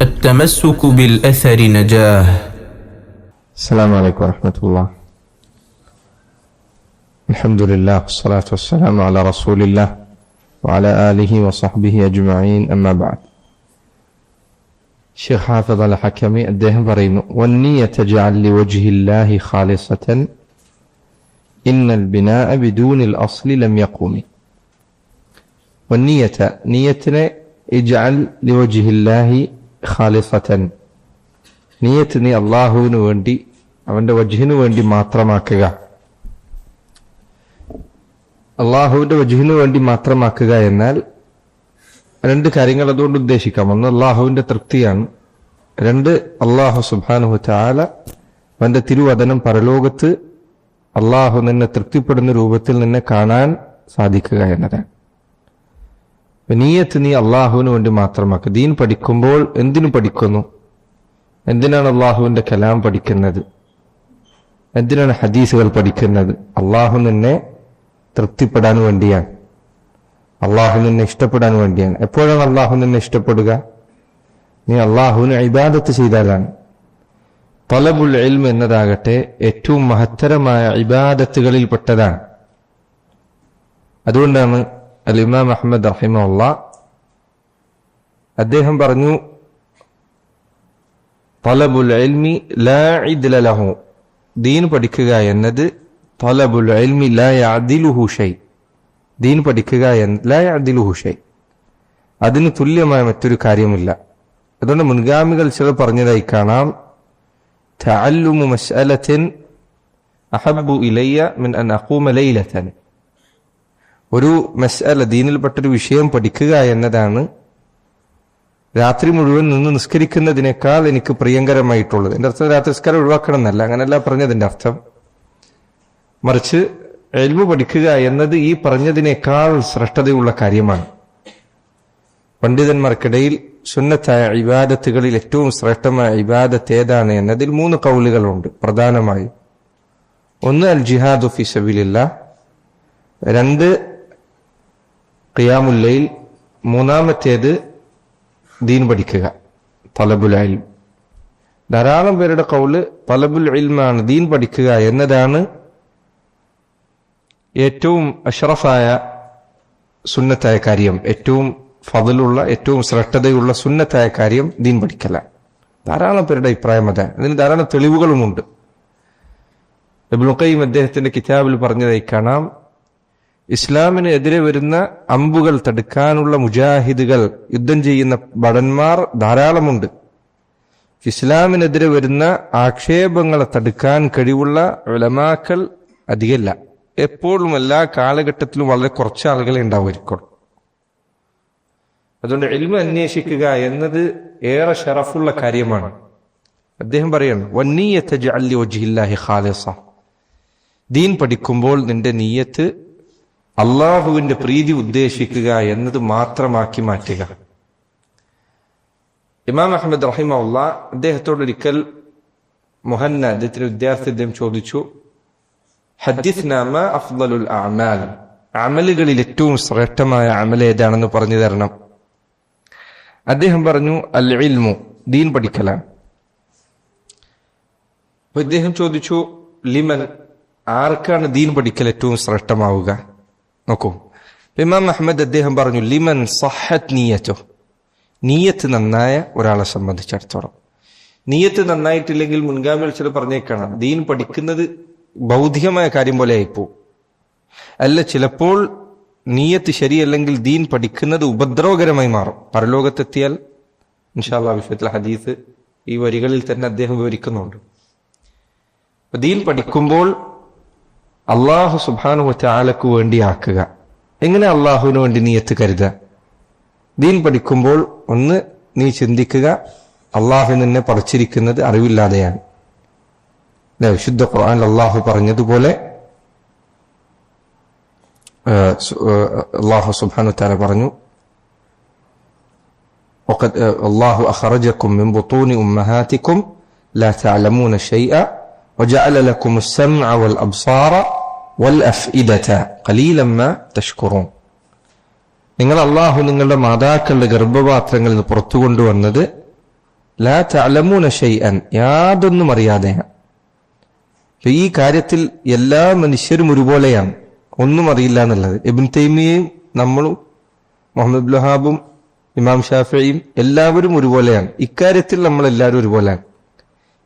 التمسك بالأثر نجاه. السلام عليكم ورحمة الله. الحمد لله والصلاة والسلام على رسول الله وعلى آله وصحبه أجمعين. أما بعد. شيخ حافظ الحكمي അദ്ദേഹം പറയുന്നു والنية جعل لوجه الله خالصة إن البناء بدون الأصل لم يقوم. والنية نيتنا اجعل لوجه الله خالصة. നിയത്ത് നീ അള്ളാഹുവിന് വേണ്ടി അവന്റെ വജ്ഹിനു വേണ്ടി മാത്രമാക്കുക. അള്ളാഹുവിന്റെ വജ്ഹിനു വേണ്ടി മാത്രമാക്കുക എന്നാൽ രണ്ട് കാര്യങ്ങൾ അതുകൊണ്ട് ഉദ്ദേശിക്കാം. ഒന്ന് അള്ളാഹുവിന്റെ തൃപ്തിയാണ്. രണ്ട് അള്ളാഹു സുബ്ഹാനഹു തആല അവന്റെ തിരുവചനം പരലോകത്ത് അള്ളാഹു നിന്നെ തൃപ്തിപ്പെടുന്ന രൂപത്തിൽ നിന്നെ കാണാൻ സാധിക്കുക എന്നതാണ്. നിയത്ത് നീ അള്ളാഹുവിന് വേണ്ടി മാത്രമാക്കുക. ദീൻ പഠിക്കുമ്പോൾ എന്തിനു പഠിക്കുന്നു? എന്തിനാണ് അള്ളാഹുവിന്റെ കലാം പഠിക്കുന്നത്? എന്തിനാണ് ഹദീസുകൾ പഠിക്കുന്നത്? അള്ളാഹു നിന്നെ തൃപ്തിപ്പെടാൻ വേണ്ടിയാണ്. അള്ളാഹു നിന്നെ ഇഷ്ടപ്പെടാൻ വേണ്ടിയാണ്. എപ്പോഴാണ് അള്ളാഹു നിന്നെ ഇഷ്ടപ്പെടുക? നീ അള്ളാഹുവിന് ഇബാദത്ത് ചെയ്താലാണ്. തലബുൽ ഇൽം എന്നതാകട്ടെ ഏറ്റവും മഹത്തരമായ ഇബാദത്തുകളിൽ പെട്ടതാണ്. അതുകൊണ്ടാണ് അൽ ഇമാം അഹ്മദ് റഹിമഹുല്ലാഹ് അദ്ദേഹം പറഞ്ഞു, തലബുൽ ഇൽമി ലാ ഇദ്ല ലഹു. ദീൻ പഠിക്കുക എന്നത് തലബുൽ ഇൽമി ലാ യഅദിലുഹു ഷൈ. ദീൻ പഠിക്കുക ലാ യഅദിലുഹു ഷൈ, അതിന് തുല്യമായ മറ്റൊരു കാര്യമില്ല. അതുകൊണ്ട് മുൻഗാമികൾ ചിലർ പറഞ്ഞതായി കാണാം, തഅല്ലുമു മസ്അലത്തിൻ അഹബ്ബു ഇലയ്യ മിൻ അൻ അഖൂമ ലൈലതൻ. ഒരു മസ്അല, ദീനിൽപ്പെട്ടൊരു വിഷയം പഠിക്കുക എന്നതാണ് രാത്രി മുഴുവൻ നിന്ന് നിസ്കരിക്കുന്നതിനേക്കാൾ എനിക്ക് പ്രിയങ്കരമായിട്ടുള്ളത്. എന്റെ അർത്ഥം രാത്രി നിസ്കാരം ഒഴിവാക്കണം എന്നല്ല, അങ്ങനെയല്ല പറഞ്ഞതിന്റെ അർത്ഥം. മറിച്ച് ഇൽമു പഠിക്കുക എന്നത് ഈ പറഞ്ഞതിനേക്കാൾ ശ്രേഷ്ഠതയുള്ള കാര്യമാണ്. പണ്ഡിതന്മാർക്കിടയിൽ സുന്നത്തായ ഇബാദത്തുകളിൽ ഏറ്റവും ശ്രേഷ്ഠമായ ഇബാദത്ത് ഏതാണ് എന്നതിൽ 3 ഖൗലുകളുണ്ട് പ്രധാനമായും. ഒന്ന് അൽ ജിഹാദു ഫി സബീലില്ലാഹ്, 2 ഖിയാമുൽ ലൈൽ, മൂന്നാമത്തേത് ദീൻ പഠിക്കുക, തലബുൽ ഇൽം. ധാരാളം പേരുടെ ഖൗല് തലബുൽ ഇൽമാണ്, ദീൻ പഠിക്കുക എന്നതാണ് ഏറ്റവും അഷ്റഫായ സുന്നത്തായ കാര്യം, ഏറ്റവും ഫضലുള്ള, ഏറ്റവും ശ്രേഷ്ഠതയുള്ള സുന്നത്തായ കാര്യം ദീൻ പഠിക്കലാണ്. ധാരാളം പേരുടെ അഭിപ്രായം അതാണ്. അതിന് ധാരാളം തെളിവുകളുമുണ്ട്. ഇബ്നുൽ ഖയ്യിം അദ്ദേഹത്തിന്റെ കിതാബിൽ പറഞ്ഞതായി കാണാം, ഇസ്ലാമിന് എതിരെ വരുന്ന അമ്പുകൾ തടുക്കാനുള്ള മുജാഹിദുകൾ, യുദ്ധം ചെയ്യുന്ന ഭടന്മാർ ധാരാളമുണ്ട്. ഇസ്ലാമിനെതിരെ വരുന്ന ആക്ഷേപങ്ങളെ തടുക്കാൻ കഴിവുള്ള ഉലമാക്കൾ അധികമല്ല. എപ്പോഴും എല്ലാ കാലഘട്ടത്തിലും വളരെ കുറച്ച് ആളുകളെ ഉണ്ടാവുമായിരിക്കും. അതുകൊണ്ട് ഇൽമു അന്വേഷിക്കുക എന്നത് ഏറെ ഷറഫുള്ള കാര്യമാണ്. അദ്ദേഹം പറയാണ്, വന്നിയ്യത ജഅൽ ലിവജ്ഹില്ലാഹി ഖാലിസ. ദീൻ പഠിക്കുമ്പോൾ നിന്റെ നിയ്യത്ത് അള്ളാഹുവിന്റെ പ്രീതി ഉദ്ദേശിക്കുക എന്നത് മാത്രമാക്കി മാറ്റുക. ഇമാം അഹ്മദ് റഹിമഹുല്ലാഹ് അദ്ദേഹത്തോടൊരിക്കൽ മുഹന്ന, അദ്ദേഹത്തിന്റെ വിദ്യാർത്ഥി, അദ്ദേഹം ചോദിച്ചു, ഹദ്ദിസ്നാ മാ അഫ്ളലുൽ അഅമാൽ. അമലുകളിൽ ഏറ്റവും ശ്രേഷ്ഠമായ അമൽ ഏതാണെന്ന് പറഞ്ഞു തരണം. അദ്ദേഹം പറഞ്ഞു, അൽ ഇൽമു, ദീൻ പഠിക്കലാണ്. അപ്പൊ ഇദ്ദേഹം ചോദിച്ചു, ലിമൻ, ആർക്കാണ് ദീൻ പഠിക്കൽ ഏറ്റവും ശ്രേഷ്ഠമാവുക? നോക്കൂ, ഇമാം അഹ്മദ് അദ്ദേഹം പറഞ്ഞു, ലിമൻ സഹത്ത് നിയ്യതോ, നിയ്യത്ത് നന്നായ ഒരാളെ സംബന്ധിച്ചിടത്തോളം. നിയ്യത്ത് നന്നായിട്ടില്ലെങ്കിൽ മുൻഗാമികൾ ചില പറഞ്ഞേക്കണം, ദീൻ പഠിക്കുന്നത് ഭൗതികമായ കാര്യം പോലെ ആയിപ്പോ. അല്ല, ചിലപ്പോൾ നിയ്യത്ത് ശരിയല്ലെങ്കിൽ ദീൻ പഠിക്കുന്നത് ഉപദ്രവകരമായി മാറും. പരലോകത്തെത്തിയാൽ ഇൻഷാ അല്ലാഹ് വിഷയത്തിൽ ഹദീസ് ഈ വരികളിൽ തന്നെ അദ്ദേഹം വിവരിക്കുന്നുണ്ട്. ദീൻ പഠിക്കുമ്പോൾ അള്ളാഹു സുബ്ഹാനഹു വ തആലക്ക് വേണ്ടി ആക്കുക. എങ്ങനെ അള്ളാഹുവിന് വേണ്ടി നിയ്യത്ത് കരുതുക? ദീൻ പഠിക്കുമ്പോൾ ഒന്ന് നീ ചിന്തിക്കുക, അള്ളാഹു നിന്നെ പറിച്ചിരിക്കുന്നത് അറിവില്ലാതെയാണ്. വിശുദ്ധ ഖുർആനിൽ അള്ളാഹു പറഞ്ഞതുപോലെ, അള്ളാഹു സുബ്ഹാനഹു വ തആല പറഞ്ഞു, അല്ലാഹു അഖറജക്കും മിൻ ബുതൂനി ഉമ്മഹാതിക്കും ലാ തഅലമൂന ശൈഅ വജഅല ലക്കുമുസ് സമഅ വൽ അബ്സാറ വൽ അഫ്ഇദത ഖലീലൻ മാ തഷ്കുറൂൻ. നിങ്ങൾ അള്ളാഹു നിങ്ങളുടെ മാതാക്കളുടെ ഗർഭപാത്രങ്ങളിൽ നിന്ന് പുറത്തു കൊണ്ടുവന്നത് ലാ തഅലമൂന ഷൈഅൻ, യാതൊന്നും അറിയാതെയാണ്. ഈ കാര്യത്തിൽ എല്ലാ മനുഷ്യരും ഒരുപോലെയാണ്, ഒന്നും അറിയില്ല എന്നുള്ളത്. ഇബ്നു തൈമിയയും നമ്മളും മുഹമ്മദ് ഇബ്നു വഹാബും ഇമാം ഷാഫിഈയും എല്ലാവരും ഒരുപോലെയാണ്. ഇക്കാര്യത്തിൽ നമ്മൾ എല്ലാവരും ഒരുപോലെയാണ്.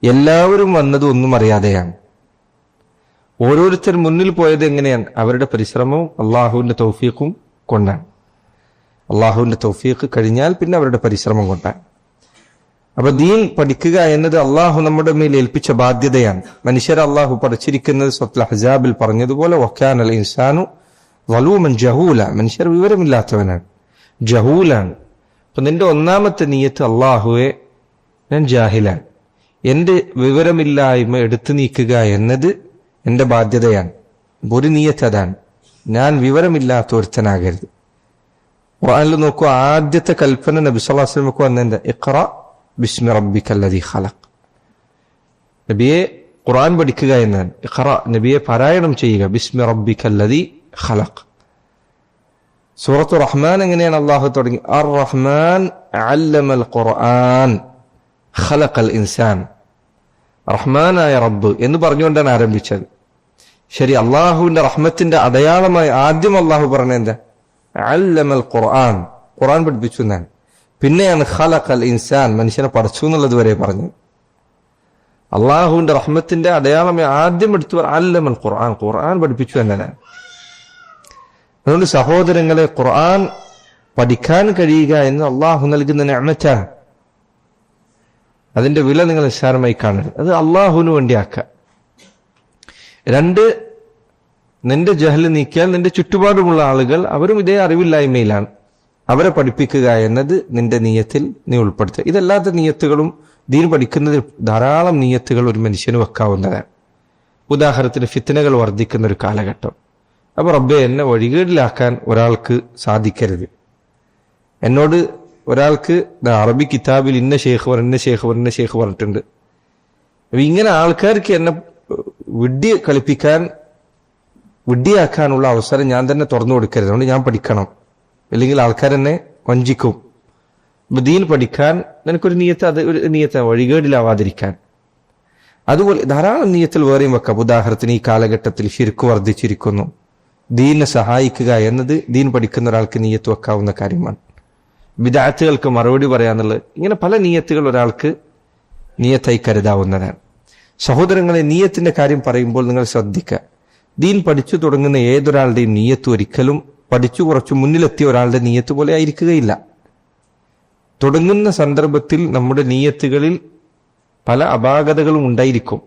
എല്ലാവരും വന്നത് ഒന്നും അറിയാതെയാണ്. ഓരോരുത്തർ മുന്നിൽ പോയത് എങ്ങനെയാണ്? അവരുടെ പരിശ്രമവും അള്ളാഹുവിന്റെ തൗഫീഖും കൊണ്ടാണ്. അള്ളാഹുവിന്റെ തൗഫീഖ് കഴിഞ്ഞാൽ പിന്നെ അവരുടെ പരിശ്രമം കൊണ്ടാണ്. അപ്പൊ ദീൻ പഠിക്കുക എന്നത് അള്ളാഹു നമ്മുടെ മേൽ ഏൽപ്പിച്ച ബാധ്യതയാണ്. മനുഷ്യരെ അള്ളാഹു പഠിച്ചിരിക്കുന്നത് സൂറത്തുൽ അഹ്സാബിൽ പറഞ്ഞതുപോലെ വകാനൽ ഇൻസാനു വലൂമൻ ജഹൂല, മനുഷ്യർ വിവരമില്ലാത്തവനാണ്, ജഹൂലാണ്. അപ്പൊ നിന്റെ ഒന്നാമത്തെ നിയത്ത് അള്ളാഹുവെ ഞാൻ ജാഹിലാണ്, എന്റെ വിവരമില്ലായ്മ എടുത്തു നീക്കുക എന്നത് എന്റെ ബാധ്യതയാണ്. ഒരു നിയത്ത് അതാണ്, ഞാൻ വിവരമില്ലാത്ത ഒരുത്തനാകരുത്. ഖുർആനിൽ നോക്കൂ, ആദ്യത്തെ കൽപ്പന നബി സല്ലല്ലാഹു അലൈഹി വസല്ലമക്ക് വന്നെന്താ? ഇഖ്റ ബിസ്മി റബ്ബിക്കല്ലദീ ഖലഖ്. നബിയെ ഖുർആൻ പഠിക്കുക എന്നാണ്. ഇഖ്റ, നബിയെ പാരായണം ചെയ്യുക, ബിസ്മി റബ്ബിക്കല്ലദീ ഖലഖ്. സൂറത്തു റഹ്മാൻ എങ്ങനെയാണ് അള്ളാഹു തുടങ്ങി? അർ റഹ്മാൻ അല്ലമൽ ഖുർആൻ ഖലഖൽ ഇൻസാൻ. റഹ്മാനായ റബ്ബ് എന്ന് പറഞ്ഞുകൊണ്ടാണ് ആരംഭിച്ചത്. ശരി, അള്ളാഹുവിന്റെ റഹ്മത്തിന്റെ അടയാളമായി ആദ്യം അള്ളാഹു പറഞ്ഞ എന്താ? അല്ലമൽ ഖുർആൻ, ഖുർആൻ പഠിപ്പിച്ചു എന്നാണ്. പിന്നെയാണ് ഖലഖൽ ഇൻസാൻ, മനുഷ്യനെ പഠിച്ചു എന്നുള്ളത് വരെ പറഞ്ഞു. അള്ളാഹുവിന്റെ റഹ്മത്തിന്റെ അടയാളമായി ആദ്യം എടുത്തു അല്ലമൽ ഖുർആൻ, ഖുർആൻ പഠിപ്പിച്ചു എന്നതാണ്. അതുകൊണ്ട് സഹോദരങ്ങളെ, ഖുർആൻ പഠിക്കാൻ കഴിയുക എന്ന് അള്ളാഹു നൽകുന്ന നിഅമത്താണ്. അതിന്റെ വില നിങ്ങൾ നിസ്സാരമായി കാണരുത്. അത് അള്ളാഹുവിന് വേണ്ടിയാക്കുക. രണ്ട്, നിന്റെ ജഹല് നീക്കിയാൽ നിന്റെ ചുറ്റുപാടുമുള്ള ആളുകൾ അവരും ഇതേ അറിവില്ലായ്മയിലാണ്, അവരെ പഠിപ്പിക്കുക എന്നത് നിന്റെ നിയത്തിൽ നീ ഉൾപ്പെടുത്തുക. ഇതല്ലാത്ത നിയത്തുകളും ദീൻ പഠിക്കുന്നതിൽ ധാരാളം നിയത്തുകൾ ഒരു മനുഷ്യന് വെക്കാവുന്നതാണ്. ഉദാഹരണത്തിന് ഫിത്നകൾ വർദ്ധിക്കുന്ന ഒരു കാലഘട്ടം. അപ്പൊ റബ്ബെ, എന്നെ വഴികേടിലാക്കാൻ ഒരാൾക്ക് സാധിക്കരുത്. എന്നോട് ഒരാൾക്ക് അറബി കിതാബിൽ ഇന്ന ഷേഖ് പറഞ്ഞിട്ടുണ്ട്. അപ്പൊ ഇങ്ങനെ ആൾക്കാർക്ക് എന്നെ വിഡ്ഢിയാക്കാനുള്ള അവസരം ഞാൻ തന്നെ തുറന്നു കൊടുക്കരുത്. അതുകൊണ്ട് ഞാൻ പഠിക്കണം, അല്ലെങ്കിൽ ആൾക്കാരെന്നെ വഞ്ചിക്കും. ദീൻ പഠിക്കാൻ നിനക്കൊരു നിയത്ത്, അത് ഒരു നിയത്ത്, വഴികേടിലാവാതിരിക്കാൻ. അതുപോലെ ധാരാളം നിയത്തിൽ വേറെയും വെക്കാം. ഉദാഹരണത്തിന് ഈ കാലഘട്ടത്തിൽ ശിർക്ക് വർദ്ധിച്ചിരിക്കുന്നു, ദീനെ സഹായിക്കുക എന്നത് ദീൻ പഠിക്കുന്ന ഒരാൾക്ക് നിയത്ത് വെക്കാവുന്ന കാര്യമാണ്. ബിദഅത്തുകൾക്ക് മറുപടി പറയാന്നുള്ളത്, ഇങ്ങനെ പല നിയത്തുകൾ ഒരാൾക്ക് നിയത്തായി കരുതാവുന്നതാണ്. സഹോദരങ്ങളെ, നിയത്തിന്റെ കാര്യം പറയുമ്പോൾ നിങ്ങൾ ശ്രദ്ധിക്കുക. ദീൻ പഠിച്ചു തുടങ്ങുന്ന ഏതൊരാളുടെയും നിയത്ത് ഒരിക്കലും പഠിച്ചു കുറച്ചു മുന്നിലെത്തിയ ഒരാളുടെ നിയത്ത് പോലെ ആയിരിക്കുകയില്ല. തുടങ്ങുന്ന സന്ദർഭത്തിൽ നമ്മുടെ നിയത്തുകളിൽ പല അപാകതകളും ഉണ്ടായിരിക്കും.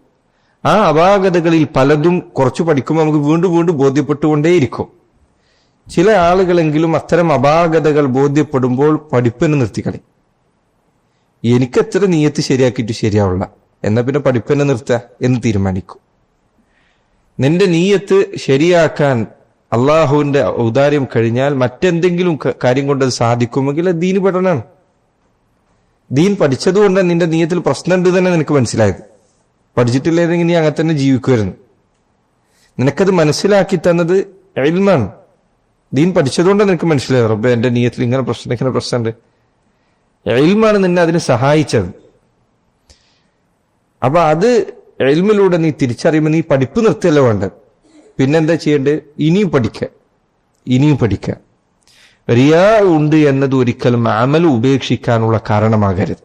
ആ അപാകതകളിൽ പലതും കുറച്ചു പഠിക്കുമ്പോൾ നമുക്ക് വീണ്ടും വീണ്ടും ബോധ്യപ്പെട്ടുകൊണ്ടേയിരിക്കും. ചില ആളുകളെങ്കിലും അത്തരം അപാകതകൾ ബോധ്യപ്പെടുമ്പോൾ പഠിപ്പിനെ നിർത്തിക്കളി. എനിക്കെത്ര നിയത്ത് ശരിയാക്കിയിട്ട് ശരിയാവുള്ള, എന്നാ പിന്നെ പഠിപ്പിനെ നിർത്തുക എന്ന് തീരുമാനിക്കും. നിന്റെ നീയത്ത് ശരിയാക്കാൻ അള്ളാഹുവിന്റെ ഔദാര്യം കഴിഞ്ഞാൽ മറ്റെന്തെങ്കിലും കാര്യം കൊണ്ട് അത് സാധിക്കുമെങ്കിൽ അത് ദീന് പഠനമാണ്. ദീൻ പഠിച്ചതുകൊണ്ട് നിന്റെ നീയത്തിൽ പ്രശ്നമുണ്ട് തന്നെ നിനക്ക് മനസ്സിലായത്. പഠിച്ചിട്ടില്ലെങ്കിൽ നീ അങ്ങനെ തന്നെ ജീവിക്കുമായിരുന്നു. നിനക്കത് മനസ്സിലാക്കി തന്നത് ഇൽമാണ്. ദീൻ പഠിച്ചതുകൊണ്ട് നിനക്ക് മനസ്സിലായത് റബ്ബേ, എന്റെ നീയത്തിൽ ഇങ്ങനെ പ്രശ്നമുണ്ട്. ഇൽമാണ് നിന്നെ അതിന് സഹായിച്ചത്. അപ്പൊ അത് ഇൽമിലൂടെ നീ തിരിച്ചറിയുമ്പോൾ നീ പഠിപ്പ് നിർത്തിയല്ല വേണ്ടത്. പിന്നെന്താ ചെയ്യേണ്ടത്? ഇനിയും പഠിക്കുക. റിയാ ഉണ്ട് എന്നത് ഒരിക്കലും അമൽ ഉപേക്ഷിക്കാനുള്ള കാരണമാകരുത്.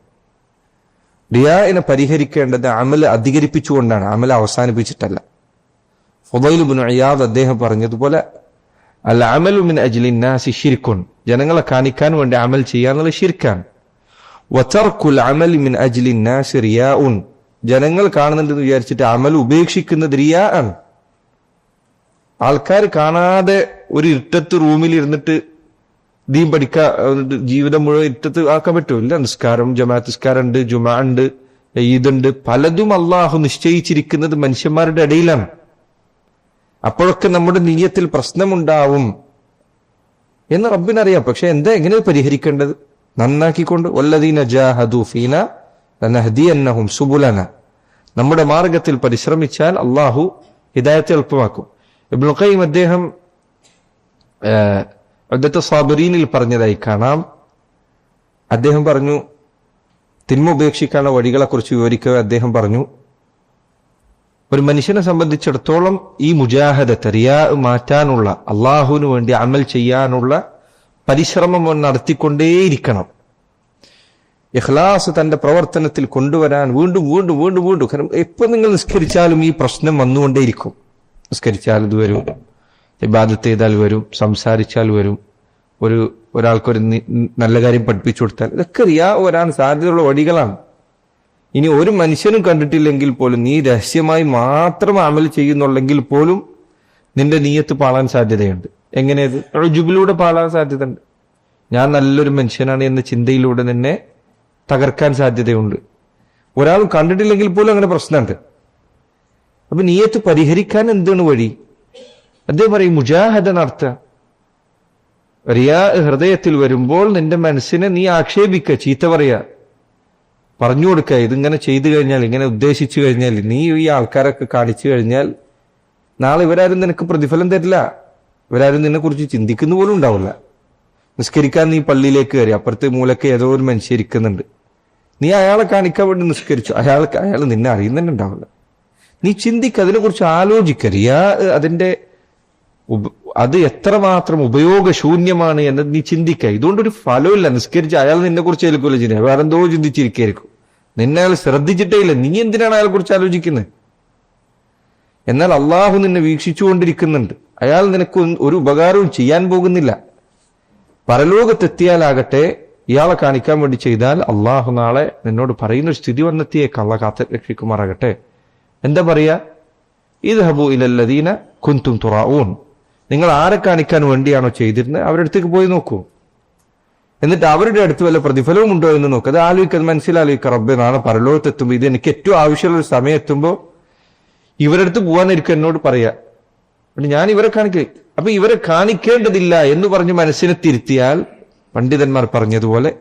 റിയാഇനെ പരിഹരിക്കേണ്ടത് അമൽ അധികരിപ്പിച്ചുകൊണ്ടാണ്, അമൽ അവസാനിപ്പിച്ചിട്ടല്ല. ഫുദൈൽ ഇബ്നു ഇയാദ് അദ്ദേഹം പറഞ്ഞതുപോലെ അൽ അമലു മിൻ അജ്ലിൻ നാസി ശിർക്കുൻ, ജനങ്ങളെ കാണിക്കാൻ വേണ്ടി അമൽ ചെയ്യാന്നുള്ള ശിർക്കാണ്. വതർക്കുൽ അമലി മിൻ അജ്ലിൻ നാസി റിയാഉൻ, ജനങ്ങൾ കാണുന്നുണ്ടെന്ന് വിചാരിച്ചിട്ട് അമൽ ഉപേക്ഷിക്കുന്നത് റിയാ ആണ്. ആൾക്കാർ കാണാതെ ഒരു ഇരുട്ടത്ത് റൂമിൽ ഇരുന്നിട്ട് ദീൻ പഠിക്കാ, ജീവിതം മുഴുവൻ ഇരുട്ടത്ത് ആക്കാൻ പറ്റൂല്ല. നിസ്കാരം, ജമാഅത്ത് നിസ്കാരം ഉണ്ട്, ജുമാ ഉണ്ട്, ഈദുണ്ട്, പലതും അള്ളാഹു നിശ്ചയിച്ചിരിക്കുന്നത് മനുഷ്യന്മാരുടെ ഇടയിലാണ്. അപ്പോഴൊക്കെ നമ്മുടെ നിയ്യത്തിൽ പ്രശ്നമുണ്ടാവും എന്ന് റബ്ബിനറിയാം. പക്ഷെ എങ്ങനെ പരിഹരിക്കേണ്ടത്? നന്നാക്കിക്കൊണ്ട് വല്ലദീന ജാഹദു ഫീനാ ലനഹ്ദിയന്നഹും സുബുലന, നമ്മുടെ മാർഗത്തിൽ പരിശ്രമിച്ചാൽ അള്ളാഹു ഹിദായത്തെ എളുപ്പമാക്കും. ഇബ്നുൽ ഖയ്യിം അദ്ദേഹം ഉദ്ദത്ത് സാബിരീനിൽ പറഞ്ഞതായി കാണാം. അദ്ദേഹം പറഞ്ഞു, തിന്മ ഉപേക്ഷിക്കാനുള്ള വഴികളെക്കുറിച്ച് വിവരിക്കവേ അദ്ദേഹം പറഞ്ഞു, ഒരു മനുഷ്യനെ സംബന്ധിച്ചിടത്തോളം ഈ മുജാഹദത്ത്, റിയാ മാറ്റാനുള്ള, അള്ളാഹുവിന് വേണ്ടി അമൽ ചെയ്യാനുള്ള പരിശ്രമം നടത്തിക്കൊണ്ടേയിരിക്കണം. ഇഖ്ലാസ് തന്റെ പ്രവർത്തനത്തിൽ കൊണ്ടുവരാൻ വീണ്ടും വീണ്ടും വീണ്ടും വീണ്ടും. കാരണം എപ്പോൾ നിങ്ങൾ നിസ്കരിച്ചാലും ഈ പ്രശ്നം വന്നുകൊണ്ടേയിരിക്കും. നിസ്കരിച്ചാൽ ഇത് വരും, ഇബാദത്ത് ചെയ്താൽ വരും, സംസാരിച്ചാൽ വരും, ഒരാൾക്കൊരു നല്ല കാര്യം പഠിപ്പിച്ചു കൊടുത്താൽ, ഇതൊക്കെ റിയാ വരാൻ സാധ്യതയുള്ള വഴികളാണ്. ഇനി ഒരു മനുഷ്യനും കണ്ടിട്ടില്ലെങ്കിൽ പോലും നീ രഹസ്യമായി മാത്രം അമൽ ചെയ്യുന്നുണ്ടെങ്കിൽ പോലും നിന്റെ നീയത്ത് പാളാൻ സാധ്യതയുണ്ട്. എങ്ങനെയത്? ഉജുബിലൂടെ പാളാൻ സാധ്യതയുണ്ട്. ഞാൻ നല്ലൊരു മനുഷ്യനാണ് എന്ന ചിന്തയിലൂടെ നിന്നെ തകർക്കാൻ സാധ്യതയുണ്ട്. ഒരാളും കണ്ടിട്ടില്ലെങ്കിൽ പോലും അങ്ങനെ പ്രശ്നമുണ്ട്. അപ്പൊ നീയത്ത് പരിഹരിക്കാൻ എന്താണ് വഴി? അദ്ദേഹം പറയും, മുജാഹദ നടത്തുക. റിയാ ഹൃദയത്തിൽ വരുമ്പോൾ നിന്റെ മനസ്സിനെ നീ ആക്ഷേപിക്കുക, ചീത്ത പറയുക, പറഞ്ഞു കൊടുക്കുക. ഇതിങ്ങനെ ചെയ്തു കഴിഞ്ഞാൽ, ഇങ്ങനെ ഉദ്ദേശിച്ചു കഴിഞ്ഞാൽ, നീ ഈ ആൾക്കാരൊക്കെ കാണിച്ചു കഴിഞ്ഞാൽ നാളെ ഇവരാരും നിനക്ക് പ്രതിഫലം തരില്ല, ഇവരാരും നിന്നെ കുറിച്ച് ചിന്തിക്കുന്ന പോലും ഉണ്ടാവില്ല. നിസ്കരിക്കാൻ നീ പള്ളിയിലേക്ക് കയറി, അപ്പുറത്തെ മൂലക്ക് ഏതോ ഒരു മനുഷ്യൻ ഇരിക്കുന്നുണ്ട്, നീ അയാളെ കാണിക്കാൻ വേണ്ടി നിസ്കരിച്ചു, അയാൾ നിന്നെ അറിയുന്നതന്നെ ഉണ്ടാവില്ല. നീ ചിന്തിക്കുക, അതിനെക്കുറിച്ച് ആലോചിക്കുക. റിയാ അത് എത്രമാത്രം ഉപയോഗശൂന്യമാണ് എന്നത് നീ ചിന്തിക്കുക. ഇതുകൊണ്ടൊരു ഫലമില്ല. നിസ്കരിച്ച് അയാൾ നിന്നെ കുറിച്ച് ഏൽക്കൂല ചിന്ത, വേറെന്തോ ചിന്തിച്ചിരിക്കും. നിന്നെ അയാൾ ശ്രദ്ധിച്ചിട്ടേ ഇല്ല. നീ എന്തിനാണ് അയാളെ കുറിച്ച് ആലോചിക്കുന്നത്? എന്നാൽ അള്ളാഹു നിന്നെ വീക്ഷിച്ചുകൊണ്ടിരിക്കുന്നുണ്ട്. അയാൾ നിനക്ക് ഒരു ഉപകാരവും ചെയ്യാൻ പോകുന്നില്ല. പരലോകത്തെത്തിയാലാകട്ടെ ഇയാളെ കാണിക്കാൻ വേണ്ടി ചെയ്താൽ അള്ളാഹു നാളെ നിന്നോട് പറയുന്ന ഒരു സ്ഥിതി വന്നെത്തിയേക്ക്. അള്ളാഹ് കാത്ത് രക്ഷിക്കുമാറാകട്ടെ. എന്താ പറയാ? ഇദ്ഹബൂ ഇലല്ലദീന കുൻതും തുറാഊൻ. നിങ്ങൾ ആരെ കാണിക്കാൻ വേണ്ടിയാണോ ചെയ്തിരുന്നത് അവരുടെ അടുത്തേക്ക് പോയി നോക്കൂ. എന്നിട്ട് അവരുടെ അടുത്ത് വല്ല പ്രതിഫലവും ഉണ്ടോ എന്ന് നോക്കുക. അത് ആലോചിക്കുക, മനസ്സിലാലോചിക്കുക. റബ്ബേ, നാളെ പരലോകത്തെത്തുമ്പോൾ ഇത് എനിക്ക് ഏറ്റവും ആവശ്യമുള്ള ഒരു സമയം എത്തുമ്പോൾ ഇവരുടെ അടുത്ത് പോകാനായിരിക്കും എന്നോട് പറയാ. ഞാൻ ഇവരെ കാണിക്കുക. അപ്പൊ ഇവരെ കാണിക്കേണ്ടതില്ല എന്ന് പറഞ്ഞ് മനസ്സിനെ തിരുത്തിയാൽ, പണ്ഡിതന്മാർ പറഞ്ഞതുപോലെ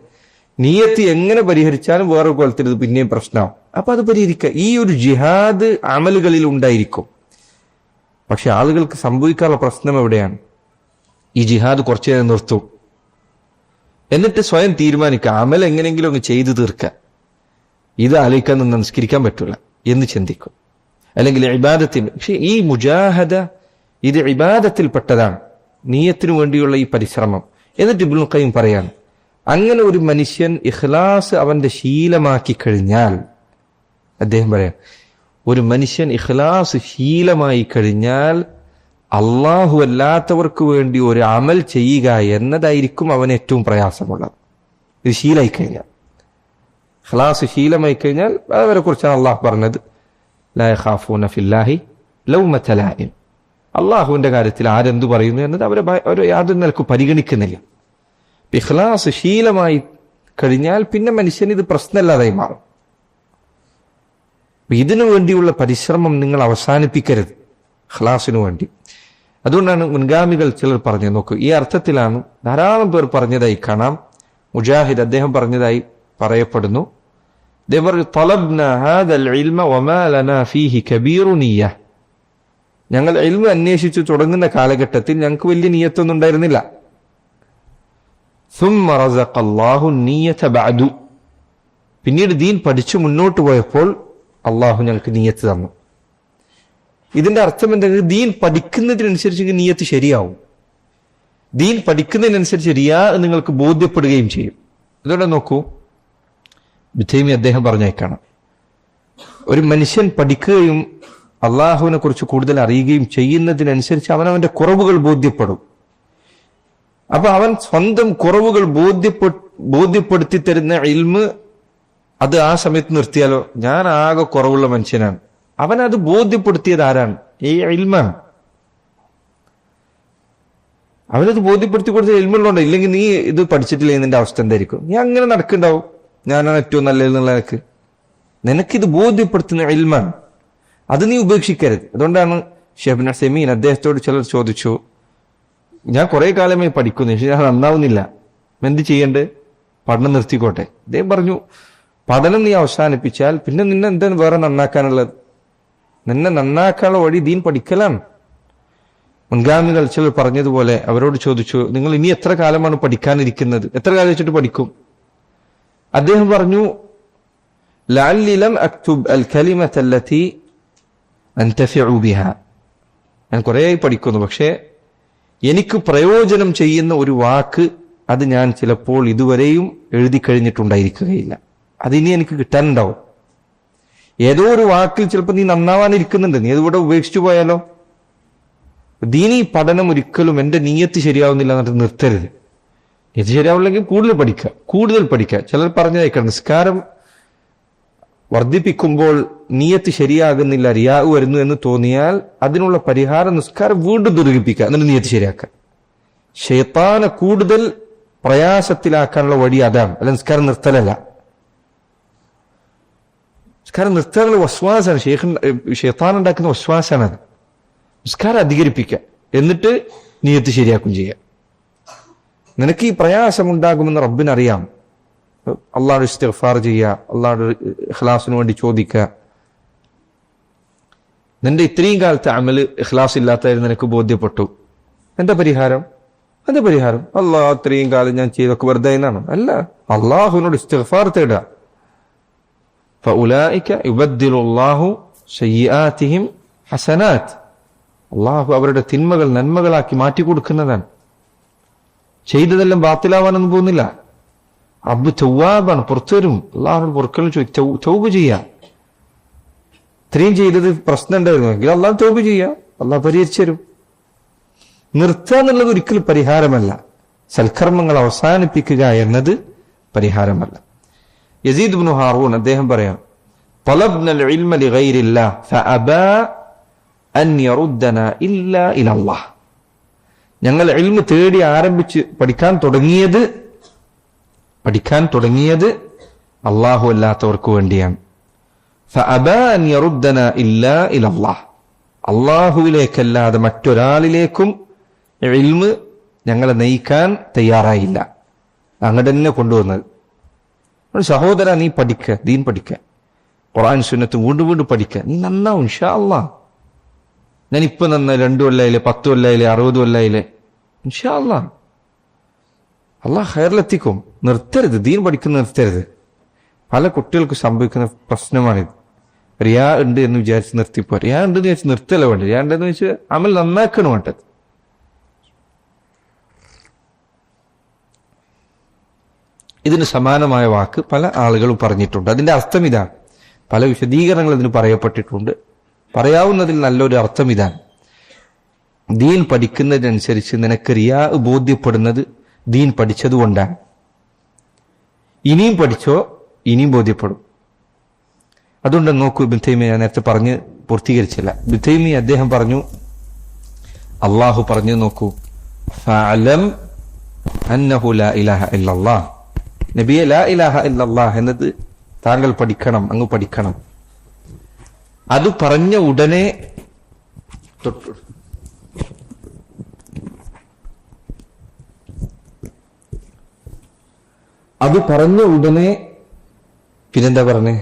നീയത്ത് എങ്ങനെ പരിഹരിച്ചാലും വേറെ കോലത്തിൽ ഇത് പിന്നെയും പ്രശ്നമാവും. അപ്പൊ അത് പരിഹരിക്കുക. ഈ ഒരു ജിഹാദ് അമലുകളിൽ ഉണ്ടായിരിക്കും. പക്ഷെ ആളുകൾക്ക് സംഭവിക്കാനുള്ള പ്രശ്നം എവിടെയാണ്? ഈ ജിഹാദ് കുറച്ചു നേരം നിർത്തും, എന്നിട്ട് സ്വയം തീരുമാനിക്കുക, അമൽ എങ്ങനെയെങ്കിലും അങ്ങ് ചെയ്തു തീർക്കുക. ഇത് ആലോചിക്കാൻ നിന്ന് നിസ്കരിക്കാൻ പറ്റില്ല എന്ന് ചിന്തിക്കും. അല്ലെങ്കിൽ ഇബാദത്തിന്. പക്ഷെ ഈ മുജാഹദ ഇത് ഇബാദത്തിൽപ്പെട്ടതാണ്, നീയത്തിനു വേണ്ടിയുള്ള ഈ പരിശ്രമം. എന്നിട്ട് ഇബ്നുൽ ഖയ്യിം പറയാണ്, അങ്ങനെ ഒരു മനുഷ്യൻ ഇഖ്ലാസ് അവന്റെ ശീലമാക്കി കഴിഞ്ഞാൽ, അദ്ദേഹം പറയാം, ഒരു മനുഷ്യൻ ഇഖ്ലാസ് ശീലമായി കഴിഞ്ഞാൽ അള്ളാഹു അല്ലാത്തവർക്ക് വേണ്ടി ഒരു അമൽ ചെയ്യുക എന്നതായിരിക്കും അവന് ഏറ്റവും പ്രയാസമുള്ളത്. ഇത് ശീലമായി കഴിഞ്ഞാൽ, ഇഖ്ലാസ് ശീലമായി കഴിഞ്ഞാൽ, അവരെ കുറിച്ചാണ് അള്ളാഹു പറഞ്ഞത്, ലാ യഖാഫൂന ഫില്ലാഹി ലൗമത ലാഇം. അള്ളാഹുവിന്റെ കാര്യത്തിൽ ആരെന്തു പറയുന്നു എന്നത് അവരെ യാതൊരു നിലക്കും പരിഗണിക്കുന്നില്ല. ഇഖ്ലാസ് ശീലമായി കഴിഞ്ഞാൽ പിന്നെ മനുഷ്യന് ഇത് പ്രശ്നമില്ലാതായി മാറും. ഇതിനു വേണ്ടിയുള്ള പരിശ്രമം നിങ്ങൾ അവസാനിപ്പിക്കരുത്, ഇഖ്ലാസിനു വേണ്ടി. അതുകൊണ്ടാണ് മുൻഗാമികൾ ചിലർ പറഞ്ഞു, നോക്കൂ, ഈ അർത്ഥത്തിലാണ് ധാരാളം പേർ പറഞ്ഞതായി കാണാം. മുജാഹിദ് അദ്ദേഹം പറഞ്ഞതായി പറയപ്പെടുന്നു, ഞങ്ങൾ ഇൽമ അന്വേഷിച്ചു തുടങ്ങുന്ന കാലഘട്ടത്തിൽ ഞങ്ങൾക്ക് വലിയ നിയ്യത്തൊന്നും ഉണ്ടായിരുന്നില്ല. പിന്നീട് ദീൻ പഠിച്ചു മുന്നോട്ട് പോയപ്പോൾ അള്ളാഹു ഞങ്ങൾക്ക് നിയ്യത്ത് തന്നു. ഇതിന്റെ അർത്ഥം എന്തെങ്കിലും, ദീൻ പഠിക്കുന്നതിനനുസരിച്ച് നിയ്യത്ത് ശരിയാവും. ദീൻ പഠിക്കുന്നതിനനുസരിച്ച് റിയാ നിങ്ങൾക്ക് ബോധ്യപ്പെടുകയും ചെയ്യും. അതുകൊണ്ട് നോക്കൂ, ബിഥൈമി അദ്ദേഹം പറഞ്ഞേക്കാണ്, ഒരു മനുഷ്യൻ പഠിക്കുകയും അള്ളാഹുവിനെ കുറിച്ച് കൂടുതൽ അറിയുകയും ചെയ്യുന്നതിനനുസരിച്ച് അവനവന്റെ കുറവുകൾ ബോധ്യപ്പെടും. അപ്പൊ അവൻ സ്വന്തം കുറവുകൾ ബോധ്യപ്പെടുത്തി തരുന്ന ഇൽമ് അത് ആ സമയത്ത് നിർത്തിയാലോ, ഞാൻ ആകെ കുറവുള്ള മനുഷ്യനാണ്, അവനത് ബോധ്യപ്പെടുത്തിയത് ആരാണ്? ഈ ഇൽമാണ്. അവനത് ബോധ്യപ്പെടുത്തി കൊടുത്ത ഇൽമുള്ളതുകൊണ്ട്. ഇല്ലെങ്കിൽ നീ ഇത് പഠിച്ചിട്ടില്ലെങ്കിൽ നിന്റെ അവസ്ഥ എന്തായിരിക്കും? നീ അങ്ങനെ നടക്കുന്നുണ്ടാവും, ഞാനാണ് ഏറ്റവും നല്ലതെന്നുള്ള നിനക്ക്. നിനക്കിത് ബോധ്യപ്പെടുത്തുന്ന ഇൽമാണ്, അത് നീ ഉപേക്ഷിക്കരുത്. അതുകൊണ്ടാണ് ഷെയ്ഖ് ഉസൈമീൻ അദ്ദേഹത്തോട് ചിലർ ചോദിച്ചു, ഞാൻ കുറെ കാലമായി പഠിക്കുന്നു, പക്ഷെ ഞാൻ നന്നാവുന്നില്ല, എന്ത് ചെയ്യണ്ടേ? പഠനം നിർത്തിക്കോട്ടെ. അദ്ദേഹം പറഞ്ഞു, പഠനം നീ അവസാനിപ്പിച്ചാൽ പിന്നെ നിന്നെ എന്താണ് വേറെ നന്നാക്കാനുള്ളത്? നിന്നെ നന്നാക്കാനുള്ള വഴി ദീൻ പഠിക്കലാണ്. മുൻഗാമികൾ ചിലർ പറഞ്ഞതുപോലെ അവരോട് ചോദിച്ചു, നിങ്ങൾ ഇനി എത്ര കാലമാണ് പഠിക്കാനിരിക്കുന്നത്? എത്ര കാലം വെച്ചിട്ട് പഠിക്കും? അദ്ദേഹം പറഞ്ഞു, ലഅല്ലി ലം അക്തുബ് അൽ കലിമത അല്ലതി അൻതഫിഉ ബിഹാ. ഞാൻ കുറേ പഠിക്കുന്നു, പക്ഷേ എനിക്ക് പ്രയോജനം ചെയ്യുന്ന ഒരു വാക്ക് അത് ഞാൻ ചിലപ്പോൾ ഇതുവരെയും എഴുതി കഴിഞ്ഞിട്ടുണ്ടായിരിക്കുകയില്ല. അതിനി എനിക്ക് കിട്ടാനുണ്ടാവും. ഏതോ ഒരു വാക്കിൽ ചിലപ്പോൾ നീ നന്നാവാനിരിക്കുന്നുണ്ട്, നീ അതിവിടെ ഉപേക്ഷിച്ചു പോയാലോ. ദീനീ പഠനം ഒരിക്കലും എൻ്റെ നീയത്ത് ശരിയാവുന്നില്ല എന്നിട്ട് നിർത്തരുത്. ഇത് ശരിയാവില്ലെങ്കിൽ കൂടുതൽ പഠിക്കുക. ചിലർ പറഞ്ഞേക്കാം, നിസ്കാരം വർദ്ധിപ്പിക്കുമ്പോൾ നീയത്ത് ശരിയാകുന്നില്ല, റിയാവ് വരുന്നു എന്ന് തോന്നിയാൽ അതിനുള്ള പരിഹാരം നിസ്കാരം വീണ്ടും ദീർഘിപ്പിക്കുക, എന്നിട്ട് നീയത്ത് ശരിയാക്കുക. ശൈത്താനെ കൂടുതൽ പ്രയാസത്തിലാക്കാനുള്ള വഴി അതാണ്, അല്ല നിസ്കാരം നിർത്തലല്ല. നിസ്കാരം നിർത്താനുള്ള വസ്വാസാണ്, ശൈത്താൻ ഉണ്ടാക്കുന്ന വസ്വാസാണ് അത്. നിസ്കാരം അധികരിപ്പിക്കുക, എന്നിട്ട് നീയത്ത് ശരിയാക്കും ചെയ്യുക. നിനക്ക് ഈ പ്രയാസം ഉണ്ടാകുമെന്ന് റബ്ബിനറിയാം. അള്ളാഹുടെ ഇസ്തിഗ്ഫാർ ചെയ്യുക, അള്ളാഹുടെ ഇഖ്ലാസിന് വേണ്ടി ചോദിക്കുക. നിന്റെ ഇത്രയും കാലത്തെ അമല് ഇഖ്ലാസ് ഇല്ലാത്തതായിരുന്നു നിനക്ക് ബോധ്യപ്പെട്ടു. എന്താ പരിഹാരം? അള്ളാഹ് അത്രയും കാലം ഞാൻ ചെയ്തൊക്കെ വെറുതെ എന്നാണ്? അല്ല, അള്ളാഹുവിനോട് ഇസ്തിഗ്ഫാർ തേടുക. ഫഉലൈക യുബദ്ദിലുല്ലാഹു സയ്യിആതിഹിം ഹസനാത്ത്. അള്ളാഹു അവരുടെ തിന്മകൾ നന്മകളാക്കി മാറ്റിക്കൊടുക്കുന്നതാണ്. ചെയ്തതെല്ലാം ബാത്തിലാവാനൊന്നും പോകുന്നില്ല. റബ്ബ് തവ്വാബാണ്, പുറത്തു വരും. അള്ളാഹുനോട് പൊറുക്കലും ചോദിക്കും, തൗബ് ചെയ്യുക. ഇത്രയും ചെയ്തത് പ്രശ്നം ഉണ്ടായിരുന്നു എങ്കിൽ അള്ളാഹ് തൗബ് ചെയ്യുക, അള്ളാഹ് പരിഹരിച്ചു തരും. നിർത്തുക എന്നുള്ളത് ഒരിക്കലും പരിഹാരമല്ല. സൽക്കർമ്മങ്ങൾ അവസാനിപ്പിക്കുക എന്നത് പരിഹാരമല്ല. യസീദ് ഇബ്നു ഹാറൂൻ അദ്ദേഹം പറയാം, തലബ്നൽ ഇൽമ ലിഗൈരില്ലാഹ് ഫഅബാ അൻ യറുദ്ദനാ ഇല്ലാ ഇലല്ലാഹ്. ഞങ്ങൾ ഇൽമ തേടി ആരംഭിച്ച് പഠിക്കാൻ തുടങ്ങിയത് അള്ളാഹു അല്ലാത്തവർക്ക് വേണ്ടിയാണ്. ഫഅബാ അൻ യറുദ്ദനാ ഇല്ലാ ഇലല്ലാഹ്. അള്ളാഹുവിലേക്കല്ലാതെ മറ്റൊരാളിലേക്കും ഇൽമ ഞങ്ങളെ നയിക്കാൻ തയ്യാറായില്ല. അങ്ങനെ തന്നെ കൊണ്ടുവന്നത്. സഹോദര, നീ പഠിക്കുക, ദീൻ പഠിക്കുക, ഖുർആൻ സുന്നത്ത് വീണ്ടും പഠിക്കുക, നീ നന്നാവും ഇൻഷാ അല്ലാഹ്. ഞാനിപ്പോ നന്ന 2 കൊല്ലായില്ലേ, 10 കൊല്ലായില്ലേ, 60 കൊല്ലായില്ലേ, ഇൻഷാ അല്ലാഹ് അള്ളാഹ് ഖൈറിലെത്തിക്കും. നിർത്തരുത്, ദീൻ പഠിക്കുന്ന നിർത്തരുത്. പല കുട്ടികൾക്ക് സംഭവിക്കുന്ന പ്രശ്നമാണിത്. റിയാ ഉണ്ട് എന്ന് വിചാരിച്ച് നിർത്തിപ്പോ. റിയാ ഉണ്ടെന്ന് വിചാരിച്ച് നിർത്തല്ല വേണ്ടത്. റിയാ ഉണ്ടെന്ന് വെച്ച് അമൽ നന്നാക്കണം വേണ്ടത്. ഇതിന് സമാനമായ വാക്ക് പല ആളുകളും പറഞ്ഞിട്ടുണ്ട്. അതിന്റെ അർത്ഥം ഇതാണ്. പല വിശദീകരണങ്ങൾ ഇതിന് പറയപ്പെട്ടിട്ടുണ്ട്. പറയാവുന്നതിൽ നല്ലൊരു അർത്ഥം ഇതാണ്: ദീൻ പഠിക്കുന്നതിനനുസരിച്ച് നിനക്ക് റിയാ ബോധ്യപ്പെടുന്നത് ദീൻ പഠിച്ചതുകൊണ്ടാണ്. ഇനിയും പഠിച്ചോ, ഇനിയും ബോധ്യപ്പെടും. അതുകൊണ്ട് നോക്കൂ, ഇബ്നു തൈമിയ്യ ഞാൻ നേരത്തെ പറഞ്ഞ് പൂർത്തീകരിച്ചില്ല. ഇബ്നു തൈമിയ്യ അദ്ദേഹം പറഞ്ഞു, അള്ളാഹു പറഞ്ഞു നോക്കൂ, ഫഅലം അന്നഹു ലാ ഇലാഹ ഇല്ലല്ലാഹ്. നബിയെ, ലാ ഇലാഹ ഇല്ലല്ലാഹ് എന്നത് താങ്കൾ പഠിക്കണം, അങ്ങ് പഠിക്കണം. അത് പറഞ്ഞ ഉടനെ പിന്നെന്താ പറഞ്ഞേ?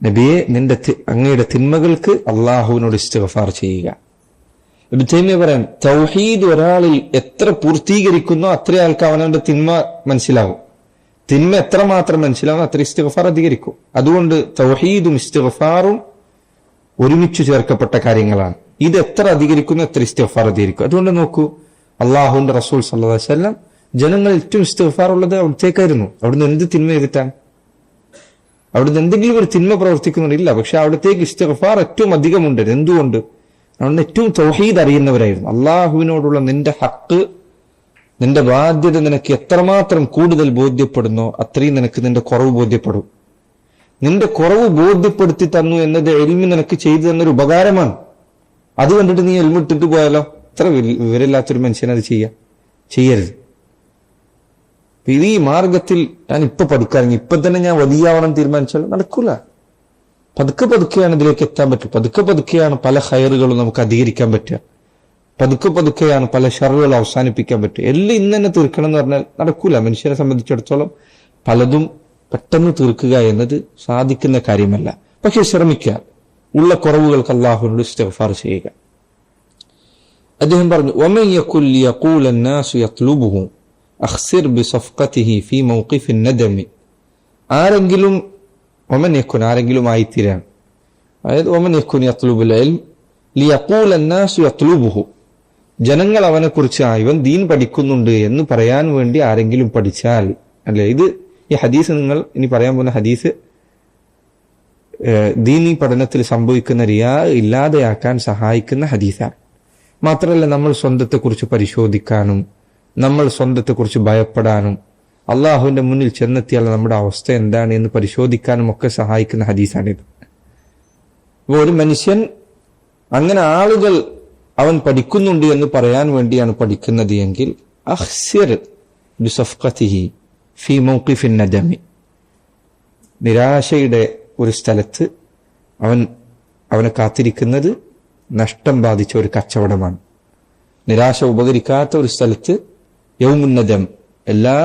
നബിയെ, അങ്ങയുടെ തിന്മകൾക്ക് അള്ളാഹുവിനോട് ഇസ്തിഗ്ഫാർ ചെയ്യുക. ഇബ്നു തൈമിയ്യ പറയാൻ, തൗഹീദ് ഒരാളിൽ എത്ര പൂർത്തീകരിക്കുന്നോ അത്ര ആൾക്ക് അവനവന്റെ തിന്മ മനസ്സിലാവും. തിന്മ എത്രമാത്രം മനസ്സിലാവും അത്ര ഇസ്തിഗ്ഫാർ അധികരിക്കും. അതുകൊണ്ട് തൗഹീദും ഇസ്തിഗ്ഫാറും ഒരുമിച്ച് ചേർക്കപ്പെട്ട കാര്യങ്ങളാണ്. ഇത് എത്ര അധികരിക്കുന്നു എത്ര ഇസ്തിഗ്ഫാർ അധികരിക്കും. അതുകൊണ്ട് നോക്കൂ, അള്ളാഹുവിന്റെ റസൂൽ സല്ലല്ലാഹു അലൈഹി വസല്ലം ജനങ്ങൾ ഏറ്റവും ഇസ്തിഗ്ഫാർ ഉള്ളത് അവിടത്തേക്കായിരുന്നു. അവിടുന്ന് എന്ത് തിന്മ ചെയ്തിട്ടാണ്? അവിടുന്ന് എന്തെങ്കിലും ഒരു തിന്മ പ്രവർത്തിക്കുന്നില്ല, പക്ഷെ അവിടത്തേക്ക് ഇസ്തിഗ്ഫാർ ഏറ്റവും അധികമുണ്ട്. എന്തുകൊണ്ട്? അവിടുന്ന് ഏറ്റവും തൗഹീദ് അറിയുന്നവരായിരുന്നു. അള്ളാഹുവിനോടുള്ള നിന്റെ ഹക്ക്, നിന്റെ ബാധ്യത നിനക്ക് എത്രമാത്രം കൂടുതൽ ബോധ്യപ്പെടുന്നോ അത്രയും നിനക്ക് നിന്റെ കുറവ് ബോധ്യപ്പെടും. നിന്റെ കുറവ് ബോധ്യപ്പെടുത്തി തന്നു എന്നത് ഇൽമ് നിനക്ക് ചെയ്തു തന്നൊരു ഉപകാരമാണ്. അത് കണ്ടിട്ട് നീ ഇൽമ് ഇട്ടിട്ട് പോയാലോ? ഇത്ര വിവരമില്ലാത്തൊരു മനുഷ്യൻ അത് ചെയ്യരുത്. ഇത് ഈ മാർഗത്തിൽ ഞാൻ ഇപ്പൊ പഠിക്കാറിങ്ങി, ഇപ്പൊ തന്നെ ഞാൻ വലിയാവണം തീരുമാനിച്ചാൽ നടക്കൂല. പതുക്കെയാണ് ഇതിലേക്ക് എത്താൻ പറ്റും. പതുക്കെയാണ് പല ഹൈറുകളും നമുക്ക് അധികരിക്കാൻ പറ്റുക. പതുക്കെയാണ് പല ഷറുകൾ അവസാനിപ്പിക്കാൻ പറ്റുക. എല്ലാം ഇന്ന് തന്നെ തീർക്കണം എന്ന് പറഞ്ഞാൽ നടക്കൂല. മനുഷ്യനെ സംബന്ധിച്ചിടത്തോളം പലതും പെട്ടെന്ന് തീർക്കുക എന്നത് സാധിക്കുന്ന കാര്യമല്ല. പക്ഷെ ശ്രമിക്കുക, ഉള്ള കുറവുകൾക്ക് അല്ലാഹുവിനോട് ഇസ്തിഗ്ഫാർ ചെയ്യുക. അദ്ദേഹം പറഞ്ഞു, വമൻ യഖുൽ യഖൂല അന്നാസു യത്ലുബുഹു അഖ്സിർ ബിസഫ്ഖതിഹി ഫീ മൗഖിഫിൻ നദമി. ആരെങ്കിലും ആരെങ്കിലും ആയിത്തീരാൻ, അതായത് ഒമൻ യക്കുൻ യത്ലുബുൽ ഇൽം ലിയഖൂല അന്നാസു യത്ലുബുഹു, ജനങ്ങൾ അവനെക്കുറിച്ച് ഇവൻ ദീൻ പഠിക്കുന്നുണ്ട് എന്ന് പറയാൻ വേണ്ടി ആരെങ്കിലും പഠിച്ചാൽ, അല്ലെ, ഇത് ഈ ഹദീസ് നിങ്ങൾ ഇനി പറയാൻ പോകുന്ന ഹദീസ് ദീനി പഠനത്തിൽ സംഭവിക്കുന്ന റിയാ ഇല്ലാതെയാക്കാൻ സഹായിക്കുന്ന ഹദീസാണ്. മാത്രമല്ല, നമ്മൾ സ്വന്തത്തെക്കുറിച്ച് പരിശോധിക്കാനും നമ്മൾ സ്വന്തത്തെക്കുറിച്ച് ഭയപ്പെടാനും അള്ളാഹുവിന്റെ മുന്നിൽ ചെന്നെത്തിയാൽ നമ്മുടെ അവസ്ഥ എന്താണ് എന്ന് പരിശോധിക്കാനും ഒക്കെ സഹായിക്കുന്ന ഹദീസാണിത്. അപ്പോൾ ഒരു മനുഷ്യൻ അങ്ങനെ ആളുകൾ അവൻ പഠിക്കുന്നുണ്ട് എന്ന് പറയാൻ വേണ്ടിയാണ് പഠിക്കുന്നത് എങ്കിൽ അഖ്സിർ ബിസഫ്ഖതിഹി ഫീ മൗഖിഫിൻ നദമി, നിരാശയുടെ ഒരു സ്ഥലത്ത് അവനെ കാത്തിരിക്കുന്നത് നഷ്ടം ബാധിച്ച ഒരു കച്ചവടമാണ്. നിരാശ ഉപകരിക്കാത്ത ഒരു സ്ഥലത്ത് യൗമുൻ നദം, എല്ലാ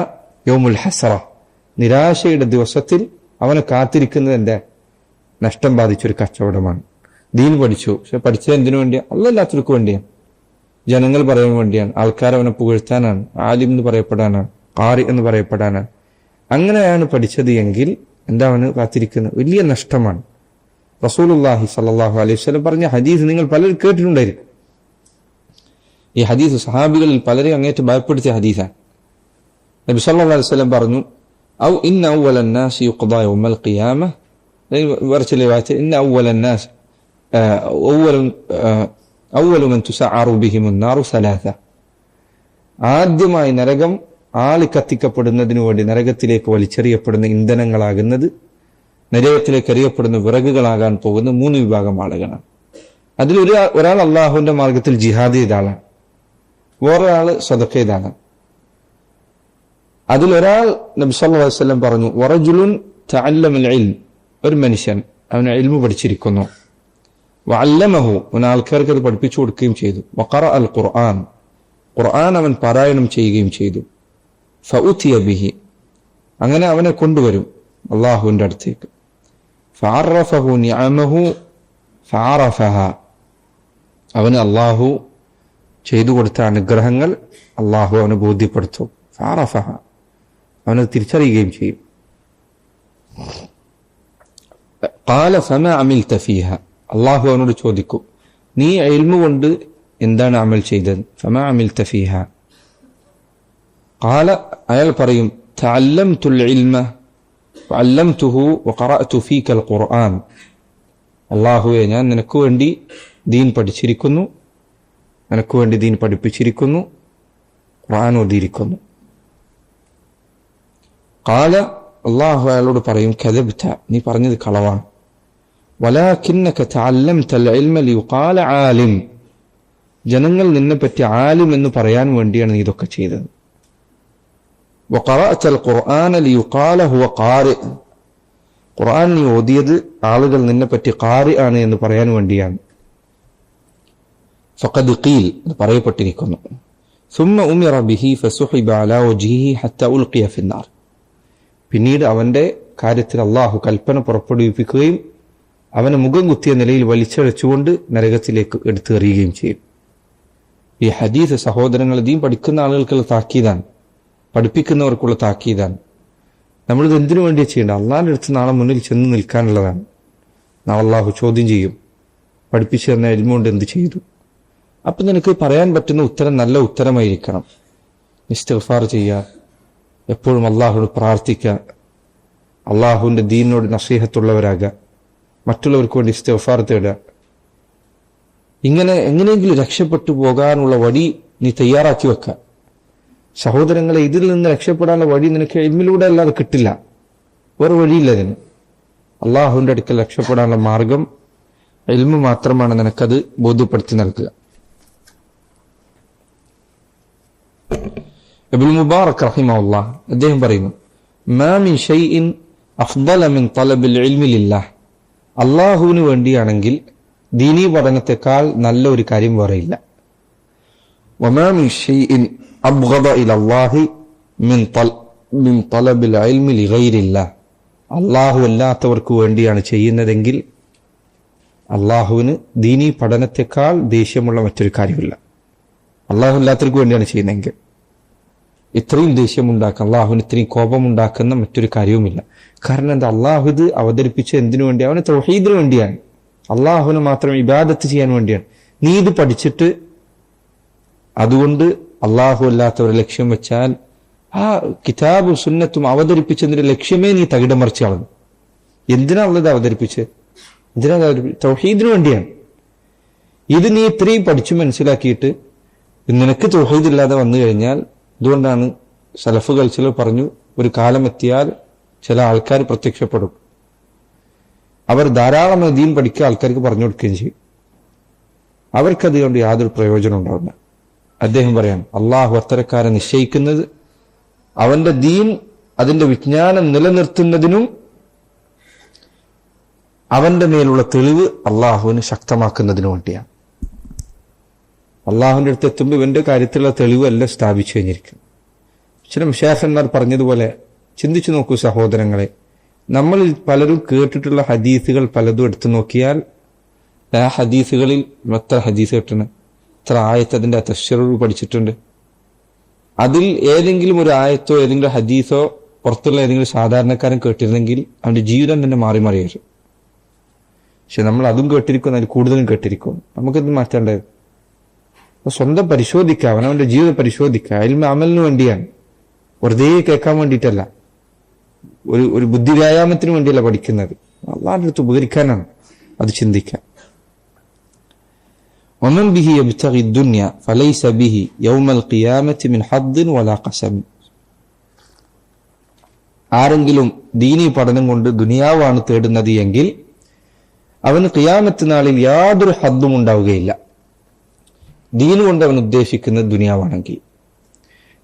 യൗമുൽ ഹസറ, നിരാശയുടെ ദിവസത്തിൽ അവനെ കാത്തിരിക്കുന്നത് എന്താ? നഷ്ടം ബാധിച്ചൊരു കച്ചവടമാണ്. ദീൻ പഠിച്ചു, പക്ഷെ പഠിച്ചത് എന്തിനു വേണ്ടിയാണ്? അല്ലാത്തവർക്ക് വേണ്ടിയാണ്, ജനങ്ങൾ പറയാൻ വേണ്ടിയാണ്, ആൾക്കാർ അവനെ പുകഴ്ത്താനാണ്, ആലിം എന്ന് പറയപ്പെടാനാണ്, ഖാരി എന്ന് പറയപ്പെടാനാണ്. അങ്ങനെയാണ് പഠിച്ചത് എങ്കിൽ എന്താ അവന് കാത്തിരിക്കുന്നത്? വലിയ നഷ്ടമാണ്. റസൂലുള്ളാഹി സ്വല്ലല്ലാഹു അലൈഹി വസല്ലം പറഞ്ഞ ഹദീസ് നിങ്ങൾ പലരും കേട്ടിട്ടുണ്ടായിരിക്കും. ഈ ഹദീസ് സഹാബികളിൽ പലരെയും അങ്ങേറ്റ് ഭയപ്പെടുത്തിയ ഹദീസാണ്. നബി സല്ലല്ലാഹു അലൈഹി വസല്ലം പറഞ്ഞു, ഔ ഇന്ന അവ്വലൻ നാസി യുഖ്ദാ യൗമൽ ഖിയാമ, വറച്ചിലെ വായിച്ച ഇന്ന അവ്വലൻ നാസ് അവ്വലു മൻ തുസഅറു ബിഹിമുൻ നാറു സലാസ, ആദ്യമായി നരകം ആളി കത്തിക്കപ്പെടുന്നതിനു വേണ്ടി നരകത്തിലേക്ക് വലിച്ചെറിയപ്പെടുന്ന ഇന്ധനങ്ങളാകുന്നത്, നരകത്തിലേക്ക് എറിയപ്പെടുന്ന വിറകുകളാകാൻ പോകുന്ന 3 വിഭാഗം ആളുകളാണ്. അതിൽ ഒരാൾ അള്ളാഹുവിന്റെ മാർഗത്തിൽ ജിഹാദ് ചെയ്ത ആളാണ്, വേറൊരാള് സദഖ ചെയ്ത ആളാണ്. അതിലൊരാൾ നബി സല്ലല്ലാഹു അലൈഹി വസല്ലം പറഞ്ഞു, വറജുലുൻ തഅല്ലമൽ ഇൽം, ഒരു മനുഷ്യൻ അവൻ ഇൽമു പഠിച്ചിരിക്കുന്നു, വഅല്ലമഹു, ആൾക്കാർക്ക് അത് പഠിപ്പിച്ചു കൊടുക്കുകയും ചെയ്തു, വഖറഅൽ ഖുർആൻ, ഖുർആൻ അവൻ പാരായണം ചെയ്യുകയും ചെയ്തു, ഫഉതിയ ബിഹി, അങ്ങനെ അവനെ കൊണ്ടുവരും അള്ളാഹുവിന്റെ അടുത്തേക്ക്, ഫഅറഫഹു നിഅമഹു ഫഅറഫഹ, അവന് അള്ളാഹു ചെയ്തു കൊടുത്ത അനുഗ്രഹങ്ങൾ അള്ളാഹു അവനെ ബോധ്യപ്പെടുത്തും, ഫഅറഫഹ, അവനത് തിരിച്ചറിയുകയും ചെയ്യും. ഖാല ഫമാ അമിൽത ഫീഹ, അള്ളാഹു അവനോട് ചോദിക്കും, നീ ഇൽമു കൊണ്ട് എന്താണ് അമൽ ചെയ്തത്? ഫമാ അമിൽത ഫീഹ, ഖാല, അയാൾ പറയും, തഅല്ലംതുൽ ഇൽമ വഅല്ലംതുഹു വഖറഅതു ഫീകൽ ഖുർആൻ, അള്ളാഹുവേ, ഞാൻ നിനക്ക് വേണ്ടി ദീൻ പഠിച്ചിരിക്കുന്നു, നിനക്ക് വേണ്ടി ദീൻ പഠിപ്പിച്ചിരിക്കുന്നു, ഖുർആൻ ഓതിയിരിക്കുന്നു. ഖാല, അള്ളാഹു അയാളോട് പറയും, കദബ്ത, നീ പറഞ്ഞത് കളവാണ്, വലാകിന്നക തഅല്ലംതൽ ഇൽമ ലിയുഖാല ആലിം, ജനങ്ങൾ നിന്നെപ്പറ്റി ആലിം എന്ന് പറയാൻ വേണ്ടിയാണ് നീ ഇതൊക്കെ ചെയ്തത്. വഖറഅതൽ ഖുർആന ലിയുഖാല ഹുവ ഖാരി, ഖുർആൻ നീ ഓതിയത് ആളുകൾ നിന്നെപ്പറ്റി ഖാരി ആണ് എന്ന് പറയാൻ വേണ്ടിയാണ്. ഫഖദ് ഖീൽ, പറയപ്പെട്ടിരിക്കുന്നു. സുമ്മ ഉമിറ ബിഹി ഫസുഹിബ അലാ വജ്ഹിഹി ഹത്താ ഉൽഖിയ ഫിന്നാർ, പിന്നീട് അവന്റെ കാര്യത്തിൽ അള്ളാഹു കൽപ്പന പുറപ്പെടുവിപ്പിക്കുകയും അവനെ മുഖം കുത്തിയ നിലയിൽ വലിച്ചഴച്ചുകൊണ്ട് നരകത്തിലേക്ക് എടുത്തെറിയുകയും ചെയ്യും. ഈ ഹദീസ് സഹോദരങ്ങൾ, ദീൻ പഠിക്കുന്ന ആളുകൾക്കുള്ള താക്കീതാണ്, പഠിപ്പിക്കുന്നവർക്കുള്ള താക്കീതാണ്. നമ്മളിത് എന്തിനു വേണ്ടിയാണ് ചെയ്യേണ്ടത്? അള്ളാഹിന്റെ അടുത്ത് നാളെ മുന്നിൽ ചെന്ന് നിൽക്കാനുള്ളതാണ്. നാളെ അള്ളാഹു ചോദ്യം ചെയ്യും, പഠിപ്പിച്ചു തന്ന ഇൽമ കൊണ്ട് എന്ത് ചെയ്തു? അപ്പൊ നിനക്ക് പറയാൻ പറ്റുന്ന ഉത്തരം നല്ല ഉത്തരമായിരിക്കണം. ഇസ്തിഗ്ഫാർ ചെയ്യുക, എപ്പോഴും അള്ളാഹുവിനോട് പ്രാർത്ഥിക്കുക, അള്ളാഹുവിന്റെ ദീനിനോട് നസീഹത്തുള്ളവരാകുക, മറ്റുള്ളവർക്ക് വേണ്ടി ഇസ്തിഗ്ഫാർ തേടുക. ഇങ്ങനെ എങ്ങനെയെങ്കിലും രക്ഷപ്പെട്ടു പോകാനുള്ള വഴി നീ തയ്യാറാക്കി വെക്കുക. സഹോദരങ്ങളെ, ഇതിൽ നിന്ന് രക്ഷപ്പെടാനുള്ള വഴി നിനക്ക് ഇൽമിലൂടെ അല്ലാതെ കിട്ടില്ല, വേറെ വഴിയില്ല ഇതിന്. അള്ളാഹുവിന്റെ അടുക്കൽ രക്ഷപ്പെടാനുള്ള മാർഗം ഇൽമു മാത്രമാണ് നിനക്കത് ബോധ്യപ്പെടുത്തി നൽകുക. ഇബ്നുൽ മുബാറക് റഹിമഹുല്ലാഹ് അദ്ദേഹം പറയുന്നു, മാ മിൻ ഷൈഇൻ അഫ്ദല മിൻ തലബിൽ ഇൽമി ലില്ലാഹ്, അള്ളാഹുവിന് വേണ്ടിയാണെങ്കിൽ ദീനീ പഠനത്തെക്കാൾ നല്ല ഒരു കാര്യം വേറെയില്ല. വമാ മിൻ ഷൈഇൻ അബ്ഗദ ഇലല്ലാഹി മിൻ തലബിൽ ഇൽമി ലിഗൈരില്ലാഹ്, അള്ളാഹു അല്ലാത്തവർക്ക് വേണ്ടിയാണ് ചെയ്യുന്നതെങ്കിൽ അള്ളാഹുവിന് ദീനീ പഠനത്തെക്കാൾ ദേഷ്യമുള്ള മറ്റൊരു കാര്യമില്ല. അള്ളാഹു അല്ലാത്തവർക്ക് വേണ്ടിയാണ് ചെയ്യുന്നതെങ്കിൽ. ഇത്രയും ദേഷ്യമുണ്ടാക്കുന്ന, അള്ളാഹുവിന് ഇത്രയും കോപമുണ്ടാക്കുന്ന മറ്റൊരു കാര്യവുമില്ല. കാരണം എന്താ? അള്ളാഹു ഇത് അവതരിപ്പിച്ച എന്തിനു വേണ്ടി? അവന് തൗഹീദിന് വേണ്ടിയാണ്, അള്ളാഹുവിന് മാത്രം ഇബാദത്ത് ചെയ്യാൻ വേണ്ടിയാണ്. നീ ഇത് പഠിച്ചിട്ട് അതുകൊണ്ട് അള്ളാഹു അല്ലാത്തവരെ ലക്ഷ്യം വെച്ചാൽ ആ കിതാബും സുന്നത്തും അവതരിപ്പിച്ചതിന്റെ ലക്ഷ്യമേ നീ തകിടം മറിച്ച് കളഞ്ഞു. എന്തിനാ ഉള്ളത് അവതരിപ്പിച്ച്? എന്തിനാ തൗഹീദിന് വേണ്ടിയാണ്. ഇത് നീ ഇത്രയും പഠിച്ചു മനസ്സിലാക്കിയിട്ട് നിനക്ക് തൗഹീദ് ഇല്ലാതെ വന്നു കഴിഞ്ഞാൽ, അതുകൊണ്ടാണ് സലഫുകൾ ചിലർ പറഞ്ഞു, ഒരു കാലമെത്തിയാൽ ചില ആൾക്കാർ പ്രത്യക്ഷപ്പെടും, അവർ ധാരാളം ദീൻ പഠിക്കുക ആൾക്കാർക്ക് പറഞ്ഞു കൊടുക്കുകയും ചെയ്യും, അവർക്കത് കൊണ്ട് യാതൊരു പ്രയോജനം ഉണ്ടാവില്ല. അദ്ദേഹം പറയാം, അള്ളാഹു അത്തരക്കാരെ നിശ്ചയിക്കുന്നത് അവന്റെ ദീൻ, അതിന്റെ വിജ്ഞാനം നിലനിർത്തുന്നതിനും അവന്റെ മേലുള്ള തെളിവ് അള്ളാഹുവിന് ശക്തമാക്കുന്നതിനു വേണ്ടിയാണ്. അള്ളാഹുവിന്റെ അടുത്ത് എത്തുമ്പോൾ ഇവന്റെ കാര്യത്തിലുള്ള തെളിവ് എല്ലാം സ്ഥാപിച്ചു കഴിഞ്ഞിരിക്കും. ചില മുശാഖന്മാർ പറഞ്ഞതുപോലെ ചിന്തിച്ചു നോക്കൂ സഹോദരങ്ങളെ, നമ്മൾ പലരും കേട്ടിട്ടുള്ള ഹദീസുകൾ പലതും എടുത്തു നോക്കിയാൽ ആ ഹദീസുകളിൽ എത്ര ഹദീസ് കേട്ടിട്ടുണ്ട്, എത്ര ആയത്ത് അതിന്റെ തഫ്സീറുകൾ പഠിച്ചിട്ടുണ്ട്. അതിൽ ഏതെങ്കിലും ഒരു ആയത്തോ ഏതെങ്കിലും ഹദീസോ പുറത്തുള്ള ഏതെങ്കിലും സാധാരണക്കാരൻ കേട്ടിരുന്നെങ്കിൽ അവന്റെ ജീവിതം തന്നെ മാറി മാറിയായിരുന്നു. പക്ഷെ നമ്മൾ അതും കേട്ടിരിക്കും, അതിൽ കൂടുതലും കേട്ടിരിക്കും. നമുക്കിത് മാറ്റേണ്ടത് സ്വന്തം പരിശോധിക്കുക, അവനവന്റെ ജീവിതം പരിശോധിക്കുക. ഇൽമ അമലിന് വേണ്ടിയാണ്, വെറുതെ കേൾക്കാൻ വേണ്ടിയിട്ടല്ല, ഒരു ബുദ്ധി വ്യായാമത്തിന് വേണ്ടിയല്ല പഠിക്കുന്നത്, അള്ളാഹുവിന്റെ അടുത്ത് ഉപകരിക്കാനാണ്. അത് ചിന്തിക്കാം. ومن به يبتغي الدنيا فليس به يوم القيامة من حظ ولا قسم. ആരെങ്കിലും ദീനീ പഠനം കൊണ്ട് ദുനിയാവാണ് തേടുന്നത് എങ്കിൽ അവന് ഖിയാമത്ത് നാളിൽ യാതൊരു ഹദ്ദും ഉണ്ടാവുകയില്ല. ദീൻ കൊണ്ട് അവൻ ഉദ്ദേശിക്കുന്നത് ദുനിയാവാണെങ്കിൽ,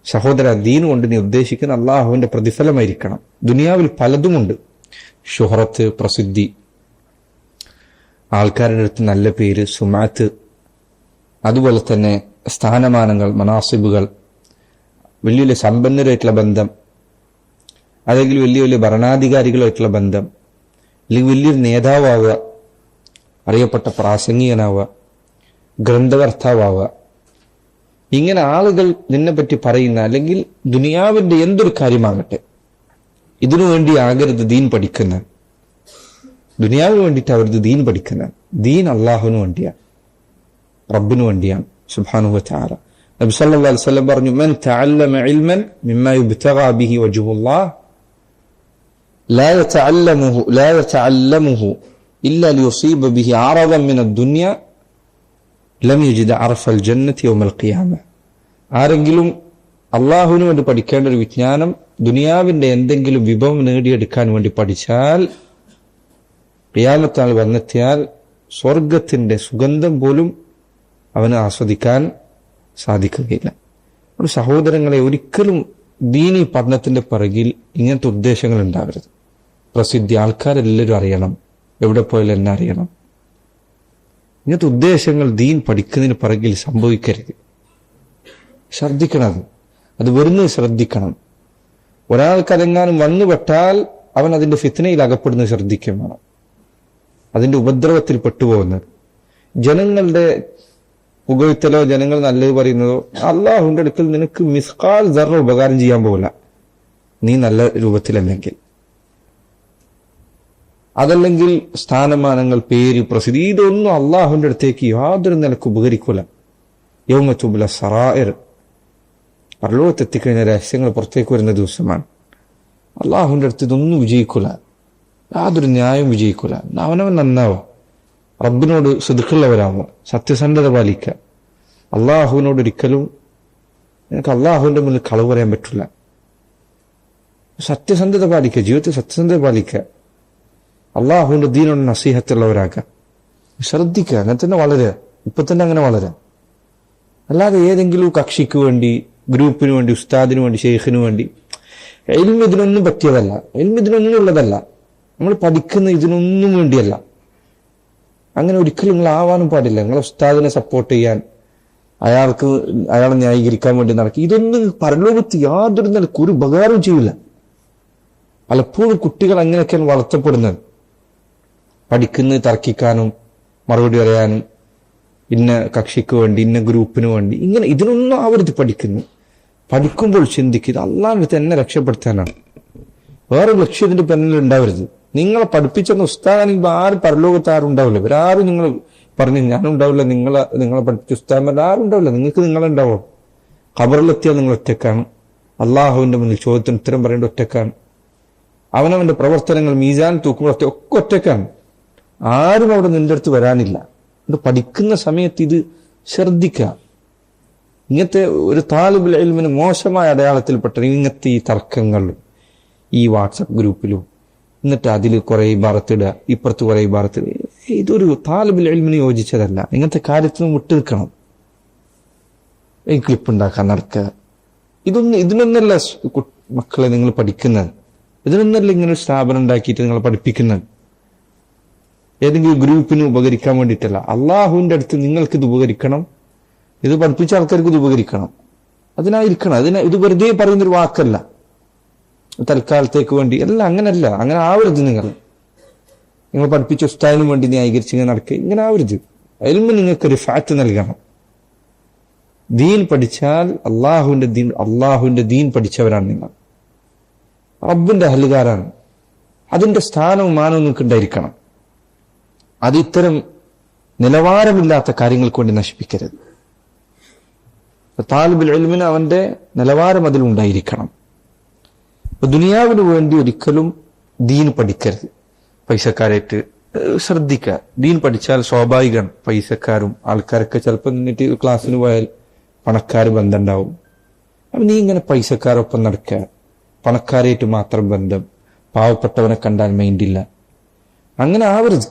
സഹോദര, ദീൻ കൊണ്ട് നീ ഉദ്ദേശിക്കുന്ന അള്ളാഹുവിന്റെ പ്രതിഫലമായിരിക്കണം. ദുനിയാവിൽ പലതുമുണ്ട്, ഷുഹറത്ത്, പ്രസിദ്ധി, ആൾക്കാരുടെ അടുത്ത് നല്ല പേര്, സുമാത്ത്, അതുപോലെ തന്നെ സ്ഥാനമാനങ്ങൾ, മനാസിബുകൾ, വലിയ വലിയ സമ്പന്നരായിട്ടുള്ള ബന്ധം, അല്ലെങ്കിൽ വലിയ വലിയ ഭരണാധികാരികളുമായിട്ടുള്ള ബന്ധം, അല്ലെങ്കിൽ വലിയൊരു നേതാവാവുക, അറിയപ്പെട്ട പ്രാസംഗികനാവുക, ഗ്രന്ഥകർത്താവുക, ഇങ്ങനെ ആളുകൾ നിന്നെ പറ്റി പറയുന്ന, അല്ലെങ്കിൽ ദുനിയാവിന്റെ എന്തൊരു കാര്യമാകട്ടെ, ഇതിനു വേണ്ടി ആകരുത് ദീൻ പഠിക്കുന്നത്. ദുനിയാവിന് വേണ്ടിയിട്ട് അവരത് ദീൻ പഠിക്കുന്നത്. ദീൻ അള്ളാഹുവിന് വേണ്ടിയാണ്, റബ്ബിന് വേണ്ടിയാണ് സുബ്ഹാനഹു വ തആല. നബി സല്ലല്ലാഹു അലൈഹി വസല്ലം പറഞ്ഞു, മൻ തഅല്ലമ ഇൽമൻ മിമ്മാ യുബ്തഗാ ബിഹി വജ്ഹുല്ലാഹ് ലാ യതഅല്ലമുഹു ഇല്ലാ ലിയുസീബ ബിഹി അറദൻ മിന ദുനിയ ലം യജിദ അർഫൽ ജന്നത്തി യൗമൽ ഖിയാമ. ആരെങ്കിലും അള്ളാഹുവിന് വേണ്ടി പഠിക്കേണ്ട ഒരു വിജ്ഞാനം ദുനിയാവിന്റെ എന്തെങ്കിലും വിഭവം നേടിയെടുക്കാൻ വേണ്ടി പഠിച്ചാൽ ഖിയാമത്ത് നാൾ വന്നെത്തിയാൽ സ്വർഗത്തിന്റെ സുഗന്ധം പോലും അവന് ആസ്വദിക്കാൻ സാധിക്കുകയില്ല. ഒരു സഹോദരങ്ങളെ, ഒരിക്കലും ദീനി പഠനത്തിന്റെ പിറകിൽ ഇങ്ങനത്തെ ഉദ്ദേശങ്ങൾ ഉണ്ടാവരുത്. പ്രസിദ്ധി, ആൾക്കാരെല്ലാവരും അറിയണം, എവിടെ പോയാലും എന്നെ അറിയണം, ഇങ്ങനത്തെ ഉദ്ദേശങ്ങൾ ദീൻ പഠിക്കുന്നതിന് പിറകിൽ സംഭവിക്കരുത്. ശ്രദ്ധിക്കണം, അത് വരുന്നത് ശ്രദ്ധിക്കണം. ഒരാൾക്കതെങ്ങാനും വന്നുപെട്ടാൽ അവൻ അതിന്റെ ഫിത്നയിൽ അകപ്പെടുന്നത് ശ്രദ്ധിക്കും വേണം, അതിന്റെ ഉപദ്രവത്തിൽ പെട്ടുപോകുന്നത്. ജനങ്ങളുടെ പുകഴ്ത്തലോ ജനങ്ങൾ നല്ലത് പറയുന്നതോ അള്ളാഹുവിന്റെ അടുക്കൽ നിനക്ക് മിസ്കാൽ ദർറ ഉപകാരം ചെയ്യാൻ പോകില്ല, നീ നല്ല രൂപത്തിലല്ലെങ്കിൽ. അതല്ലെങ്കിൽ സ്ഥാനമാനങ്ങൾ, പേര്, പ്രസിദ്ധി, ഇതൊന്നും അള്ളാഹുവിന്റെ അടുത്തേക്ക് യാതൊരു നിലക്ക് ഉപകരിക്കൂല. യൗമ തുബ്ല സറായിർ, പരലോകത്തെത്തിക്കഴിഞ്ഞ രഹസ്യങ്ങൾ പുറത്തേക്ക് വരുന്ന ദിവസമാണ്. അള്ളാഹുവിന്റെ അടുത്ത് ഇതൊന്നും വിജയിക്കൂല, യാതൊരു ന്യായം വിജയിക്കൂല. അവനവൻ നന്നാവുക, റബ്ബിനോട് സിദ്ഖുള്ളവരാവുക, സത്യസന്ധത പാലിക്കുക. അള്ളാഹുവിനോട് ഒരിക്കലും നിനക്ക് അള്ളാഹുവിന്റെ മുന്നിൽ കളവ് പറയാൻ പറ്റില്ല. സത്യസന്ധത പാലിക്കുക, ജീവിതത്തിൽ സത്യസന്ധത പാലിക്കുക, അള്ളാഹുവിന്റെ ദീനോട് നസീഹത്തുള്ളവരാക്കുക. ശ്രദ്ധിക്കുക, അങ്ങനെ തന്നെ വളരുക, ഇപ്പൊ തന്നെ അങ്ങനെ വളരുക. അല്ലാതെ ഏതെങ്കിലും കക്ഷിക്ക് വേണ്ടി, ഗ്രൂപ്പിന് വേണ്ടി, ഉസ്താദിന് വേണ്ടി, ഷെയ്ഖിന് വേണ്ടി, ഇൽമ് ഇതിനൊന്നും പറ്റിയതല്ല, ഇൽമ് ഇതിനൊന്നും ഉള്ളതല്ല. നമ്മൾ പഠിക്കുന്ന ഇതിനൊന്നും വേണ്ടിയല്ല. അങ്ങനെ ഒരിക്കലും നിങ്ങൾ ആവാനും പാടില്ല. നിങ്ങളെ ഉസ്താദിനെ സപ്പോർട്ട് ചെയ്യാൻ, അയാളെ ന്യായീകരിക്കാൻ വേണ്ടി നടക്കുക, ഇതൊന്നും പരലോകത്ത് യാതൊരു നിലക്ക് ഒരു ഉപകാരവും ചെയ്യില്ല. പലപ്പോഴും കുട്ടികൾ അങ്ങനെയൊക്കെയാണ് വളർത്തപ്പെടുന്നത്. പഠിക്കുന്നത് തർക്കിക്കാനും മറുപടി പറയാനും, ഇന്ന കക്ഷിക്ക് വേണ്ടി, ഇന്ന ഗ്രൂപ്പിന് വേണ്ടി, ഇങ്ങനെ ഇതിനൊന്നും ആവരുത് പഠിക്കുന്നു. പഠിക്കുമ്പോൾ ചിന്തിക്കുക, ഇത് അള്ളാഹുവിന്റെ അടുത്ത് എന്നെ രക്ഷപ്പെടുത്താനാണ്. വേറെ ലക്ഷ്യത്തിന്റെ പിന്നിൽ ഉണ്ടാവരുത്. നിങ്ങളെ പഠിപ്പിച്ചെന്ന ഉസ്താദാണെങ്കിൽ ആരും പരലോകത്ത് ആരും ഉണ്ടാവില്ല. ഇവരാരും നിങ്ങൾ പറഞ്ഞു ഞാനുണ്ടാവില്ല, നിങ്ങളെ പഠിപ്പിച്ച ഉസ്താദന്മാർ ആരും ഉണ്ടാവില്ല. നിങ്ങൾക്ക് നിങ്ങളുണ്ടാവോ? ഖബറിലെത്തിയാൽ നിങ്ങൾ ഒറ്റക്കാണ്. അള്ളാഹുവിന്റെ മുന്നിൽ ചോദ്യത്തിന് ഉത്തരം പറയേണ്ട ഒറ്റക്കാണ്. അവനവന്റെ പ്രവർത്തനങ്ങൾ മീസാൻ തൂക്കുമ്പോഴൊക്കെ ഒക്കെ ഒറ്റക്കാണ്. ആരും അവിടെ നിന്റെ അടുത്ത് വരാനില്ല. ഇത് പഠിക്കുന്ന സമയത്ത് ഇത് ശ്രദ്ധിക്കുക. ഇങ്ങനത്തെ ഒരു താലിബുൽ ഇൽമിന് മോശമായ അടയാളത്തിൽപ്പെട്ട ഇങ്ങനത്തെ ഈ തർക്കങ്ങളും ഈ വാട്സപ്പ് ഗ്രൂപ്പിലും എന്നിട്ട് അതിൽ കുറെ ഇബാറത്തിടുക, ഇപ്പുറത്ത് കുറെ ഇബാറത്തിടുക, ഇതൊരു താലിബുൽ ഇൽമിന് യോജിച്ചതല്ല. ഇങ്ങനത്തെ കാര്യത്തിൽ നിന്ന് വിട്ടു നിൽക്കണം. ഈ ക്ലിപ്പ് ഉണ്ടാക്കാൻ നടക്കുക, ഇതിനൊന്നല്ല മക്കളെ നിങ്ങൾ പഠിക്കുന്നത്. ഇതിനൊന്നല്ല ഇങ്ങനെ ഒരു സ്ഥാപനം ഉണ്ടാക്കിയിട്ട് നിങ്ങൾ പഠിപ്പിക്കുന്നത്. ഏതെങ്കിലും ഗ്രൂപ്പിന് ഉപകരിക്കാൻ വേണ്ടിയിട്ടല്ല. അള്ളാഹുവിന്റെ അടുത്ത് നിങ്ങൾക്ക് ഇത് ഉപകരിക്കണം, ഇത് പഠിപ്പിച്ച ആൾക്കാർക്ക് ഇത് ഉപകരിക്കണം, അതിനായിരിക്കണം. ഇത് വെറുതെ പറയുന്നൊരു വാക്കല്ല, തൽക്കാലത്തേക്ക് വേണ്ടി അല്ല. അങ്ങനല്ല, അങ്ങനെ ആവരുത്. നിങ്ങൾ പഠിപ്പിച്ച ഉസ്താദിനും വേണ്ടി ന്യായീകരിച്ച് ഇങ്ങനെ നടക്കുക, ഇങ്ങനെ ആവരുത്. ഇൽമ് നിങ്ങൾക്ക് റിഫാത്ത് നൽകണം. ദീൻ പഠിച്ചാൽ അള്ളാഹുവിന്റെ ദീൻ പഠിച്ചവരാണ് നിങ്ങൾ, റബ്ബിന്റെ അഹലുകാരാണ്. അതിന്റെ സ്ഥാനവും മാനവും നിങ്ങൾക്ക് ഉണ്ടായിരിക്കണം. അത് ഇത്തരം നിലവാരമില്ലാത്ത കാര്യങ്ങൾക്ക് വേണ്ടി നശിപ്പിക്കരുത്. താലിബുൽ ഇൽമിന് അവന്റെ നിലവാരം അതിലുണ്ടായിരിക്കണം. ദുനിയാവിന് വേണ്ടി ഒരിക്കലും ദീൻ പഠിക്കരുത്. പൈസക്കാരായിട്ട് ശ്രദ്ധിക്കുക. ദീൻ പഠിച്ചാൽ സ്വാഭാവികമാണ് പൈസക്കാരും ആൾക്കാരൊക്കെ ചിലപ്പോൾ നിന്നിട്ട് ക്ലാസ്സിന് പോയാൽ പണക്കാർ ബന്ധം ഉണ്ടാവും. അപ്പൊ നീ ഇങ്ങനെ പൈസക്കാരൊപ്പം നടക്കുക, പണക്കാരായിട്ട് മാത്രം ബന്ധം, പാവപ്പെട്ടവനെ കണ്ടാൽ മൈൻഡില്ല, അങ്ങനെ ആവരുത്.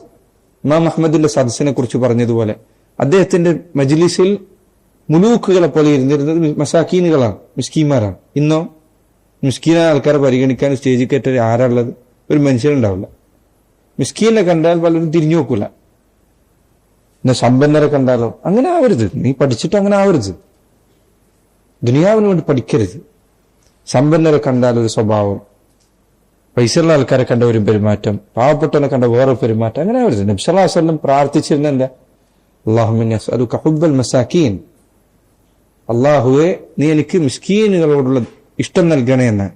ഇമാം അഹ്മദിന്റെ സദസ്സിനെ കുറിച്ച് പറഞ്ഞതുപോലെ അദ്ദേഹത്തിന്റെ മജ്ലിസിൽ മുലൂക്കുകളെ പോലെ ഇരുന്നിരുന്നത് മസാക്കീനുകളാണ്, മിസ്കീന്മാരാണ്. ഇന്നോ മിസ്കീനായ ആൾക്കാരെ പരിഗണിക്കാൻ സ്റ്റേജിൽ കയറ്റ ആരാളുള്ളത്? ഒരു മനുഷ്യനുണ്ടാവില്ല. മിസ്കീനെ കണ്ടാൽ പലരും തിരിഞ്ഞു നോക്കൂല. പിന്നെ സമ്പന്നരെ കണ്ടാലോ? അങ്ങനെ ആവരുത്. നീ പഠിച്ചിട്ട് അങ്ങനെ ആവരുത്. ദുനിയാവിന് വേണ്ടി പഠിക്കരുത്. സമ്പന്നരെ കണ്ടാൽ ഒരു സ്വഭാവം, പൈസയുള്ള ആൾക്കാരെ കണ്ട ഒരു പെരുമാറ്റം, പാവപ്പെട്ടവനെ കണ്ട വേറെ പെരുമാറ്റം, അങ്ങനെ ആവരുത്. നബി സല്ലല്ലാഹു അലൈഹി വസല്ലം പ്രാർത്ഥിച്ചിരുന്നില്ല, അല്ലാഹുമ്മ ഇന്നി അസ്അലുക ഹുബ്ബൽ മസാക്കീൻ, അള്ളാഹുവെ നീ എനിക്ക് മിസ്കീനുകളോടുള്ള ഇഷ്ടം നൽകണേ എന്ന്,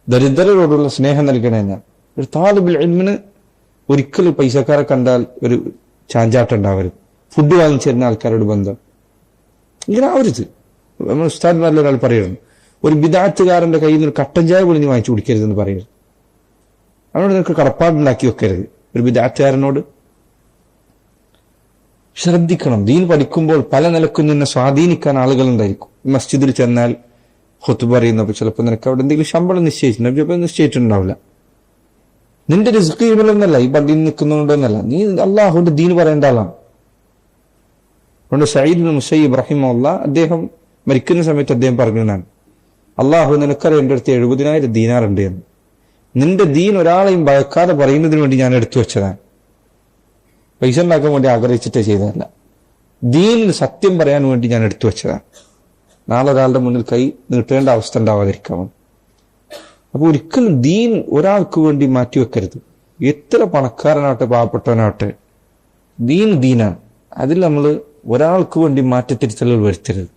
ദരിദ്രരോടുള്ള സ്നേഹം നൽകണേ എന്ന്. ഒരു താലിബുൽ ഇൽമിന് ഒരിക്കലും പൈസക്കാരെ കണ്ടാൽ ഒരു ചാഞ്ചാട്ടം ഉണ്ടാവരുത്. ഫുഡ് വാങ്ങിച്ചിരുന്ന ആൾക്കാരോട് ബന്ധം ഇങ്ങനെ ആവരുത്. നമ്മൾ ഉസ്താദ് നല്ല ഒരാൾ പറയുന്നു, ഒരു ബിദാത്തുകാരന്റെ കയ്യിൽ നിന്ന് ഒരു കട്ടൻ ചായ പോലും നീ വാങ്ങിച്ചു കുടിക്കരുതെന്ന് പറയരുത്. അവനോട് നിനക്ക് കടപ്പാടുണ്ടാക്കി വെക്കരുത്. ഒരു ബിദാത്തുകാരനോട് ശ്രദ്ധിക്കണം. ദീൻ പഠിക്കുമ്പോൾ പല നിലക്കും നിന്നെ സ്വാധീനിക്കാൻ ആളുകൾ ഉണ്ടായിരിക്കും. മസ്ജിദിൽ ചെന്നാൽ ഖുത്ബ പറയുന്നപ്പോൾ ചിലപ്പോൾ നിനക്ക് അവിടെ എന്തെങ്കിലും ശമ്പളം നിശ്ചയിച്ചിട്ടുണ്ടാവില്ല. നിന്റെ റിസ്ക് ചെയ്യുമ്പോഴൊന്നല്ല, ഈ പള്ളിയിൽ നിൽക്കുന്നുണ്ടോന്നല്ല, നീ അള്ളാഹുവിന്റെ ദീൻ പറയേണ്ട ആളാണ്. അതുകൊണ്ട് സഈദ് ബിൻ മുസയ്യിബ് റഹിമഹുല്ലാഹ് അദ്ദേഹം മരിക്കുന്ന സമയത്ത് അദ്ദേഹം പറഞ്ഞതാണ്, അള്ളാഹു നിനക്കറിയാം എൻ്റെ അടുത്ത് 70,000 ദീനാർ ഉണ്ട് എന്ന്. നിന്റെ ദീൻ ഒരാളെയും ഭയക്കാതെ പറയുന്നതിന് വേണ്ടി ഞാൻ എടുത്തു വെച്ചതാണ്. പൈസ ഉണ്ടാക്കാൻ വേണ്ടി ആഗ്രഹിച്ചിട്ടേ ചെയ്തതല്ല. ദീനിൽ സത്യം പറയാൻ വേണ്ടി ഞാൻ എടുത്തു വെച്ചതാണ്. നാളെ ഒരാളുടെ മുന്നിൽ കൈ നീട്ടേണ്ട അവസ്ഥ ഉണ്ടാവാതിരിക്കാൻ. അപ്പൊ ഒരിക്കലും ദീൻ ഒരാൾക്ക് വേണ്ടി മാറ്റിവെക്കരുത്. എത്ര പണക്കാരനാവട്ടെ പാവപ്പെട്ടവനാവട്ടെ, ദീനാണ്. അതിൽ നമ്മൾ ഒരാൾക്ക് വേണ്ടി മാറ്റത്തിരുത്തലുകൾ വരുത്തരുത്.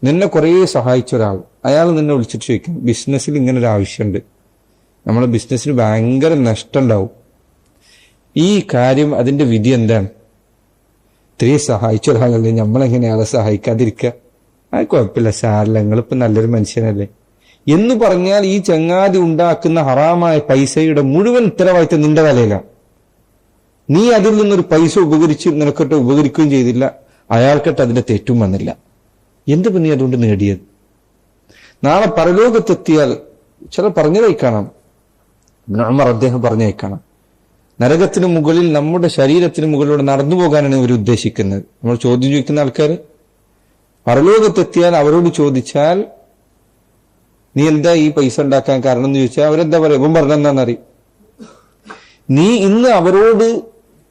നിന്നെ കുറേ സഹായിച്ച ഒരാൾ, അയാൾ നിന്നെ വിളിച്ചിട്ട് ചോദിക്കും, ബിസിനസ്സിൽ ഇങ്ങനെ ഒരു ആവശ്യമുണ്ട്, നമ്മളെ ബിസിനസ്സിന് ഭയങ്കര നഷ്ടം ഉണ്ടാവും, ഈ കാര്യം അതിന്റെ വിധി എന്താണ്? ഇത്രയും സഹായിച്ച ഒരാളല്ലേ, നമ്മളെങ്ങനെ ആളെ സഹായിക്കാതിരിക്കുക? അത് കുഴപ്പമില്ല സാറില്ല, നിങ്ങളിപ്പോ നല്ലൊരു മനുഷ്യനല്ലേ എന്ന് പറഞ്ഞാൽ ഈ ചങ്ങാതി ഉണ്ടാക്കുന്ന ഹറാമായ പൈസയുടെ മുഴുവൻ ഉത്തരവാദിത്തം നിന്റെ തലയിലാണ്. നീ അതിൽ നിന്നൊരു പൈസ നിനക്കൊട്ട് ഉപകരിക്കുകയും ചെയ്തില്ല, അയാൾക്കിട്ട് അതിന്റെ തെറ്റും വന്നില്ല. എന്ത് നീ അതുകൊണ്ട് നേടിയത്? നാളെ പരലോകത്തെത്തിയാൽ ചില പറഞ്ഞതായി കാണാം, ഉമർ അദ്ദേഹം പറഞ്ഞതായി കാണാം, നരകത്തിന് മുകളിൽ നമ്മുടെ ശരീരത്തിന് മുകളിലൂടെ നടന്നു പോകാനാണ് ഇവർ ഉദ്ദേശിക്കുന്നത്. നമ്മൾ ചോദ്യം ചോദിക്കുന്ന ആൾക്കാർ പരലോകത്തെത്തിയാൽ അവരോട് ചോദിച്ചാൽ നീ എന്താ ഈ പൈസ ഉണ്ടാക്കാൻ കാരണം എന്ന് ചോദിച്ചാൽ അവരെന്താ പറയാ? ഇപ്പം പറഞ്ഞെന്താന്നറിയും, നീ ഇന്ന് അവരോട്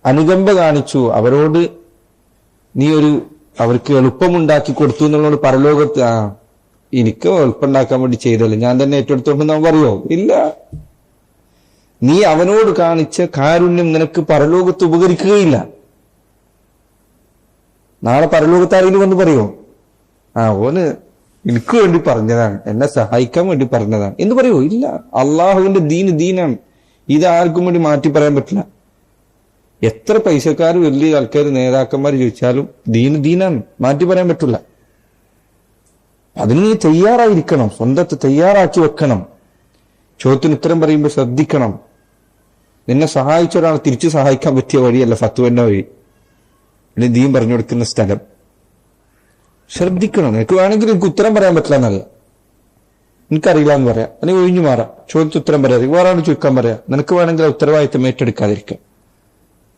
അനുകമ്പ കാണിച്ചു, അവരോട് നീ അവർക്ക് എളുപ്പമുണ്ടാക്കി കൊടുത്തു എന്നുള്ളതുകൊണ്ട് പരലോകത്ത് എനിക്ക് എളുപ്പമുണ്ടാക്കാൻ വേണ്ടി ചെയ്തല്ലേ, ഞാൻ തന്നെ ഏറ്റെടുത്തോണ്ടെന്ന് അവൻ പറയുമോ? ഇല്ല. നീ അവനോട് കാണിച്ച കാരുണ്യം നിനക്ക് പരലോകത്ത് ഉപകരിക്കുകയില്ല. നാളെ പരലോകത്ത് ആരെങ്കിലും വന്ന് പറയുമോ, ഓന് എനിക്ക് വേണ്ടി പറഞ്ഞതാണ്, എന്നെ സഹായിക്കാൻ വേണ്ടി പറഞ്ഞതാണ് എന്ന് പറയുമോ? ഇല്ല. അള്ളാഹുവിന്റെ ദീനാണ്. ഇത് ആർക്കും വേണ്ടി മാറ്റി പറയാൻ പറ്റില്ല. എത്ര പൈസക്കാർ, വലിയ ആൾക്കാർ, നേതാക്കന്മാർ ചോദിച്ചാലും ദീനാണ്, മാറ്റി പറയാൻ പറ്റില്ല. അതിന് നീ തയ്യാറായിരിക്കണം, സ്വന്തത്തെ തയ്യാറാക്കി വെക്കണം. ചോദ്യത്തിന് ഉത്തരം പറയുമ്പോൾ ശ്രദ്ധിക്കണം. നിന്നെ സഹായിച്ച ഒരാളെ തിരിച്ചു സഹായിക്കാൻ പറ്റിയ വഴിയല്ല ഫത്വന്റെ വഴി, ഇനി ദീൻ പറഞ്ഞു കൊടുക്കുന്ന സ്ഥലം. ശ്രദ്ധിക്കണം. നിനക്ക് വേണമെങ്കിൽ എനിക്ക് ഉത്തരം പറയാൻ പറ്റില്ല എന്നല്ല, എനിക്കറിയില്ല എന്ന് പറയാം, അല്ലെങ്കിൽ ഒഴിഞ്ഞു മാറാം. ചോദ്യത്തിന് ഉത്തരം പറയാതെ വേറെ ആൾ ചോദിക്കാൻ പറയാം. നിനക്ക് വേണമെങ്കിൽ ഉത്തരവാദിത്തം ഏറ്റെടുക്കാതിരിക്കാം.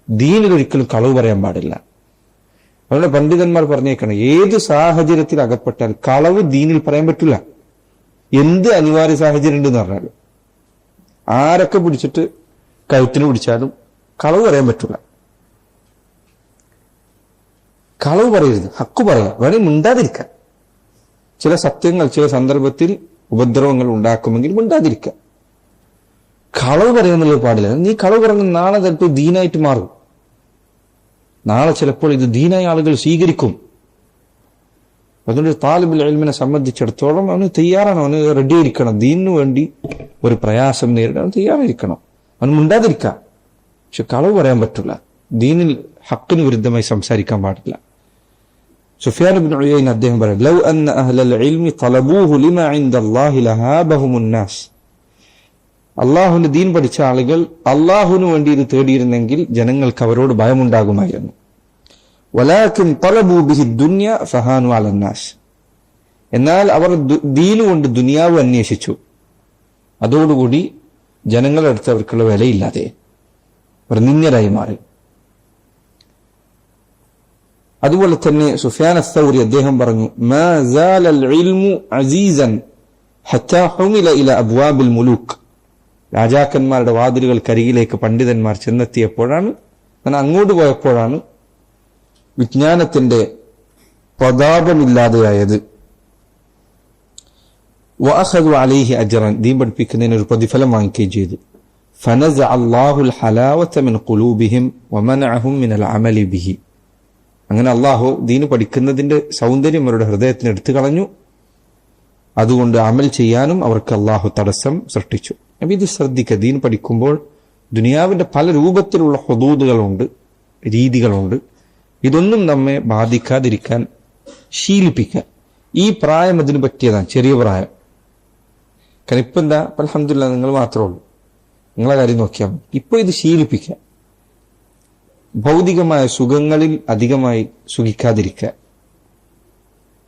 ദീനിൽ ഒരിക്കലും കളവ് പറയാൻ പാടില്ല. അതുകൊണ്ട് പണ്ഡിതന്മാർ പറഞ്ഞേക്കണം, ഏത് സാഹചര്യത്തിൽ അകപ്പെട്ടാൽ കളവ് ദീനിൽ പറയാൻ പറ്റില്ല. എന്ത് അനിവാര്യ സാഹചര്യം ഉണ്ടെന്ന് പറഞ്ഞാലും, ആരൊക്കെ പിടിച്ചിട്ട് കഴുത്തിന് പിടിച്ചാലും കളവ് പറയാൻ പറ്റില്ല. കളവ് പറയരുത്, ഹക്ക് പറയാം. വേണമെങ്കിൽ മിണ്ടാതിരിക്കാം. ചില സത്യങ്ങൾ ചില സന്ദർഭത്തിൽ ഉപദ്രവങ്ങൾ ഉണ്ടാക്കുമെങ്കിൽ മിണ്ടാതിരിക്കാം. കളവ് പറയുന്നുള്ളത് പാടില്ല. നീ കളവ് പറയുന്ന നാളെ ചിലപ്പോൾ ദീനായിട്ട് മാറും. നാളെ ചിലപ്പോൾ ഇത് ദീനായ ആളുകൾ സ്വീകരിക്കും. അതുകൊണ്ട് താലിബുൽ ഇൽമിനെ സംബന്ധിച്ചിടത്തോളം അവന് തയ്യാറാണ്, അവന് റെഡി ആയിരിക്കണം. ദീനിനു വേണ്ടി ഒരു പ്രയാസം നേരിടാൻ തയ്യാറായിരിക്കണം. അവന് മിണ്ടാതിരിക്കാം, പക്ഷെ കളവ് പറയാൻ പറ്റില്ല. ദീനിൽ ഹക്കിന് വിരുദ്ധമായി സംസാരിക്കാൻ പാടില്ല. സുഫിയാൻ ഇബ്നു ഉയൈന അദ്ദേഹം പറയും, ലൗ അന്ന അഹ്ലൽ ഇൽമി തലബൂഹു ലിമാ ഇൻദല്ലാഹി ലഹാബഹുമുന്നാസ്. അള്ളാഹുവിന്റെ ദീൻ പഠിച്ച ആളുകൾ അള്ളാഹുവിന് വേണ്ടി ഇത് തേടിയിരുന്നെങ്കിൽ ജനങ്ങൾക്ക് അവരോട് ഭയമുണ്ടാകുമായിരുന്നു. വലാകിൻ തലബൂ ബിഹി ദുനിയ ഫഹാനു അലന്നാസ്. എന്നാൽ അവർ ദീന് കൊണ്ട് ദുനിയാവ് അന്വേഷിച്ചു, അതോടുകൂടി ജനങ്ങളുടെ അടുത്ത് അവർക്കുള്ള വിലയില്ലാതെ അവർ നിന്യരായി മാറി. അതുപോലെ തന്നെ സുഫിയാൻ അസ്സൗരി അദ്ദേഹം പറഞ്ഞു, മാ സാലൽ ഇൽമു അസീസൻ ഹത്താ ഹുമില ഇല അബ്വാബിൽ മുലൂക്ക്. രാജാക്കന്മാരുടെ വാതിലുകൾക്കരികിലേക്ക് പണ്ഡിതന്മാർ ചെന്നെത്തിയപ്പോഴാണ്, അങ്ങോട്ട് പോയപ്പോഴാണ് വിജ്ഞാനത്തിന്റെ പ്രതാപമില്ലാതെയായത്. വഅഖദു അലൈഹി അജ്റൻ. ദീൻ പഠിപ്പിക്കുന്നതിന് ഒരു പ്രതിഫലം വാങ്ങിക്കുകയും ചെയ്തു. ഫനസഅ അല്ലാഹുൽ ഹലാവത മിൻ ഖുലൂബിഹിം വമനഅഹും മിനൽ അമലി ബിഹി. അങ്ങനെ അള്ളാഹു ദീന് പഠിക്കുന്നതിന്റെ സൗന്ദര്യം അവരുടെ ഹൃദയത്തിന് എടുത്തു കളഞ്ഞു. അതുകൊണ്ട് അമൽ ചെയ്യാനും അവർക്ക് അള്ളാഹു തടസ്സം സൃഷ്ടിച്ചു. അപ്പൊ ഇത് ശ്രദ്ധിക്കുക. ദീൻ പഠിക്കുമ്പോൾ ദുനിയാവിന്റെ പല രൂപത്തിലുള്ള ഹുദൂദുകളുണ്ട്, രീതികളുണ്ട്. ഇതൊന്നും നമ്മെ ബാധിക്കാതിരിക്കാൻ ശീലിപ്പിക്കുക. ഈ പ്രായം അതിന് പറ്റിയതാണ്, ചെറിയ പ്രായം. കാരണം ഇപ്പൊ എന്താ, അൽഹംദുലില്ലാഹ് നിങ്ങൾ മാത്രമേ ഉള്ളൂ, നിങ്ങളെ കാര്യം നോക്കിയാൽ മതി. ഇപ്പൊ ഇത് ശീലിപ്പിക്കുക. ഭൗതികമായ സുഖങ്ങളിൽ അധികമായി സുഖിക്കാതിരിക്കുക.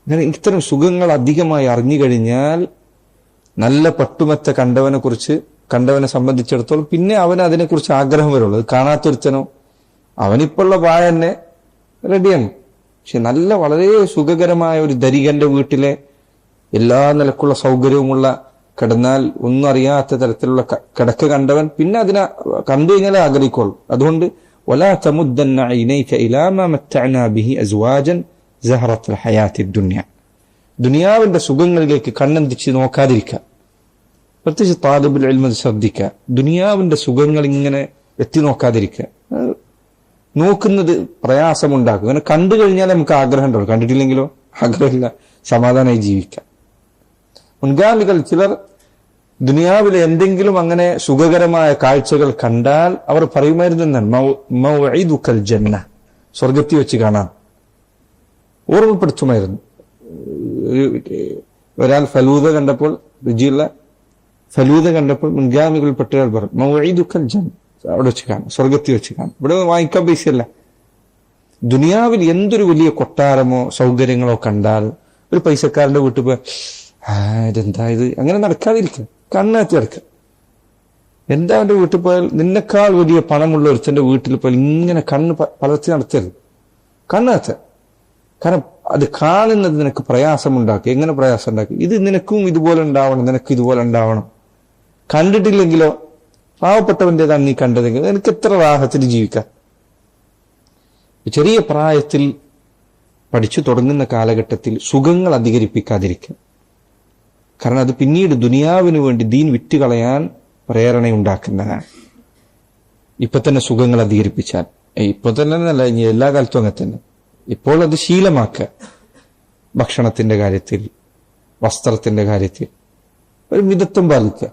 അങ്ങനെ ഇത്തരം സുഖങ്ങൾ അധികമായി അറിഞ്ഞു കഴിഞ്ഞാൽ നല്ല പട്ടുമെത്ത കണ്ടവനെ സംബന്ധിച്ചിടത്തോളം പിന്നെ അവന് അതിനെക്കുറിച്ച് ആഗ്രഹം വരുള്ളൂ. അത് കാണാത്തൊരുത്തനോ അവനിപ്പോഴുള്ള പായ തന്നെ റെഡിയാണ്. പക്ഷെ നല്ല വളരെ സുഖകരമായ ഒരു ധനികന്റെ വീട്ടിലെ എല്ലാ നിലക്കുള്ള സൗകര്യവുമുള്ള, കിടന്നാൽ ഒന്നും അറിയാത്ത തരത്തിലുള്ള കിടക്ക കണ്ടവൻ പിന്നെ അതിനെ കണ്ടു കഴിഞ്ഞാലേ ആഗ്രഹിക്കുള്ളൂ. അതുകൊണ്ട് വലാ തമുദ്ദന്ന ഐനൈക ഇലാ മാ മത്തഅനാ ബിഹി അസ്വാജൻ സഹറത്തുൽ ഹയാത്തിദ് ദുനിയ. ദുനിയാവിന്റെ സുഖങ്ങളിലേക്ക് കണ്ണന്തിച്ച് നോക്കാതിരിക്കുക. പ്രത്യേകിച്ച് താലിബുൽ ഇൽമ് ശ്രദ്ധിക്കുക. ദുനിയാവിന്റെ സുഖങ്ങൾ ഇങ്ങനെ എത്തി നോക്കാതിരിക്കുക. നോക്കുന്നത് പ്രയാസമുണ്ടാക്കും. അങ്ങനെ കണ്ടു കഴിഞ്ഞാൽ നമുക്ക് ആഗ്രഹം ഉണ്ടാവും, കണ്ടിട്ടില്ലെങ്കിലോ ആഗ്രഹമില്ല, സമാധാനമായി ജീവിക്കാം. മുൻഗാമികൾ ചിലർ ദുനിയാവിലെ എന്തെങ്കിലും അങ്ങനെ സുഖകരമായ കാഴ്ചകൾ കണ്ടാൽ അവർ പറയുമായിരുന്നു, മൗഇദുക്കൽ ജന്ന, സ്വർഗത്തിൽ വെച്ച് കാണാം. ഓർമ്മപ്പെടുത്തുമായിരുന്നു. ഒരാൾ ഫലൂദ കണ്ടപ്പോൾ, രുചിയുള്ള ഫലൂദ കണ്ടപ്പോൾ മുൻഗാമികൾപ്പെട്ട ഒരാൾ പറഞ്ഞു, മൗഇദുക്കൽ ജന്ന, അവിടെ വെച്ച് കാണാം, സ്വർഗത്തിൽ വെച്ച് കാണാം. ഇവിടെ വാങ്ങിക്കാൻ പൈസയല്ല. ദുനിയാവിൽ എന്തൊരു വലിയ കൊട്ടാരമോ സൗകര്യങ്ങളോ കണ്ടാൽ ഒരു പൈസക്കാരന്റെ വീട്ടിൽ പോയി ഇതെന്താ ഇത്, അങ്ങനെ നടക്കാതിരിക്കുക, കണ്ണാത്തി നടക്കുക. എന്താ അവന്റെ വീട്ടിൽ പോയാൽ നിന്നെക്കാൾ വലിയ പണമുള്ള ഒരുത്തന്റെ വീട്ടിൽ പോയാൽ ഇങ്ങനെ കണ്ണ് പലർത്തി നടത്തരുത്, കണ്ണാത്ത. കാരണം അത് കാണുന്നത് നിനക്ക് പ്രയാസമുണ്ടാക്കും. എങ്ങനെ പ്രയാസം ഉണ്ടാക്കും? ഇത് നിനക്കും ഇതുപോലെ ഉണ്ടാവണം, നിനക്ക് ഇതുപോലെ ഉണ്ടാവണം. കണ്ടിട്ടില്ലെങ്കിലോ പാവപ്പെട്ടവൻ്റെതാണ് നീ കണ്ടതെങ്കിൽ നിനക്ക് എത്ര റാഹത്തിൽ ജീവിക്കാം. ചെറിയ പ്രായത്തിൽ പഠിച്ചു തുടങ്ങുന്ന കാലഘട്ടത്തിൽ സുഖങ്ങൾ അധികരിപ്പിക്കാതിരിക്കുക. കാരണം അത് പിന്നീട് ദുനിയാവിന് വേണ്ടി ദീൻ വിറ്റുകളയാൻ പ്രേരണയുണ്ടാക്കുന്നതാണ്. ഇപ്പൊ തന്നെ സുഖങ്ങൾ അധികരിപ്പിച്ചാൽ, ഇപ്പൊ തന്നെ എന്നല്ല, ഇനി എല്ലാ കാലത്തും അങ്ങനെ തന്നെ. ഇപ്പോൾ അത് ശീലമാക്കുക. ഭക്ഷണത്തിന്റെ കാര്യത്തിൽ, വസ്ത്രത്തിന്റെ കാര്യത്തിൽ ഒരു മിതത്വം പാലിക്കുക.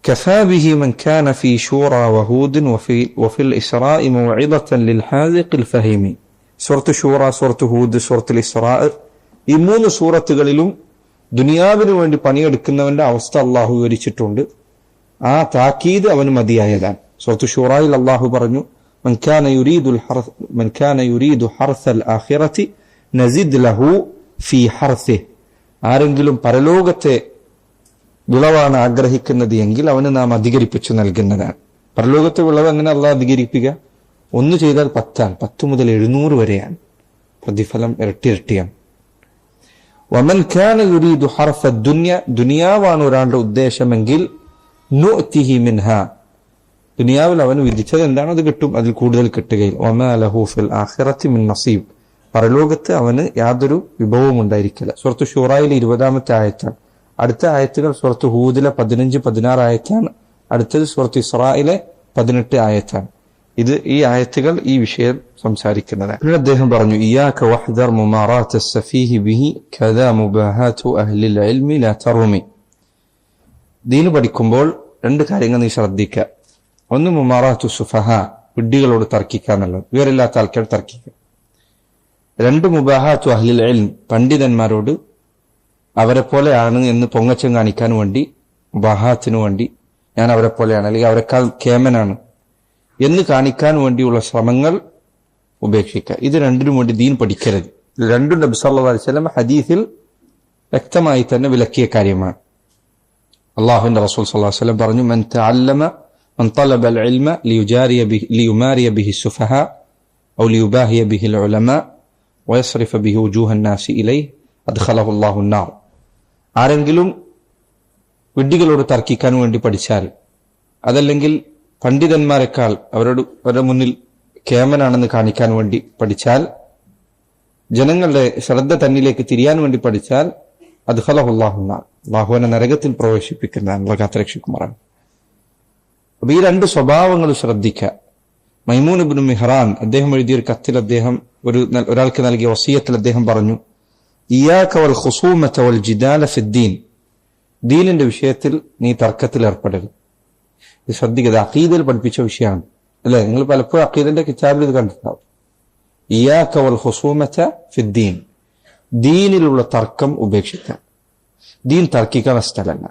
كفى به من كان في شورى وهود وفي الإسراء موعظة للحاذق الفهم. സൂറത്ത് ഷൂറ, സൂറത്ത് ഹൂദ്, സൂറത്തുൽ ഇസ്രാ, ഈ 3 സൂറത്തുകളിലും ദുനിയാവിന് വേണ്ടി പണിയെടുക്കുന്നവന്റെ അവസ്ഥ അള്ളാഹു വിവരിച്ചിട്ടുണ്ട്. ആ താക്കീത് അവന് മതിയായതാണ്. സൂറത്ത് ഷൂറയിൽ അള്ളാഹു പറഞ്ഞു, من كان يريد حرث الآخرة نزد له في حرثه. ആരെങ്കിലും പരലോകത്തെ വിളവാണ് ആഗ്രഹിക്കുന്നത് എങ്കിൽ അവന് നാം അധികരിപ്പിച്ചു നൽകുന്നതാണ്. പരലോകത്തെ വിളവ് എങ്ങനെ അള്ളാഹ് അധികരിപ്പിക്കുക? 1 ചെയ്താൽ 10 10 മുതൽ 700 വരെയാണ്. പ്രതിഫലം ഇരട്ടിയാണ്. വമൻ കാന യുരീദു ഹർഫ ദുനിയ, ദുനിയാവാണ് ഒരാളുടെ ഉദ്ദേശമെങ്കിൽ നുഅ്തിഹി മിൻഹാ, ദുനിയാവിൽ അവന് വിധിച്ചത് എന്താണോ അത് കിട്ടും, അതിൽ കൂടുതൽ കിട്ടുകയില്ല. വമാ ലഹു ഫിൽ ആഖിറതി മിൻ നസീബ്, പരലോകത്ത് അവന് യാതൊരു വിഭവവും ഉണ്ടായിരിക്കില്ല. സൂറത്ത് ഷൂറയിലെ 20-ാമത്തെ ആയത്താണ്. അടുത്ത ആയത്തുകൾ സൂറത്ത് ഹൂദിലെ 15-16 ആയത്താണ്. അടുത്തത് സൂറത്ത് ഇസ്രായിലെ 18 ആയത്താണ്. ഈ ആയത്തുകൾ ഈ വിഷയം സംസാരിക്കുന്നതാണ്. പിന്നെ അദ്ദേഹം പറഞ്ഞു, ഇയ്യാക വഹ്ദർ മുമാറാത്ത് അസ്സഫീഹി ബിഹി കദാ മുബാഹാതു അഹ്ലിൽ ഇൽമി ലാ തറുമി. ദീൻ പഠിക്കുമ്പോൾ 2 കാര്യങ്ങൾ നീ ശ്രദ്ധിക്കുക. ഒന്ന് മുമാറാത്തു സുഫഹ, വിഡ്ഢികളോട് തർക്കിക്കുക എന്നുള്ളത്, വിവരമില്ലാത്ത ആൾക്കാർ തർക്കിക്കുക. 2 മുബാഹാത്തു അഹ്ലിൽ ഇൽം, പണ്ഡിതന്മാരോട് അവരെ പോലെയാണ് എന്ന് പൊങ്ങച്ചം കാണിക്കാൻ വേണ്ടി, മുബാഹാത്തിനു വേണ്ടി ഞാൻ അവരെ പോലെയാണ് അല്ലെങ്കിൽ അവരെക്കാൾ കേമനാണ് എന്ന് കാണിക്കാൻ വേണ്ടിയുള്ള ശ്രമങ്ങൾ ഉപേക്ഷിക്കുക. ഇത് 2നും വേണ്ടി ദീൻ പഠിക്കരുത്. 2 നബി സല്ലല്ലാഹു അലൈഹി വസല്ലം ഹദീസിൽ വ്യക്തമായി തന്നെ വിലക്കിയ കാര്യമാണ്. അല്ലാഹുവിന്റെ റസൂൽ സല്ലല്ലാഹു അലൈഹി വസല്ലം പറഞ്ഞു, മൻ തലബ അൽ-ഇൽമ ലിയുമാരിയ ബിഹി സുഫഹ ഔ ലിയുബാഹിയ ബിഹി അൽ-ഉലമാ വയസ്രിഫ ബിഹി വുജൂഹ അൻ-നാസി ഇലൈഹി അദ്ഖലഹു അല്ലാഹു അൻ-നാർ. ആരെങ്കിലും വിഡ്ഢികളോട് തർക്കിക്കാൻ വേണ്ടി പഠിച്ചാൽ, അതല്ലെങ്കിൽ പണ്ഡിതന്മാരെക്കാൾ അവരുടെ മുന്നിൽ കേമനാണെന്ന് കാണിക്കാൻ വേണ്ടി പഠിച്ചാൽ, ജനങ്ങളുടെ ശ്രദ്ധ തന്നിലേക്ക് തിരിയാൻ വേണ്ടി പഠിച്ചാൽ, അദ്ഖലഹു അല്ലാഹു അൻ-നാർ, അല്ലാഹുവിനെ നരകത്തിൽ പ്രവേശിപ്പിക്കുന്നതാണ്. അല്ലാഹു കാത്തുരക്ഷിക്കുമാറാണ്. അപ്പൊ ഈ 2 സ്വഭാവങ്ങൾ ശ്രദ്ധിക്കുക. മൈമൂൻ ഇബ്നു മിഹ്റാൻ അദ്ദേഹം എഴുതിയ ഒരു കത്തിൽ അദ്ദേഹം ഒരാൾക്ക് നൽകിയ വസിയത്തിൽ അദ്ദേഹം പറഞ്ഞു, ഇയ്യാക വൽ ഖുസൂമത വൽ ജിദാല ഫിദ്ദീൻ, ദീനിന്റെ വിഷയത്തിൽ നീ തർക്കത്തിൽ ഏർപ്പെടരുത്. ഇത് ശ്രദ്ധിക്കുക, അഖീദയിൽ പഠിപ്പിച്ച വിഷയമാണ് അല്ലെ? നിങ്ങൾ പലപ്പോഴും അഖീദന്റെ കിതാബിൽ ഇത് കണ്ടിട്ടുണ്ടാവും. ഇയ്യാക വൽ ഖുസൂമത ഫിദ്ദീൻ, ദീനിലുള്ള തർക്കം ഉപേക്ഷിക്കുക. ദീൻ തർക്കിക്കുന്ന സ്ഥലമല്ല.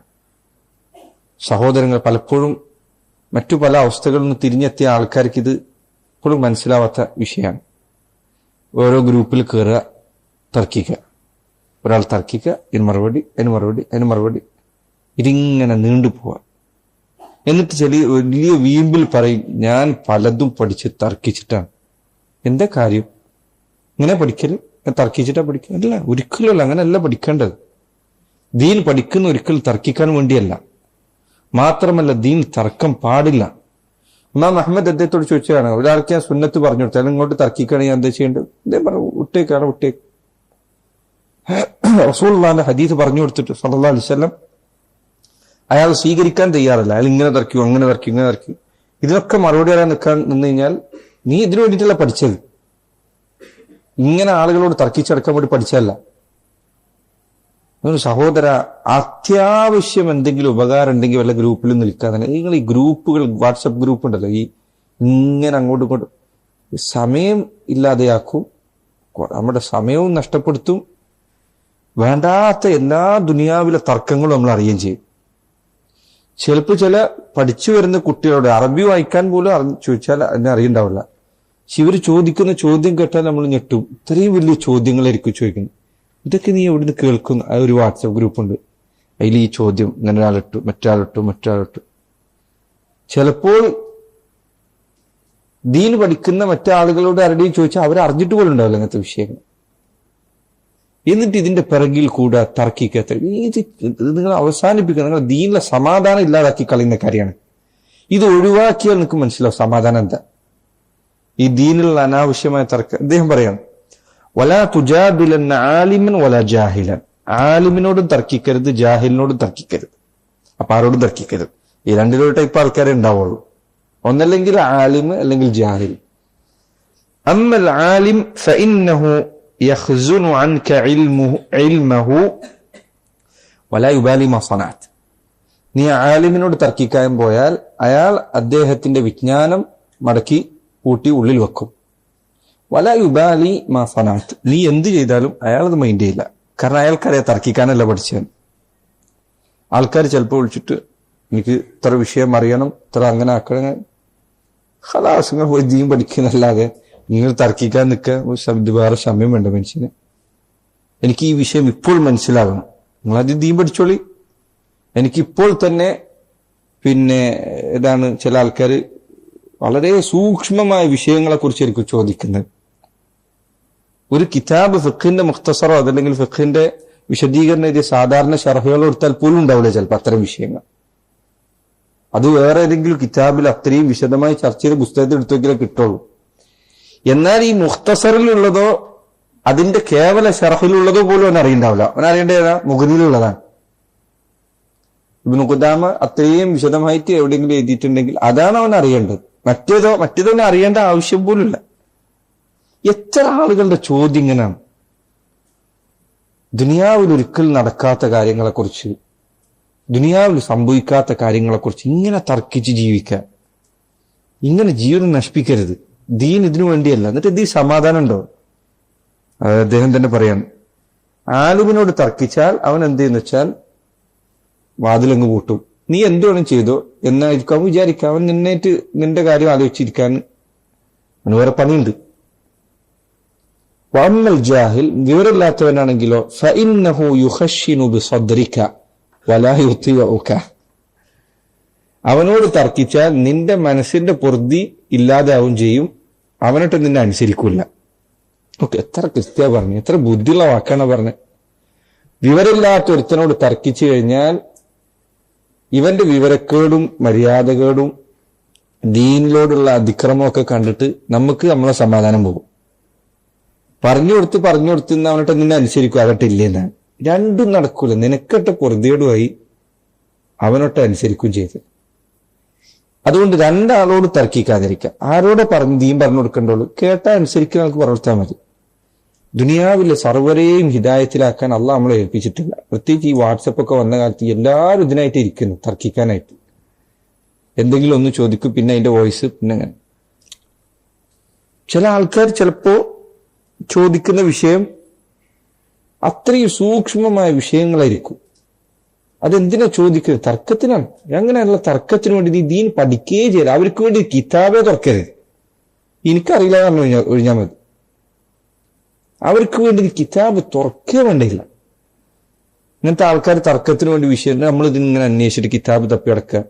സഹോദരങ്ങൾ, പലപ്പോഴും മറ്റു പല അവസ്ഥകളിൽ നിന്ന് തിരിഞ്ഞെത്തിയ ആൾക്കാർക്ക് ഇത് ഇപ്പോഴും മനസ്സിലാവാത്ത വിഷയമാണ്. ഓരോ ഗ്രൂപ്പിൽ കയറുക, തർക്കിക്കുക, ഒരാൾ തർക്കിക്കുക, അതിന് മറുപടി, ഇതിങ്ങനെ നീണ്ടുപോവുക. എന്നിട്ട് വലിയ വീമ്പിൽ പറയും, ഞാൻ പലതും പഠിച്ച് തർക്കിച്ചിട്ടാണ്. എന്താ കാര്യം? ഇങ്ങനെ പഠിക്കല്, തർക്കിച്ചിട്ടാ പഠിക്കുക? അല്ല, ഒരിക്കലും അങ്ങനെയല്ല പഠിക്കേണ്ടത്. ദീൻ പഠിക്കുന്ന ഒരിക്കലും തർക്കിക്കാൻ വേണ്ടിയല്ല. മാത്രമല്ല, ദീൻ തർക്കം പാടില്ല. ഇമാം അഹ്മദ് അദ്ദേഹത്തോട് ചോദിച്ചതാണ്, ഒരാൾക്ക് ഞാൻ സുന്നത്ത് പറഞ്ഞു കൊടുത്താൽ ഇങ്ങോട്ട് തർക്കിക്കുകയാണെങ്കിൽ ഞാൻ എന്താ ചെയ്യേണ്ടത്? അദ്ദേഹം പറഞ്ഞു, വിട്ടേക്ക്. റസൂലുള്ളാഹിന്റെ ഹദീസ് പറഞ്ഞു കൊടുത്തിട്ട് സല്ലല്ലാഹു അലൈഹി വസല്ലം അയാൾ സ്വീകരിക്കാൻ തയ്യാറല്ല. അയാൾ ഇങ്ങനെ തർക്കും, അങ്ങനെ തർക്കും. ഇതിനൊക്കെ മറുപടി പറയാൻ നിന്ന് കഴിഞ്ഞാൽ നീ ഇതിനു വേണ്ടിയിട്ടല്ല പഠിച്ചത്. ഇങ്ങനെ ആളുകളോട് തർക്കിച്ചടക്കാൻ വേണ്ടി പഠിച്ചതല്ല. സഹോദര, അത്യാവശ്യം എന്തെങ്കിലും ഉപകാരം ഉണ്ടെങ്കിൽ വല്ല ഗ്രൂപ്പിലും നിൽക്കാതെ, നിങ്ങൾ ഈ ഗ്രൂപ്പുകൾ, വാട്സപ്പ് ഗ്രൂപ്പ് ഉണ്ടല്ലോ, ഈ ഇങ്ങനെ അങ്ങോട്ടും ഇങ്ങോട്ടും സമയം ഇല്ലാതെയാക്കും, നമ്മുടെ സമയവും നഷ്ടപ്പെടുത്തും. വേണ്ടാത്ത എല്ലാ ദുനിയാവിലെ തർക്കങ്ങളും നമ്മൾ അറിയുകയും ചെയ്യും. ചിലപ്പോൾ ചില പഠിച്ചു വരുന്ന കുട്ടികളോട് അറബി വായിക്കാൻ പോലും ചോദിച്ചാൽ അതിനെ അറിയണ്ടാവില്ല. പക്ഷെ ഇവർ ചോദിക്കുന്ന ചോദ്യം കേട്ടാൽ നമ്മൾ ഞെട്ടും. ഇത്രയും വലിയ ചോദ്യങ്ങളായിരിക്കും ചോദിക്കുന്നത്. ഇതൊക്കെ നീ എവിടെ നിന്ന് കേൾക്കുന്ന? ഒരു വാട്സപ്പ് ഗ്രൂപ്പുണ്ട്, അതിൽ ഈ ചോദ്യം ഇങ്ങനെ ഒരാളിട്ടു, മറ്റൊരാളിട്ടു. ചിലപ്പോൾ ദീൻ പഠിക്കുന്ന മറ്റാളുകളോട് ആരുടെയും ചോദിച്ചാൽ അവർ അറിഞ്ഞിട്ട് പോലും ഉണ്ടാവില്ല അങ്ങനത്തെ വിഷയങ്ങൾ. എന്നിട്ട് ഇതിന്റെ പിറകിൽ കൂടെ തർക്കിക്കാത്ത ഇത് നിങ്ങൾ അവസാനിപ്പിക്കുക. നിങ്ങൾ ദീനിലെ സമാധാനം ഇല്ലാതാക്കി കളയുന്ന കാര്യമാണ്. ഇത് ഒഴിവാക്കിയാൽ നിങ്ങൾക്ക് മനസ്സിലാവും സമാധാനം എന്താ. ഈ ദീനിലുള്ള അനാവശ്യമായ തർക്കം. അദ്ദേഹം പറയാണ്, വലാ തുജാദിലന്ന ആലിമൻ വലാ ജാഹിലൻ, ആലിമിനോടും തർക്കിക്കരുത്, ജാഹിലിനോടും തർക്കിക്കരുത്. അപ്പൊ ആരോടും തർക്കിക്കരുത്. ഈ 2 ടൈപ്പ് ആൾക്കാരെ ഉണ്ടാവുള്ളൂ. ഒന്നല്ലെങ്കിൽ ആലിം അല്ലെങ്കിൽ ജാഹിൽ. അമ്മൽ ആലിം ഫഇന്നഹു യഖ്സുനു അൻക ഇൽമഹു വലാ യുബാലി മാ സനഅത്. നീ ആലിമിനോട് തർക്കിക്കാൻ പോയാൽ അയാൾ അദ്ദേഹത്തിന്റെ വിജ്ഞാനം മടക്കി കൂട്ടി ഉള്ളിൽ വെക്കും. വലാ യുബാലി മാ സനഅത്, നീ എന്ത് ചെയ്താലും അയാളത് മൈൻഡ് ചെയ്യില്ല. കാരണം അയാൾക്കറിയാം തർക്കിക്കാനല്ല പഠിച്ചത്. ആൾക്കാർ ചിലപ്പോൾ വിളിച്ചിട്ട് എനിക്ക് ഇത്ര വിഷയം അറിയണം, ഇത്ര അങ്ങനെ ആക്കണം, ഖലാസ് നിങ്ങൾ പോയി ദീൻ പഠിക്കുന്നല്ലാതെ നിങ്ങൾ തർക്കിക്കാൻ നിൽക്കുക വേറെ സമയം വേണ്ട മനുഷ്യന്. എനിക്ക് ഈ വിഷയം ഇപ്പോൾ മനസ്സിലാകണം, നിങ്ങളത് ദീൻ പഠിച്ചോളി. എനിക്കിപ്പോൾ തന്നെ ഇതാണ് ചില ആൾക്കാർ വളരെ സൂക്ഷ്മമായ വിഷയങ്ങളെ കുറിച്ചായിരിക്കും ചോദിക്കുന്നത്. ഒരു കിതാബ് ഫിഖിന്റെ മുഖ്തസറോ അതല്ലെങ്കിൽ ഫിഖിന്റെ വിശദീകരണം ഇത് സാധാരണ ഷർഹുകൾ എടുത്താൽ പോലും ഉണ്ടാവില്ല ചിലപ്പോൾ അത്തരം വിഷയങ്ങൾ. അത് വേറെ ഏതെങ്കിലും കിതാബിൽ അത്രയും വിശദമായി ചർച്ച ചെയ്ത് പുസ്തകത്തിൽ എടുത്തു നോക്കിയാലേ കിട്ടുള്ളൂ. എന്നാൽ ഈ മുഖ്തസറിലുള്ളതോ അതിന്റെ കേവല ഷർഹിലുള്ളതോ പോലും അവൻ അറിയണ്ടാവില്ല. അവൻ അറിയേണ്ട ഏതാ? മുഗ്നിയിലുള്ളതാണ്. ഇബ്നു ഖുദാമ അത്രയും വിശദമായിട്ട് എവിടെയെങ്കിലും എഴുതിയിട്ടുണ്ടെങ്കിൽ അതാണ് അവൻ അറിയേണ്ടത്. മറ്റേതവൻ അറിയേണ്ട ആവശ്യം പോലുമില്ല. എത്ര ആളുകളുടെ ചോദ്യം ഇങ്ങനെയാണ്. ദുനിയാവിൽ ഒരിക്കൽ നടക്കാത്ത കാര്യങ്ങളെക്കുറിച്ച്, ദുനിയാവിൽ സംഭവിക്കാത്ത കാര്യങ്ങളെക്കുറിച്ച് ഇങ്ങനെ തർക്കിച്ച് ജീവിക്കാൻ, ഇങ്ങനെ ജീവിതം നശിപ്പിക്കരുത്. ദീൻ ഇതിനു വേണ്ടിയല്ല. എന്നിട്ട് ദീൻ സമാധാനം ഉണ്ടോ? അദ്ദേഹം തന്നെ പറയാൻ, ആലിമിനോട് തർക്കിച്ചാൽ അവൻ എന്ത് ചെയ്യുന്ന വെച്ചാൽ വാതിലങ്ങ് പൂട്ടും. നീ എന്ത് വേണം ചെയ്തോ എന്നായിരിക്കും അവൻ വിചാരിക്കാം. അവൻ നിന്നേറ്റ് നിന്റെ കാര്യം ആലോചിച്ചിരിക്കാൻ അവന് വേറെ പണിയുണ്ട്. വഅമ്മൽ ജാഹിൽ, വിവരമില്ലാത്തവനാണെങ്കിലോ, ഫഇന്നഹു യുഖശ്ശിനു ബിസദ്രിക വലാ യുതിഉക, അവനോട് തർക്കിച്ചാൽ നിന്റെ മനസ്സിന്റെ പൊറുതി ഇല്ലാതാവും ചെയ്യും, അവനോട്ട് നിന്നെ അനുസരിക്കൂല. ഓക്കെ, എത്ര ക്രിസ്ത്യ പറഞ്ഞു, എത്ര ബുദ്ധിയുള്ള വാക്കാണ് പറഞ്ഞത്. വിവരമില്ലാത്ത ഒരുത്തനോട് തർക്കിച്ചു കഴിഞ്ഞാൽ ഇവന്റെ വിവരക്കേടും മര്യാദകേടും ദീനിലോടുള്ള അതിക്രമമൊക്കെ കണ്ടിട്ട് നമുക്ക് നമ്മളെ സമാധാനം പോകും. പറഞ്ഞു കൊടുത്ത് അവനോട്ട് നിന്നെ അനുസരിക്കും, അവട്ടെ ഇല്ലെന്നാണ്. രണ്ടും നടക്കൂല. നിനക്കട്ട പൊറുതിയോടുമായി അവനൊട്ട് അനുസരിക്കുകയും ചെയ്ത്. അതുകൊണ്ട് രണ്ടാളോട് തർക്കിക്കാതിരിക്കുക. ആരോടെ ദീൻ പറഞ്ഞു കൊടുക്കേണ്ടുള്ളൂ, കേട്ടാ അനുസരിക്കുക, നമുക്ക് പറഞ്ഞാൽ മതി. ദുനിയാവിലെ സർവരെയും ഹിദായത്തിലാക്കാൻ അള്ളാഹ് നമ്മളെ ഏൽപ്പിച്ചിട്ടില്ല. പ്രത്യേകിച്ച് ഈ വാട്സപ്പ് ഒക്കെ വന്ന കാലത്ത് എല്ലാവരും ഇതിനായിട്ട് ഇരിക്കുന്നു, തർക്കിക്കാനായിട്ട്. എന്തെങ്കിലും ഒന്ന് ചോദിക്കും, പിന്നെ അതിന്റെ വോയിസ്, പിന്നെ അങ്ങനെ. ചില ആൾക്കാർ ചിലപ്പോ ചോദിക്കുന്ന വിഷയം അത്രയും സൂക്ഷ്മമായ വിഷയങ്ങളായിരിക്കും. അതെന്തിനാ ചോദിക്കുന്നത്? തർക്കത്തിനാണ്. അങ്ങനെയുള്ള തർക്കത്തിന് വേണ്ടി നീ ദീൻ പഠിക്കുകയേ ചെയ്യരുത്. അവർക്ക് വേണ്ടി കിതാബേ തുറക്കരുത്. എനിക്കറിയില്ല എന്ന് ഒഴിഞ്ഞാൽ മതി. അവർക്ക് വേണ്ടി കിതാബ് തുറക്കേ വേണ്ടിയില്ല. ഇങ്ങനത്തെ ആൾക്കാർ തർക്കത്തിന് വേണ്ടി വിഷയം നമ്മൾ ഇതിങ്ങനെ അന്വേഷിച്ചിട്ട് കിതാബ് തപ്പി അടക്കുക.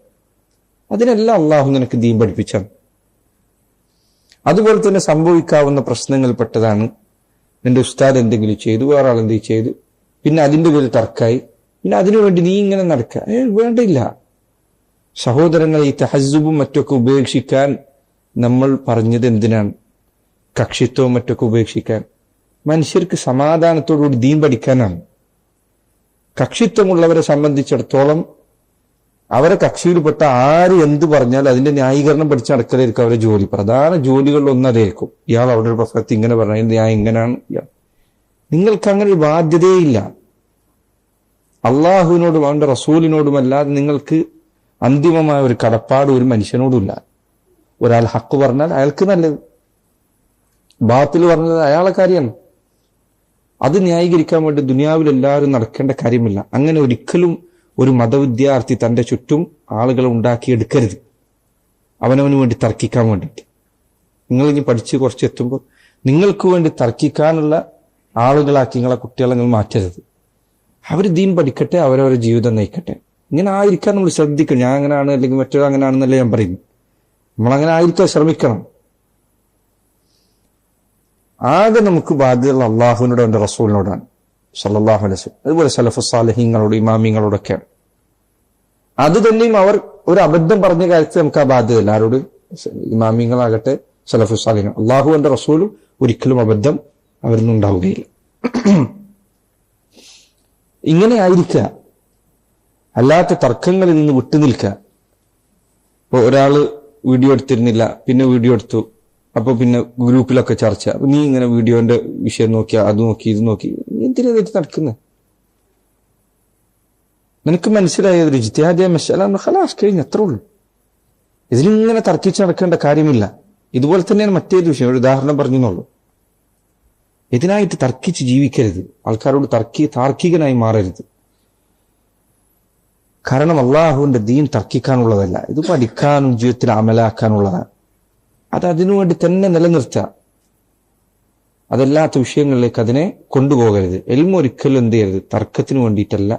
അതിനെല്ലാം അള്ളാഹു നിനക്ക് ദീൻ പഠിപ്പിച്ചാണ്. അതുപോലെ തന്നെ സംഭവിക്കാവുന്ന പ്രശ്നങ്ങളിൽപ്പെട്ടതാണ് നിന്റെ ഉസ്താദ് എന്തെങ്കിലും ചെയ്തു, വേറെ ആളെന്തെങ്കിലും ചെയ്തു, പിന്നെ അതിന്റെ പേരിൽ തർക്കായി, പിന്നെ അതിനുവേണ്ടി നീ ഇങ്ങനെ നടക്കുക. വേണ്ടില്ല. സഹോദരങ്ങളെ, ഈ തഹസ്സുബും മറ്റൊക്കെ ഉപേക്ഷിക്കാൻ നമ്മൾ പറഞ്ഞത് എന്തിനാണ്? കക്ഷിത്വവും മറ്റൊക്കെ ഉപേക്ഷിക്കാൻ, മനുഷ്യർക്ക് സമാധാനത്തോടുകൂടി ദീൻ പഠിക്കാനാണ്. കക്ഷിത്വമുള്ളവരെ സംബന്ധിച്ചിടത്തോളം അവരെ കക്ഷിയിൽപ്പെട്ട ആര് എന്ത് പറഞ്ഞാൽ അതിന്റെ ന്യായീകരണം പഠിച്ച് നടക്കലായിരിക്കും അവരുടെ ജോലി. പ്രധാന ജോലികളിലൊന്നും അതായിരിക്കും. ഇയാൾ അവിടെ ഒരു പ്രസക്തി ഇങ്ങനെ പറഞ്ഞ ന്യായം ഇങ്ങനെയാണ്. നിങ്ങൾക്ക് അങ്ങനെ ഒരു ബാധ്യതയില്ല. അള്ളാഹുവിനോടും അവന്റെ റസൂലിനോടുമല്ലാതെ നിങ്ങൾക്ക് അന്തിമമായ ഒരു കടപ്പാട് ഒരു മനുഷ്യനോടുമില്ല. ഒരാൾ ഹക്ക് പറഞ്ഞാൽ അയാൾക്ക് നല്ലത്, ബാത്തിൽ പറഞ്ഞത് അയാളെ കാര്യമാണ്. അത് ന്യായീകരിക്കാൻ വേണ്ടി ദുനിയാവിൽ എല്ലാവരും നടക്കേണ്ട കാര്യമില്ല. അങ്ങനെ ഒരിക്കലും ഒരു മതവിദ്യാർത്ഥി തന്റെ ചുറ്റും ആളുകളെ ഉണ്ടാക്കിയെടുക്കരുത് അവനവന് വേണ്ടി തർക്കിക്കാൻ വേണ്ടിയിട്ട്. നിങ്ങൾ ഇനി പഠിച്ച് കുറച്ചെത്തുമ്പോൾ നിങ്ങൾക്ക് വേണ്ടി തർക്കിക്കാനുള്ള ആളുകളാക്കി നിങ്ങളെ കുട്ടികളെ നിങ്ങൾ മാറ്റരുത്. അവർ ദീൻ പഠിക്കട്ടെ, അവരവരുടെ ജീവിതം നയിക്കട്ടെ. ഇങ്ങനെ ആയിരിക്കാൻ നമ്മൾ ശ്രദ്ധിക്കണം. ഞാൻ അങ്ങനെയാണ് അല്ലെങ്കിൽ മറ്റൊരു അങ്ങനെയാണെന്നല്ലേ ഞാൻ പറയുന്നു. നമ്മളങ്ങനെ ആയിരിക്കാൻ ശ്രമിക്കണം. ആകെ നമുക്ക് ബാധ്യത അള്ളാഹുവിനോട് അവന്റെ റസൂലിനോടാണ് സല്ലല്ലാഹു അലൈഹി വസല്ലം. അതുപോലെ സലഫു സാലിഹീങ്ങളോട് ഇമാമിങ്ങളോടൊക്കെയാണ്. അത് തന്നെയും അവർ ഒരു അബദ്ധം പറഞ്ഞ കാര്യത്തിൽ നമുക്ക് ആ ബാധ്യതയില്ല. ആരോട്? ഇമാമിങ്ങളാകട്ടെ സലഫു സാലിഹീങ്ങൾ. അള്ളാഹു അവന്റെ റസൂലും ഒരിക്കലും അബദ്ധം അവരിൽ നിന്നുണ്ടാവുകയില്ല. ഇങ്ങനെ ആയിരിക്കുക, അല്ലാത്ത തർക്കങ്ങളിൽ നിന്ന് വിട്ടുനിൽക്കുക. ഇപ്പൊ ഒരാള് വീഡിയോ എടുത്തിരുന്നില്ല, പിന്നെ വീഡിയോ എടുത്തു, അപ്പൊ പിന്നെ ഗ്രൂപ്പിലൊക്കെ ചർച്ച, നീ ഇങ്ങനെ വീഡിയോന്റെ വിഷയം നോക്കിയാ അത് നോക്കി ഇത് നോക്കി, എന്തിനാ നടക്കുന്നത്? നിനക്ക് മനസ്സിലായത് ഇജ്തിഹാദിയ മസ്അല ഖലാസ് കഴിഞ്ഞ അത്രേ ഉള്ളൂ. ഇതിലിങ്ങനെ തർക്കിച്ച് നടക്കേണ്ട കാര്യമില്ല. ഇതുപോലെ തന്നെയാണ് മറ്റേത് വിഷയം. ഒരു ഉദാഹരണം പറഞ്ഞെന്നുള്ളൂ. ഇതിനായിട്ട് തർക്കിച്ച് ജീവിക്കരുത്. ആൾക്കാരോട് താർക്കികനായി മാറരുത്. കാരണം അള്ളാഹുവിന്റെ ദീൻ തർക്കിക്കാനുള്ളതല്ല, ഇത് പഠിക്കാനും ജീവിതത്തിൽ അമലാക്കാനുള്ളതാണ്. അത് അതിനുവേണ്ടി തന്നെ നിലനിർത്തുക. അതല്ലാത്ത വിഷയങ്ങളിലേക്ക് അതിനെ കൊണ്ടുപോകരുത്. എൽമ ഒരിക്കലും എന്ത് ചെയ്യരുത്, തർക്കത്തിന് വേണ്ടിയിട്ടല്ല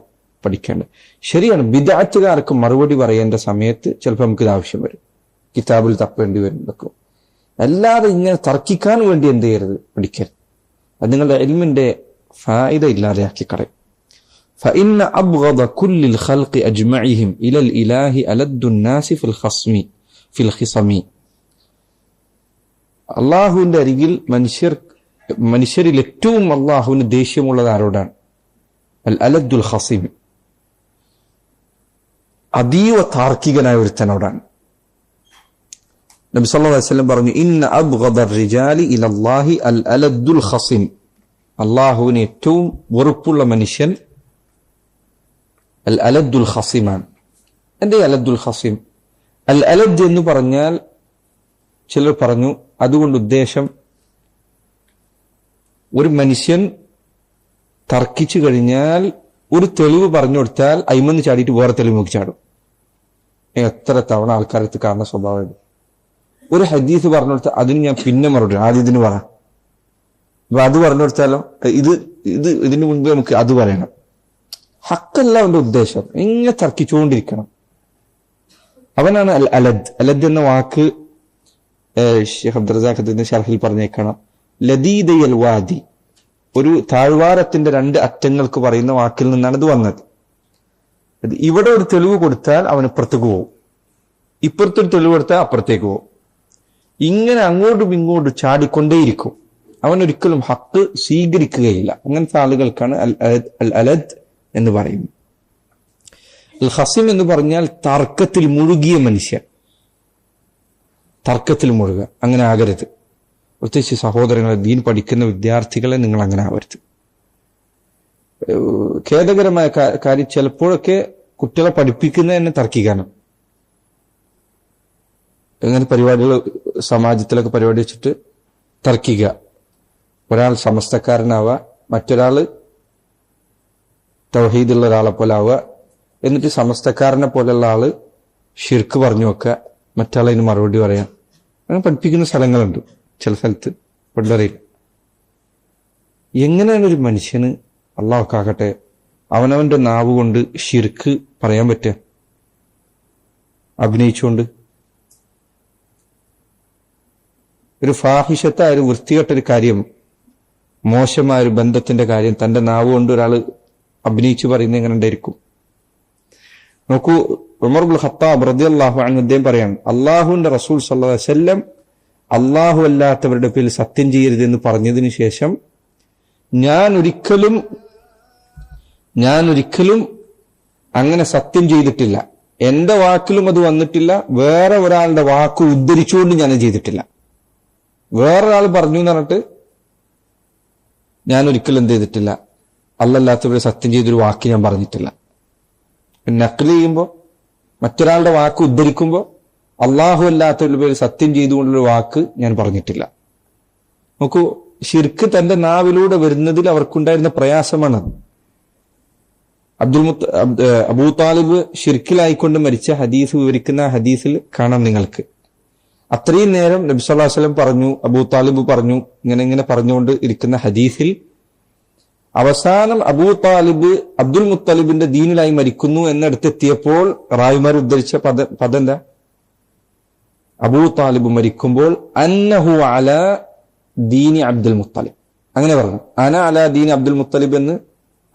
പഠിക്കേണ്ടത്. ശരിയാണ്, ബിദ്അത്തുകാർക്ക് മറുപടി പറയേണ്ട സമയത്ത് ചിലപ്പോൾ നമുക്ക് ഇത് ആവശ്യം വരും, കിതാബിൽ തപ്പേണ്ടി വരും ഇതൊക്കെ. അല്ലാതെ ഇങ്ങനെ തർക്കിക്കാൻ വേണ്ടി എന്ത് ചെയ്യരുത്, പഠിക്കരുത്. അത് നിങ്ങളുടെ ഇൽമിന്റെ ഫായിദ ഇല്ലാതെയാക്കി കളയും. فإن أبغض كل الخلق أجمعهم إلى الإله ألد الناس في الخصم. അള്ളാഹുവിന്റെ അരികിൽ മനുഷ്യരിൽ ഏറ്റവും അള്ളാഹുവിന് ദേഷ്യമുള്ളത് ആരോടാണ്? അൽ അലദ്ദുൽ ഖസീം, അതീവ താർക്കികനായ ഒരുത്തനോടാണ്. നബി സല്ലല്ലാഹു അലൈഹി വസല്ലം പറഞ്ഞു, ഇന്ന അബ്ഗദർ റിജാലി ഇലല്ലാഹി അൽ അലദ്ദുൽ ഖസീം. അള്ളാഹുവിന് ഏറ്റവും വെറുപ്പുള്ള മനുഷ്യൻ അൽ അലദ്ദുൽ ഖസീമാണ്. എന്തേ അലദ്ദുൽ ഖസീം? അൽ അലദ് എന്ന് പറഞ്ഞാൽ ചിലർ പറഞ്ഞു അതുകൊണ്ട് ഉദ്ദേശം ഒരു മനുഷ്യൻ തർക്കിച്ചു കഴിഞ്ഞാൽ ഒരു തെളിവ് പറഞ്ഞു കൊടുത്താൽ അയിമന്ന് ചാടിയിട്ട് വേറെ തെളിവ് നോക്കി ചാടും. എത്ര തവണ ആൾക്കാരത്ത് കാണുന്ന സ്വഭാവം. ഒരു ഹദീസ് പറഞ്ഞു കൊടുത്താൽ അതിന് ഞാൻ പിന്നെ മറുപടി ആദ്യം ഇതിന് പറ, അപ്പൊ അത് പറഞ്ഞു കൊടുത്താലോ ഇതിന് മുൻപ് നമുക്ക് അത് പറയണം. ഹക്കല്ല അവന്റെ ഉദ്ദേശം, ഇങ്ങനെ തർക്കിച്ചുകൊണ്ടിരിക്കണം. അവനാണ് അൽ അലദ്. അലദ് എന്ന വാക്ക് ഷെയ്ഖ് അബ്ദുൽ റസാഖ് ഷർഹിൽ പറഞ്ഞേക്കണം, ലദീദയൽ വാദി, ഒരു താഴ്വാരത്തിന്റെ രണ്ട് അറ്റങ്ങൾക്ക് പറയുന്ന വാക്കിൽ നിന്നാണ് ഇത് വന്നത്. ഇവിടെ ഒരു തെളിവ് കൊടുത്താൽ അവൻ ഇപ്പുറത്തേക്ക് പോകും, ഇപ്പുറത്തൊരു തെളിവ് കൊടുത്താൽ അപ്പുറത്തേക്ക് പോകും. ഇങ്ങനെ അങ്ങോട്ടും ഇങ്ങോട്ടും ചാടിക്കൊണ്ടേയിരിക്കും. അവൻ ഒരിക്കലും ഹക്ക് സ്വീകരിക്കുകയില്ല. അങ്ങനത്തെ ആളുകൾക്കാണ് അൽ അലദ് എന്ന് പറയുന്നത്. അൽ ഖസീം എന്ന് പറഞ്ഞാൽ തർക്കത്തിൽ മുഴുകിയ മനുഷ്യൻ. തർക്കത്തിൽ മുഴുകുക, അങ്ങനെ ആകരുത്. പ്രത്യേകിച്ച് സഹോദരങ്ങളെ, ദീൻ പഠിക്കുന്ന വിദ്യാർത്ഥികളെ നിങ്ങൾ അങ്ങനെ ആവരുത്. ഖേദകരമായ കാര്യം, ചിലപ്പോഴൊക്കെ കുട്ടികളെ പഠിപ്പിക്കുന്നത് തന്നെ തർക്കിക്കാനും. അങ്ങനെ പരിപാടികൾ സമാജത്തിലൊക്കെ പരിപാടി വെച്ചിട്ട് തർക്കിക്കുക. ഒരാൾ സമസ്തക്കാരനാവുക, മറ്റൊരാള് തൗഹീദുള്ള ഒരാളെ പോലെ ആവുക, എന്നിട്ട് സമസ്തക്കാരനെ പോലെയുള്ള ആള് ഷിർക്ക് പറഞ്ഞു വെക്കുക, മറ്റാളതിന് മറുപടി പറയാം. അങ്ങനെ പഠിപ്പിക്കുന്ന സ്ഥലങ്ങളുണ്ട് ചില സ്ഥലത്ത്, പണ്ടറിയില്ല. എങ്ങനെയാണ് ഒരു മനുഷ്യന്, അള്ളാഹു കാക്കട്ടെ, അവനവന്റെ നാവ് കൊണ്ട് ഷിർക്ക് പറയാൻ പറ്റുക? അഭിനയിച്ചുകൊണ്ട് ഒരു ഫാഹിഷത്തായ ഒരു വൃത്തികെട്ടൊരു കാര്യം, മോശമായ ഒരു ബന്ധത്തിന്റെ കാര്യം തന്റെ നാവ് കൊണ്ട് ഒരാൾ അഭിനയിച്ചു പറയുന്നത് എങ്ങനെ ഉണ്ടായിരിക്കും? നോക്കൂ, ഉമർ ഇബ്നുൽ ഖത്താബ് റളിയല്ലാഹു അൻഹു അദ്ദേഹം പറയാണ്, അള്ളാഹുവിന്റെ റസൂൽ സല്ലല്ലാഹു അലൈഹി വസല്ലം അള്ളാഹു അല്ലാത്തവരുടെ പേരിൽ സത്യം ചെയ്യരുത് എന്ന് പറഞ്ഞതിന് ശേഷം ഞാൻ ഒരിക്കലും അങ്ങനെ സത്യം ചെയ്തിട്ടില്ല. എന്റെ വാക്കിലും അത് വന്നിട്ടില്ല, വേറെ ഒരാളുടെ വാക്ക് ഉദ്ധരിച്ചുകൊണ്ട് ഞാൻ ചെയ്തിട്ടില്ല. വേറൊരാൾ പറഞ്ഞു എന്ന് പറഞ്ഞിട്ട് ഞാൻ ഒരിക്കലും എന്ത് ചെയ്തിട്ടില്ല, അല്ലല്ലാത്തവരെ സത്യം ചെയ്തൊരു വാക്ക് ഞാൻ പറഞ്ഞിട്ടില്ല. നഖ്ല് ചെയ്യുമ്പോൾ, മറ്റൊരാളുടെ വാക്ക് ഉദ്ധരിക്കുമ്പോൾ അള്ളാഹു അല്ലാത്തവരുടെ പേര് സത്യം ചെയ്തുകൊണ്ടുള്ള വാക്ക് ഞാൻ പറഞ്ഞിട്ടില്ല. നോക്കൂ, ഷിർക്ക് തന്റെ നാവിലൂടെ വരുന്നതിൽ അവർക്കുണ്ടായിരുന്ന പ്രയാസമാണ്. അബൂ താലിബ് ഷിർക്കിലായിക്കൊണ്ട് മരിച്ച ഹദീസ് വിവരിക്കുന്ന ഹദീസിൽ കാണാം നിങ്ങൾക്ക്. അത്രയും നേരം നബി സല്ലല്ലാഹു അലൈഹി വസല്ലം പറഞ്ഞു, അബൂ താലിബ് പറഞ്ഞു, ഇങ്ങനെ പറഞ്ഞുകൊണ്ട് ഇരിക്കുന്ന ഹദീസിൽ അവസാനം അബൂ താലിബ് അബ്ദുൽ മുത്തലിബിന്റെ ദീനിലായി മരിക്കുന്നു എന്നിടത്തെത്തിയപ്പോൾ റായിമാർ ഉദ്ധരിച്ച പദം എന്താ? അബൂ താലിബ് മരിക്കുമ്പോൾ അന്നഹു അലാ ദീനി അബ്ദുൽ മുത്തലിബ്, അങ്ങനെ പറഞ്ഞു. അന അലാ ദീനി അബ്ദുൽ മുത്തലിബ് എന്ന്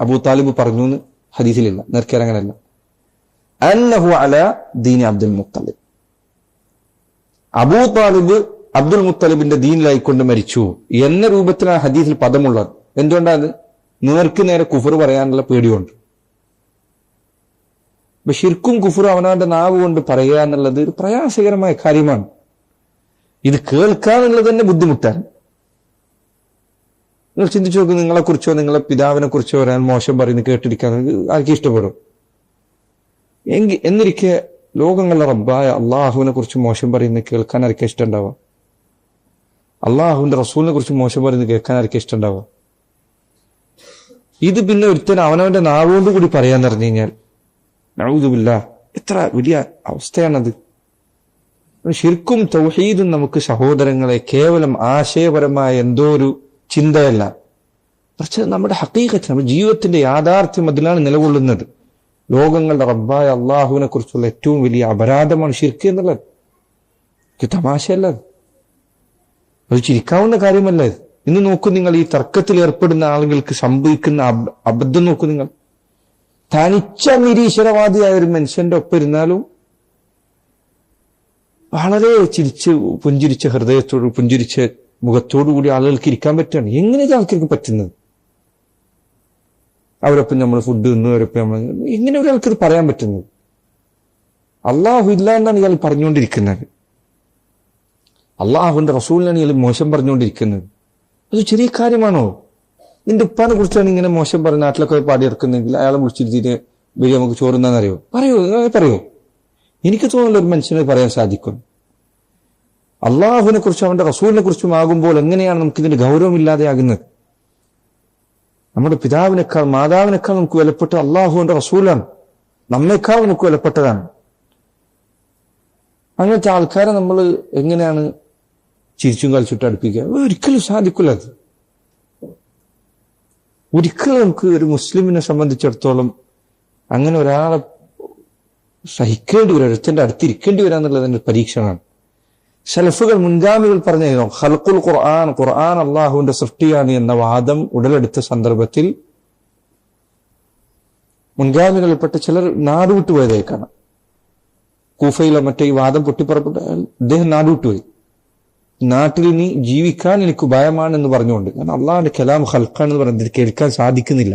അബൂ താലിബ് പറഞ്ഞു എന്ന് ഹദീസിലില്ല. നേർക്കേർ അങ്ങനെയല്ല, അന്നഹു അലാ ദീനി അബ്ദുൽ മുത്തലിബ്. അബൂ താലിബ് അബ്ദുൽ മുത്തലിബിന്റെ ദീനിലായിക്കൊണ്ട് മരിച്ചു എന്ന രൂപത്തിലാണ് ഹദീസിൽ പദമുള്ളത്. എന്തുകൊണ്ടാണ്? നേർക്ക് നേരെ കുഫർ പറയാനുള്ള പേടിയുണ്ട്. ഷിർക്കും കുഫറും അവനവന്റെ നാവ് കൊണ്ട് പറയുക എന്നുള്ളത് ഒരു പ്രയാസകരമായ കാര്യമാണ്. ഇത് കേൾക്കാന്നുള്ളത് തന്നെ ബുദ്ധിമുട്ടാണ്. നിങ്ങൾ ചിന്തിച്ചു നോക്കും, നിങ്ങളെക്കുറിച്ചോ നിങ്ങളെ പിതാവിനെ കുറിച്ചോ ഒരാൾ മോശം പറയുന്നത് കേട്ടിരിക്കാൻ ആർക്കും ഇഷ്ടപ്പെടും? എന്നിരിക്കെ ലോകങ്ങളുടെ റബ്ബായ അള്ളാഹുവിനെ കുറിച്ച് മോശം പറയുന്നത് കേൾക്കാൻ ആർക്കും ഇഷ്ടമുണ്ടാവുക? അള്ളാഹുവിന്റെ റസൂലിനെ കുറിച്ച് മോശം പറയുന്നത് കേൾക്കാൻ ആർക്കും ഇഷ്ടമുണ്ടാവുക? ഇത് പിന്നെ ഒരുത്തൻ അവനവന്റെ നാവുകൊണ്ട് കൂടി പറയാൻ പറഞ്ഞു കഴിഞ്ഞാൽ നഊദുബില്ലാ, എത്ര വലിയ അവസ്ഥയാണത്. ശിർക്കും തൗഹീദും നമുക്ക് സഹോദരങ്ങളെ കേവലം ആശയപരമായ എന്തോ ഒരു ചിന്തയല്ല, പക്ഷെ നമ്മുടെ ഹഖീഖത്ത്, നമ്മുടെ ജീവിതത്തിന്റെ യാഥാർത്ഥ്യം അതിലാണ് നിലകൊള്ളുന്നത്. ലോകങ്ങളുടെ റബ്ബായ അള്ളാഹുവിനെ കുറിച്ചുള്ള ഏറ്റവും വലിയ അപരാധമാണ് ശിർക്ക് എന്നുള്ളത്. തമാശയല്ല, അത് ചിരിക്കാവുന്ന കാര്യമല്ല. ഇന്ന് നോക്കൂ നിങ്ങൾ, ഈ തർക്കത്തിൽ ഏർപ്പെടുന്ന ആളുകൾക്ക് സംഭവിക്കുന്ന അബദ്ധം നോക്കൂ നിങ്ങൾ. തനിച്ച നിരീശ്വരവാദിയായ ഒരു മനുഷ്യന്റെ ഒപ്പം ഇരുന്നാലും വളരെ പുഞ്ചിരിച്ച ഹൃദയത്തോട്, പുഞ്ചിരിച്ച മുഖത്തോടു കൂടി ആളുകൾക്ക് ഇരിക്കാൻ പറ്റുകയാണ്. എങ്ങനെ ഇത് ആൾക്കാർക്ക് പറ്റുന്നത്? അവരൊപ്പം നമ്മൾ ഫുഡ് തിന്നു, അവരൊപ്പം നമ്മൾ, എങ്ങനെ ഒരാൾക്ക് ഇത് പറയാൻ പറ്റുന്നത്? അള്ളാഹു ഇല്ല എന്നാണ് ഇയാൾ പറഞ്ഞുകൊണ്ടിരിക്കുന്നത്. അള്ളാഹുവിന്റെ റസൂലിനാണ് ഇയാൾ മോശം പറഞ്ഞുകൊണ്ടിരിക്കുന്നത്. അത് ചെറിയ കാര്യമാണോ? നിന്റെ ഉപ്പാനെ കുറിച്ചാണ് ഇങ്ങനെ മോശം പറഞ്ഞ നാട്ടിലൊക്കെ പാടിയെടുക്കുന്നെങ്കിൽ അയാളെ വിളിച്ചിരുത്തിട്ട് വരി നമുക്ക് ചോറുന്നാന്നറിയോ? പറയോ? എനിക്ക് തോന്നുന്നില്ല ഒരു മനുഷ്യനെ പറയാൻ സാധിക്കും. അള്ളാഹുവിനെ കുറിച്ചും അവന്റെ റസൂലിനെ കുറിച്ചും ആകുമ്പോൾ എങ്ങനെയാണ് നമുക്കിതിന്റെ ഗൗരവമില്ലാതെയാകുന്നത്? നമ്മുടെ പിതാവിനേക്കാൾ മാതാവിനേക്കാൾ നമുക്ക് വിലപ്പെട്ട അള്ളാഹുവിന്റെ റസൂലാണ്, നമ്മേക്കാൾ നമുക്ക് വിലപ്പെട്ടതാണ്. അങ്ങനത്തെ ആൾക്കാരെ നമ്മൾ എങ്ങനെയാണ് ചിരിച്ചും കളിച്ചിട്ട് അടുപ്പിക്കുക? ഒരിക്കലും സാധിക്കില്ല. അത് ഒരിക്കലും നമുക്ക് ഒരു മുസ്ലിമിനെ സംബന്ധിച്ചിടത്തോളം അങ്ങനെ ഒരാളെ സഹിക്കേണ്ടി വരും, ഒരുത്തന്റെ അടുത്തിരിക്കേണ്ടി വരാന്നുള്ളത് എന്റെ പരീക്ഷണമാണ്. സലഫുകൾ, മുൻഗാമികൾ പറഞ്ഞു ഖൽഖുൽ ഖുർആൻ, ഖുർആൻ അള്ളാഹുവിന്റെ സൃഷ്ടിയാണ് എന്ന വാദം ഉടലെടുത്ത സന്ദർഭത്തിൽ മുൻഗാമികളിൽപ്പെട്ട ചിലർ നാടുവിട്ടു പോയതേക്കാണ്. കൂഫയിലോ മറ്റേ ഈ വാദം പൊട്ടിപ്പുറപ്പെട്ട അദ്ദേഹം നാടുവിട്ടുപോയി. നാട്ടിൽ ഇനി ജീവിക്കാൻ എനിക്ക് ഭയമാണെന്ന് പറഞ്ഞുകൊണ്ട്. കാരണം അള്ളാഹുന്റെ കലാം ഖൽഖാണെന്ന് പറയുന്നത് കേൾക്കാൻ സാധിക്കുന്നില്ല.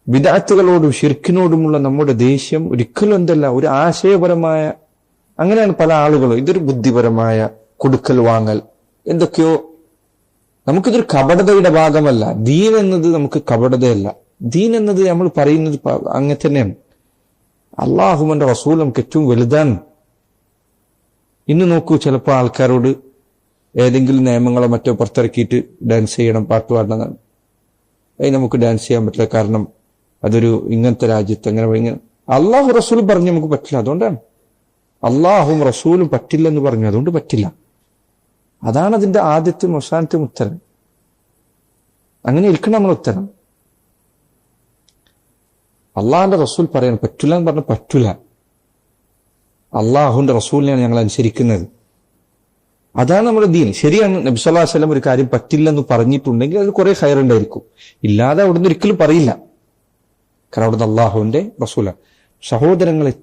ബിദ്അത്തുകളോടും ഷിർക്കിനോടുമുള്ള നമ്മുടെ ദേഷ്യം ഒരിക്കലും എന്തല്ല, ഒരു ആശയപരമായ, അങ്ങനെയാണ് പല ആളുകളും. ഇതൊരു ബുദ്ധിപരമായ കൊടുക്കൽ വാങ്ങൽ, എന്തൊക്കെയോ. നമുക്കിതൊരു കപടതയുടെ ഭാഗമല്ല. ദീൻ എന്നത് നമുക്ക് കപടതയല്ല. ദീൻ എന്നത് നമ്മൾ പറയുന്നത് അങ്ങനെ തന്നെയാണ്. അള്ളാഹുവിന്റെ റസൂൽ നമുക്ക് ഏറ്റവും വലുതാണ്. ഇന്ന് നോക്കൂ, ചിലപ്പോൾ ആൾക്കാരോട് ഏതെങ്കിലും നിയമങ്ങളോ മറ്റോ പുറത്തിറക്കിയിട്ട് ഡാൻസ് ചെയ്യണം, പാട്ട് പാടണം, നമുക്ക് ഡാൻസ് ചെയ്യാൻ പറ്റില്ല, കാരണം അതൊരു ഇങ്ങനത്തെ രാജ്യത്ത് അങ്ങനെ അള്ളാഹു റസൂൽ പറഞ്ഞു നമുക്ക് പറ്റില്ല. അതുകൊണ്ടാണ് അള്ളാഹും റസൂലും പറ്റില്ലെന്ന് പറഞ്ഞു, അതുകൊണ്ട് പറ്റില്ല. അതാണ് അതിന്റെ ആദ്യത്തെ അവസാനത്തെ ഉത്തരം. അങ്ങനെ ഇരിക്കണം നമ്മൾ ഉത്തരം. അള്ളാഹിന്റെ റസൂൽ പറയാൻ പറ്റില്ല എന്ന് പറഞ്ഞാൽ പറ്റില്ല. അള്ളാഹുവിന്റെ റസൂലിനെയാണ് ഞങ്ങൾ അനുസരിക്കുന്നത്. അതാണ് നമ്മുടെ ദീൻ. ശരിയാണ്, നബി സല്ലല്ലാഹു അലൈഹി വസല്ലം ഒരു കാര്യം പറ്റില്ലെന്ന് പറഞ്ഞിട്ടുണ്ടെങ്കിൽ അത് കുറെ ഖൈറുണ്ടായിരിക്കും. ഇല്ലാതെ അവിടുന്ന് ഒരിക്കലും പറയില്ല. കാരണം അവിടുന്ന് അള്ളാഹുവിന്റെ റസൂലാണ്. സഹോദരങ്ങളെ,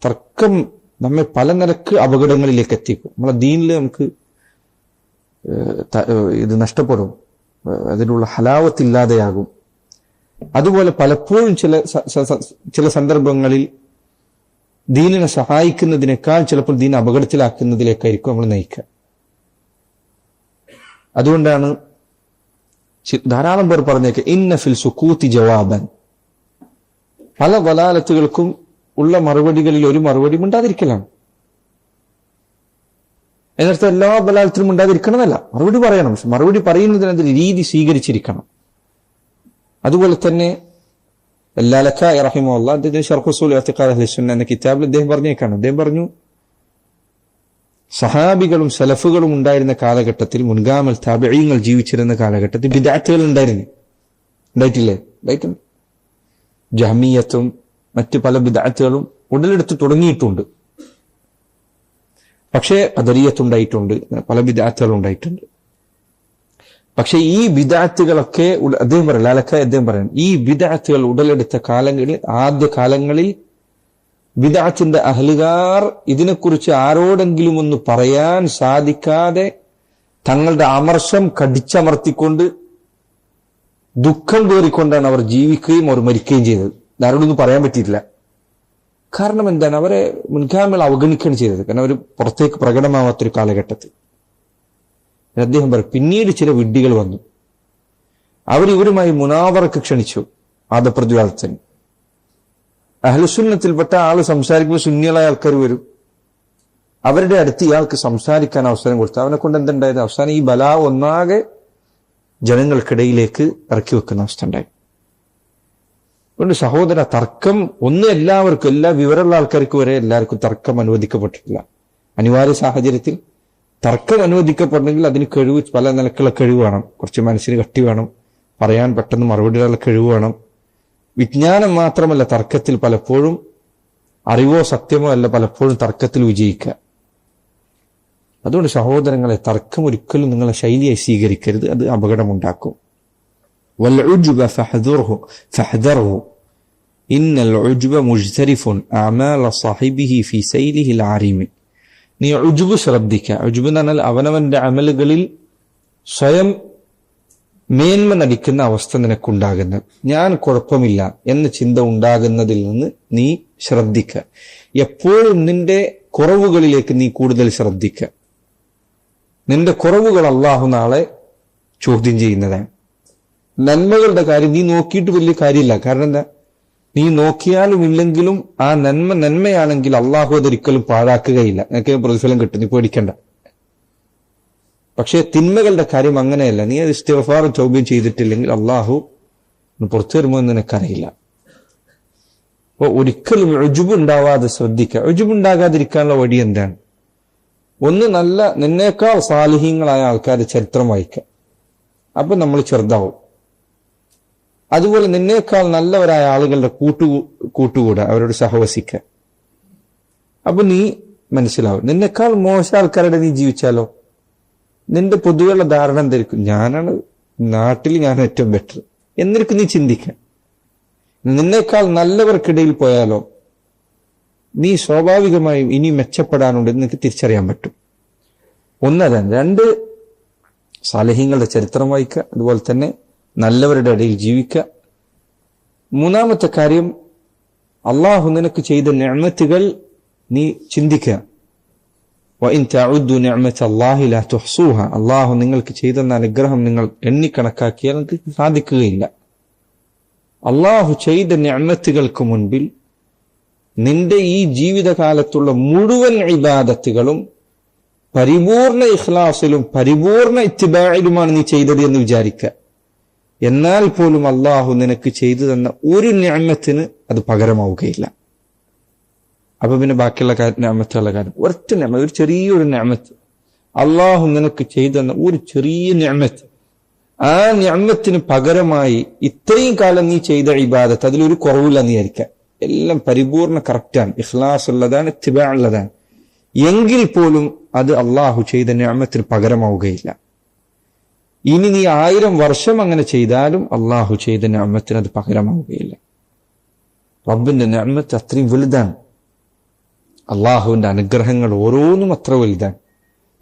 തർക്കം നമ്മെ പല നിലക്ക് അപകടങ്ങളിലേക്ക് എത്തിക്കും. നമ്മളെ ദീനിൽ നമുക്ക് ഇത് നഷ്ടപ്പെടും, അതിനുള്ള ഹലാവത്തില്ലാതെയാകും. അതുപോലെ പലപ്പോഴും ചില സന്ദർഭങ്ങളിൽ ദീനിനെ സഹായിക്കുന്നതിനേക്കാൾ ചിലപ്പോൾ ദീൻ അപകടത്തിലാക്കുന്നതിലേക്കായിരിക്കും നമ്മൾ നയിക്കുക. അതുകൊണ്ടാണ് ധാരാളം പേർ പറഞ്ഞേക്ക ഇന്ന ഫിൽ സുകൂത്തി ജവാബൻ. പല വലാലത്തുകൾക്കും ഉള്ള മറുപടികളിൽ ഒരു മറുപടി ഉണ്ടാതിരിക്കലാണ്. എന്നർത്ഥം എല്ലാ ബലാലത്തിനും ഉണ്ടാതിരിക്കണമെന്നല്ല, മറുപടി പറയണം. പക്ഷെ മറുപടി പറയുന്നതിനൊരു രീതി സ്വീകരിച്ചിരിക്കണം. അതുപോലെ തന്നെ ലക്കായി റഹിമഹുല്ലാഹ് അദ്ദേഹം ശർഹ് ഉസൂൽ ഇഅ്തിഖാദ് അഹ്ലി സുന്ന എന്ന കിതാബിൽ അദ്ദേഹം പറഞ്ഞേക്കാണ്. അദ്ദേഹം പറഞ്ഞു, സഹാബികളും സലഫുകളും ഉണ്ടായിരുന്ന കാലഘട്ടത്തിൽ, മുൻഗാമൽ താബിഈങ്ങൾ ജീവിച്ചിരുന്ന കാലഘട്ടത്തിൽ ബിദ്അത്തുകൾ ഉണ്ടായിട്ടില്ലേ? ഉണ്ടായിട്ടുണ്ട്. ജഹ്മിയ്യത്തും മറ്റു പല ബിദ്അത്തുകളും ഉടലെടുത്ത് തുടങ്ങിയിട്ടുണ്ട്. പക്ഷേ ഖദരിയ്യത്തുണ്ടായിട്ടുണ്ട്, പല ബിദ്അത്തുകളും ഉണ്ടായിട്ടുണ്ട്. പക്ഷെ ഈ ബിദ്അത്തുകളൊക്കെ അദ്ദേഹം പറയാം, ഈ ബിദ്അത്തുകൾ ഉടലെടുത്ത കാലങ്ങളിൽ, ആദ്യ കാലങ്ങളിൽ ബിദ്അത്തിന്റെ അഹ്ലുകാർ ഇതിനെക്കുറിച്ച് ആരോടെങ്കിലും ഒന്ന് പറയാൻ സാധിക്കാതെ തങ്ങളുടെ അമർഷം കടിച്ചമർത്തിക്കൊണ്ട് ദുഃഖം പേറിക്കൊണ്ടാണ് അവർ ജീവിക്കുകയും അവർ മരിക്കുകയും ചെയ്തത്. ആരോടൊന്നും പറയാൻ പറ്റിയിട്ടില്ല. കാരണം എന്താണ്? അവരെ മുൻഗാമികൾ അവഗണിക്കുകയാണ് ചെയ്തത്. കാരണം അവർ പുറത്തേക്ക് പ്രകടമാവാത്തൊരു കാലഘട്ടത്തിൽ. അദ്ദേഹം പറയും, പിന്നീട് ചില വിഡ്ഢികൾ വന്നു, അവരിവരുമായി മുനാവറക്ക് ക്ഷണിച്ചു, വാദപ്രതിവാദത്തിന്. അഹ്ലുസുന്നത്തിൽപ്പെട്ട ആള് സംസാരിക്കുമ്പോൾ സുന്നികളായ ആൾക്കാർ വരും, അവരുടെ അടുത്ത് ഇയാൾക്ക് സംസാരിക്കാൻ അവസരം കൊടുത്തു. അവനെ കൊണ്ട് എന്തുണ്ടായത്? അവസാനം ഈ ബലാ ഒന്നാകെ ജനങ്ങൾക്കിടയിലേക്ക് ഇറക്കി വെക്കുന്ന അവസ്ഥ ഉണ്ടായി. അതുകൊണ്ട് സഹോദര, തർക്കം ഒന്ന് എല്ലാവർക്കും, എല്ലാ വിവരമുള്ള ആൾക്കാർക്ക് വരെ എല്ലാവർക്കും തർക്കം അനുവദിക്കപ്പെട്ടിട്ടില്ല. അനിവാര്യ സാഹചര്യത്തിൽ തർക്കം അനുവദിക്കപ്പെടണമെങ്കിൽ അതിന് കഴിവ്, പല നിലക്കുള്ള കഴിവ് വേണം. കുറച്ച് മനസ്സിന് കട്ടി വേണം, പറയാൻ പെട്ടെന്ന് മറുപടിയുള്ള കഴിവ് വേണം. വിജ്ഞാനം മാത്രമല്ല തർക്കത്തിൽ പലപ്പോഴും, അറിവോ സത്യമോ അല്ല പലപ്പോഴും തർക്കത്തിൽ വിജയിക്കുക. അതുകൊണ്ട് സഹോദരങ്ങളെ, തർക്കം ഒരിക്കലും നിങ്ങളെ ശൈലിയായി സ്വീകരിക്കരുത്, അത് അപകടമുണ്ടാക്കും. വൽഉജ്ബ ഫഹ്ദർഹു ഇന്നൽ ഉജ്ബ മുജ്തരിഫുൻ അഅമാല സാഹിബിഹി ഫീ സൈലിഹിൽ ആരിമി. നീ ഉജ്ബ് ശ്രദ്ധിക്കുക. ഉജ്ബ് എന്ന് പറഞ്ഞാൽ അവനവന്റെ അമലുകളിൽ സ്വയം മേന്മ നടിക്കുന്ന അവസ്ഥ നിനക്കുണ്ടാകുന്നത്, ഞാൻ കുഴപ്പമില്ല എന്ന ചിന്ത ഉണ്ടാകുന്നതിൽ നിന്ന് നീ ശ്രദ്ധിക്കുക. എപ്പോഴും നിന്റെ കുറവുകളിലേക്ക് നീ കൂടുതൽ ശ്രദ്ധിക്കുക. നിന്റെ കുറവുകൾ അല്ലാഹു നാളെ ചോദ്യം ചെയ്യുന്നതാണ്. നന്മകളുടെ കാര്യം നീ നോക്കിയിട്ട് വലിയ കാര്യമില്ല. കാരണം എന്താ? നീ നോക്കിയാലും ഇല്ലെങ്കിലും ആ നന്മയാണെങ്കിൽ അള്ളാഹു അതൊരിക്കലും പാഴാക്കുകയില്ല, നിനക്ക് പ്രതിഫലം കിട്ടും, നീ പേടിക്കണ്ട. പക്ഷെ തിന്മകളുടെ കാര്യം അങ്ങനെയല്ല. നീ അത് ഇസ്തിഗ്ഫാറും തൗബയും ചെയ്തിട്ടില്ലെങ്കിൽ അള്ളാഹു പുറത്തു വരുമോ എന്ന് നിനക്കറിയില്ല. അപ്പോൾ ഒരിക്കലും ഉജ്ബ് ഉണ്ടാവാതെ ശ്രദ്ധിക്കുക. ഉജ്ബ് ഉണ്ടാകാതിരിക്കാനുള്ള വഴി എന്താണ്? ഒന്ന്, നല്ല നിന്നേക്കാൾ സാലിഹീങ്ങളായ ആൾക്കാരുടെ ചരിത്രം വായിക്കുക, അപ്പൊ നമ്മൾ ചെറുതാവും. അതുപോലെ നിന്നേക്കാൾ നല്ലവരായ ആളുകളുടെ കൂട്ടുകൂടുക, അവരോട് സഹവസിക്കുക, അപ്പൊ നീ മനസ്സിലാവും. നിന്നേക്കാൾ മോശ ആൾക്കാരുടെ നീ ജീവിച്ചാലോ നിന്റെ പൊതുവെയുള്ള ധാരണ എന്തായിരിക്കും? ഞാനാണ് നാട്ടിൽ, ഞാൻ ഏറ്റവും ബെറ്റർ എന്നിരിക്കും നീ ചിന്തിക്കുക. നിന്നേക്കാൾ നല്ലവർക്കിടയിൽ പോയാലോ നീ സ്വാഭാവികമായും ഇനി മെച്ചപ്പെടാനുണ്ട് എന്ന് നിനക്ക് തിരിച്ചറിയാൻ പറ്റും. ഒന്നതാണ്. രണ്ട്, സാലിഹീങ്ങളുടെ ചരിത്രം വായിക്കുക, അതുപോലെ തന്നെ നല്ലവരുടെ ഇടയിൽ ജീവിക്കുക. മൂന്നാമത്തെ കാര്യം, അള്ളാഹു നിനക്ക് ചെയ്ത നിഅമത്തുകൾ നീ ചിന്തിക്കുക. വഇൻ തഉദ്ദു നിഅമത്തല്ലാഹി ലാ തുഹ്സൂഹ. അള്ളാഹു നിങ്ങൾക്ക് ചെയ്തെന്ന അനുഗ്രഹം നിങ്ങൾ എണ്ണിക്കണക്കാക്കിയാൽ നിങ്ങൾക്ക് സാധിക്കുകയില്ല. അള്ളാഹു ചെയ്ത നിഅമത്തുകൾക്ക് മുൻപിൽ നിന്റെ ഈ ജീവിതകാലത്തുള്ള മുഴുവൻ ഇബാദത്തുകളും പരിപൂർണ ഇഖ്ലാസിലും പരിപൂർണ ഇത്തിബാഇലുമാണ് നീ ചെയ്തത് എന്ന് വിചാരിക്കുക. എന്നാൽ പോലും അള്ളാഹു നിനക്ക് ചെയ്തു തന്ന ഒരു നിഅമത്തിന് അത് പകരമാവുകയില്ല. അപ്പൊ പിന്നെ ബാക്കിയുള്ള നിഅമത്തുള്ള കാര്യം, ഒരൊറ്റ നിഅമത്ത്, ഒരു ചെറിയൊരു നിഅമത്ത്, അള്ളാഹു നിനക്ക് ചെയ്തു തന്ന ഒരു ചെറിയ നിഅമത്ത്, ആ നിഅമത്തിന് പകരമായി ഇത്രയും കാലം നീ ചെയ്ത ഇബാദത്ത് അതിലൊരു കുറവില്ല എന്ന് വിചാരിക്കുക. എല്ലാം പരിപൂർണ കറക്റ്റാണ്, ഇഖ്ലാസ് ഉള്ളതാണ്, ഇത്തിബാ ഉള്ളതാണ്. എങ്കിൽ പോലും അത് അള്ളാഹു ചെയ്ത നിഅമത്തിന് പകരമാവുകയില്ല. ഇനി നീ 1000 വർഷം അങ്ങനെ ചെയ്താലും അള്ളാഹു ചെയ്ത നിഅമത്തിന് അത് പകരമാവുകയില്ല. റബ്ബിന്റെ നിഅമത്ത് അത്രയും വലുതാണ്. അള്ളാഹുവിന്റെ അനുഗ്രഹങ്ങൾ ഓരോന്നും അത്ര വലുതാണ്.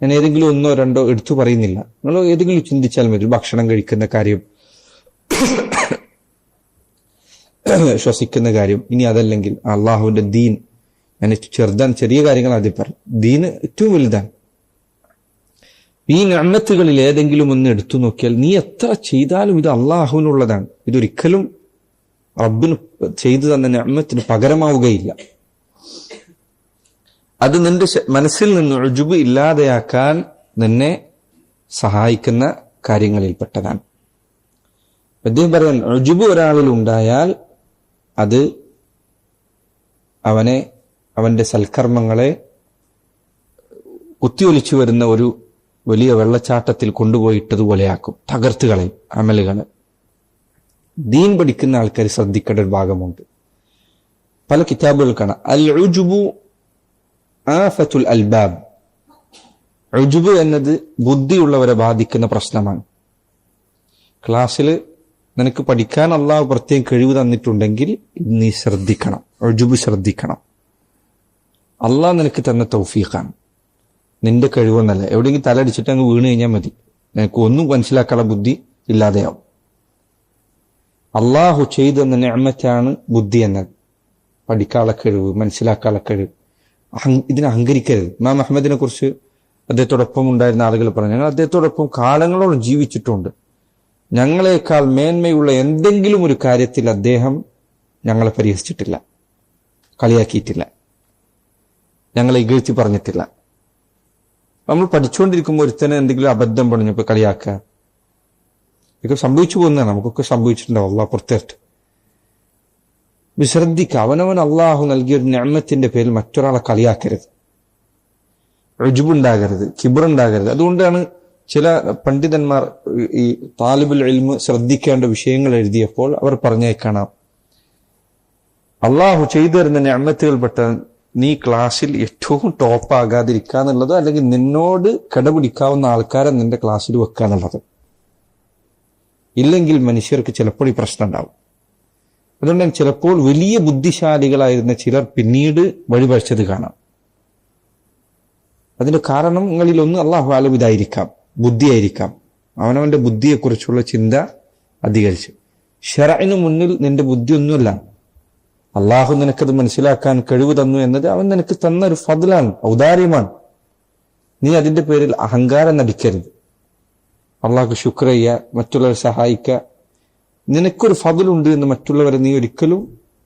ഞാൻ ഏതെങ്കിലും ഒന്നോ രണ്ടോ എടുത്തു പറയുന്നില്ല. നിങ്ങൾ ഏതെങ്കിലും ചിന്തിച്ചാൽ മതി. ഭക്ഷണം കഴിക്കുന്ന കാര്യം, ശ്വസിക്കുന്ന കാര്യം, ഇനി അതല്ലെങ്കിൽ അള്ളാഹുവിന്റെ ദീൻ. ഞാൻ ചെറിയ കാര്യങ്ങൾ ആദ്യം പറയും. ദീന് ഏറ്റവും വലുതാണ്. ഈ നിഅമത്തുകളിൽ ഏതെങ്കിലും ഒന്ന് എടുത്തു നോക്കിയാൽ നീ എത്ര ചെയ്താലും ഇത് അള്ളാഹുവിനുള്ളതാണ്. ഇതൊരിക്കലും റബ്ബിന് ചെയ്തു തന്ന നിഅമത്തിന് പകരമാവുകയില്ല. അത് നിന്റെ മനസ്സിൽ നിന്ന് ഉജ്ബ് ഇല്ലാതെയാക്കാൻ നിന്നെ സഹായിക്കുന്ന കാര്യങ്ങളിൽപ്പെട്ടതാണ്. അദ്ദേഹം പറയാൻ, ഉജ്ബ് ഒരാളിൽ ഉണ്ടായാൽ അത് അവന്റെ സൽക്കർമ്മങ്ങളെ കുത്തിയൊലിച്ചു വരുന്ന ഒരു വലിയ വെള്ളച്ചാട്ടത്തിൽ കൊണ്ടുപോയിട്ടതുപോലെയാക്കും, തകർത്തുകളയും അമലുകളെ. ദീൻ പഠിക്കുന്ന ആൾക്കാർ ശ്രദ്ധിക്കേണ്ട ഒരു ഭാഗമുണ്ട്. പല കിതാബുകൾ കാണാം, അൽ ഉജ്ബു ആഫത്തുൽ അൽബാബ്. ഉജ്ബ് എന്നത് ബുദ്ധിയുള്ളവരെ ബാധിക്കുന്ന പ്രശ്നമാണ്. ക്ലാസ്സിൽ നിനക്ക് പഠിക്കാൻ അള്ളാഹു പ്രത്യേകം കഴിവ് തന്നിട്ടുണ്ടെങ്കിൽ നീ ശ്രദ്ധിക്കണം, ഉജ്ബ് ശ്രദ്ധിക്കണം. അള്ളാഹ് നിനക്ക് തന്ന തൗഫീഖാണ്, നിന്റെ കഴിവൊന്നല്ല. എവിടെയെങ്കിലും തലടിച്ചിട്ട് അങ്ങ് വീണ് കഴിഞ്ഞാൽ മതി, നിനക്ക് ഒന്നും മനസ്സിലാക്കാനുള്ള ബുദ്ധി ഇല്ലാതെയാവും. അള്ളാഹു ചെയ്തെന്ന നിഅമത്താണ് ബുദ്ധി എന്നത്. പഠിക്കാനുള്ള കഴിവ്, മനസ്സിലാക്കാനുള്ള കഴിവ്. ഇതിനെ അഹങ്കരിക്കരുത്. ഇമാം അഹ്മദിനെ കുറിച്ച് അദ്ദേഹത്തോടൊപ്പം ഉണ്ടായിരുന്ന ആളുകൾ പറഞ്ഞു, ഞങ്ങൾ അദ്ദേഹത്തോടൊപ്പം കാലങ്ങളോളം ജീവിച്ചിട്ടുണ്ട്. ഞങ്ങളെക്കാൾ മേന്മയുള്ള എന്തെങ്കിലും ഒരു കാര്യത്തിൽ അദ്ദേഹം ഞങ്ങളെ പരിഹസിച്ചിട്ടില്ല, കളിയാക്കിയിട്ടില്ല, ഞങ്ങളെ ഇകഴ്ത്തി പറഞ്ഞിട്ടില്ല. നമ്മൾ പഠിച്ചുകൊണ്ടിരിക്കുമ്പോൾ ഒരുത്തനെ എന്തെങ്കിലും അബദ്ധം പറഞ്ഞപ്പോ കളിയാക്കുക, ഇതൊക്കെ സംഭവിച്ചു പോകുന്നതാണ്. നമുക്കൊക്കെ സംഭവിച്ചിട്ടുണ്ടാവും, അള്ളാഹ് പുറത്തേറ്റ്. ശ്രദ്ധിക്കുക, അവനവൻ അള്ളാഹു നൽകിയ ഒരു നിഅമത്തിന്റെ പേരിൽ മറ്റൊരാളെ കളിയാക്കരുത്, ഉജ്ബുണ്ടാകരുത്, കിബ്റുണ്ടാകരുത്. അതുകൊണ്ടാണ് ചില പണ്ഡിതന്മാർ ഈ താലിബുൽ ഇൽമ് ശ്രദ്ധിക്കേണ്ട വിഷയങ്ങൾ എഴുതിയപ്പോൾ അവർ പറഞ്ഞേക്കണം, അള്ളാഹു ചെയ്തു തരുന്ന നിഅമത്തുകൾപ്പെട്ട നീ ക്ലാസ്സിൽ ഏറ്റവും ടോപ്പ് ആകാതിരിക്കുക എന്നുള്ളത്, അല്ലെങ്കിൽ നിന്നോട് കടപിടിക്കാവുന്ന ആൾക്കാരെ നിന്റെ ക്ലാസ്സിൽ വെക്കുക എന്നുള്ളത്. ഇല്ലെങ്കിൽ മനുഷ്യർക്ക് ചിലപ്പോൾ ഈ പ്രശ്നം ഉണ്ടാവും. അതുകൊണ്ട് ചിലപ്പോൾ വലിയ ബുദ്ധിശാലികളായിരുന്ന ചിലർ പിന്നീട് വഴിപഴിച്ചത് കാണാം. അതിന്റെ കാരണങ്ങളിൽ ഒന്ന് അള്ളാഹു ആലം ഇതായിരിക്കാം, ബുദ്ധിയായിരിക്കാം. അവനവന്റെ ബുദ്ധിയെക്കുറിച്ചുള്ള ചിന്ത അധികരിച്ചു. ശറഇന് മുന്നിൽ നിന്റെ ബുദ്ധിയൊന്നുമല്ല, അള്ളാഹു നിനക്കത് മനസ്സിലാക്കാൻ കഴിവ് തന്നു എന്നത് അവൻ നിനക്ക് തന്ന ഒരു ഫദ്ലാണ്, ഔദാര്യമാണ്. നീ അതിന്റെ പേരിൽ അഹങ്കാരം നടിക്കരുത്. അള്ളാഹു ശുക്ർ ചെയ്യുക, മറ്റുള്ളവരെ സഹായിക്കുക. നിനക്കൊരു ഫദ്ലുണ്ട് എന്ന് മറ്റുള്ളവരെ നീ ഒരിക്കലും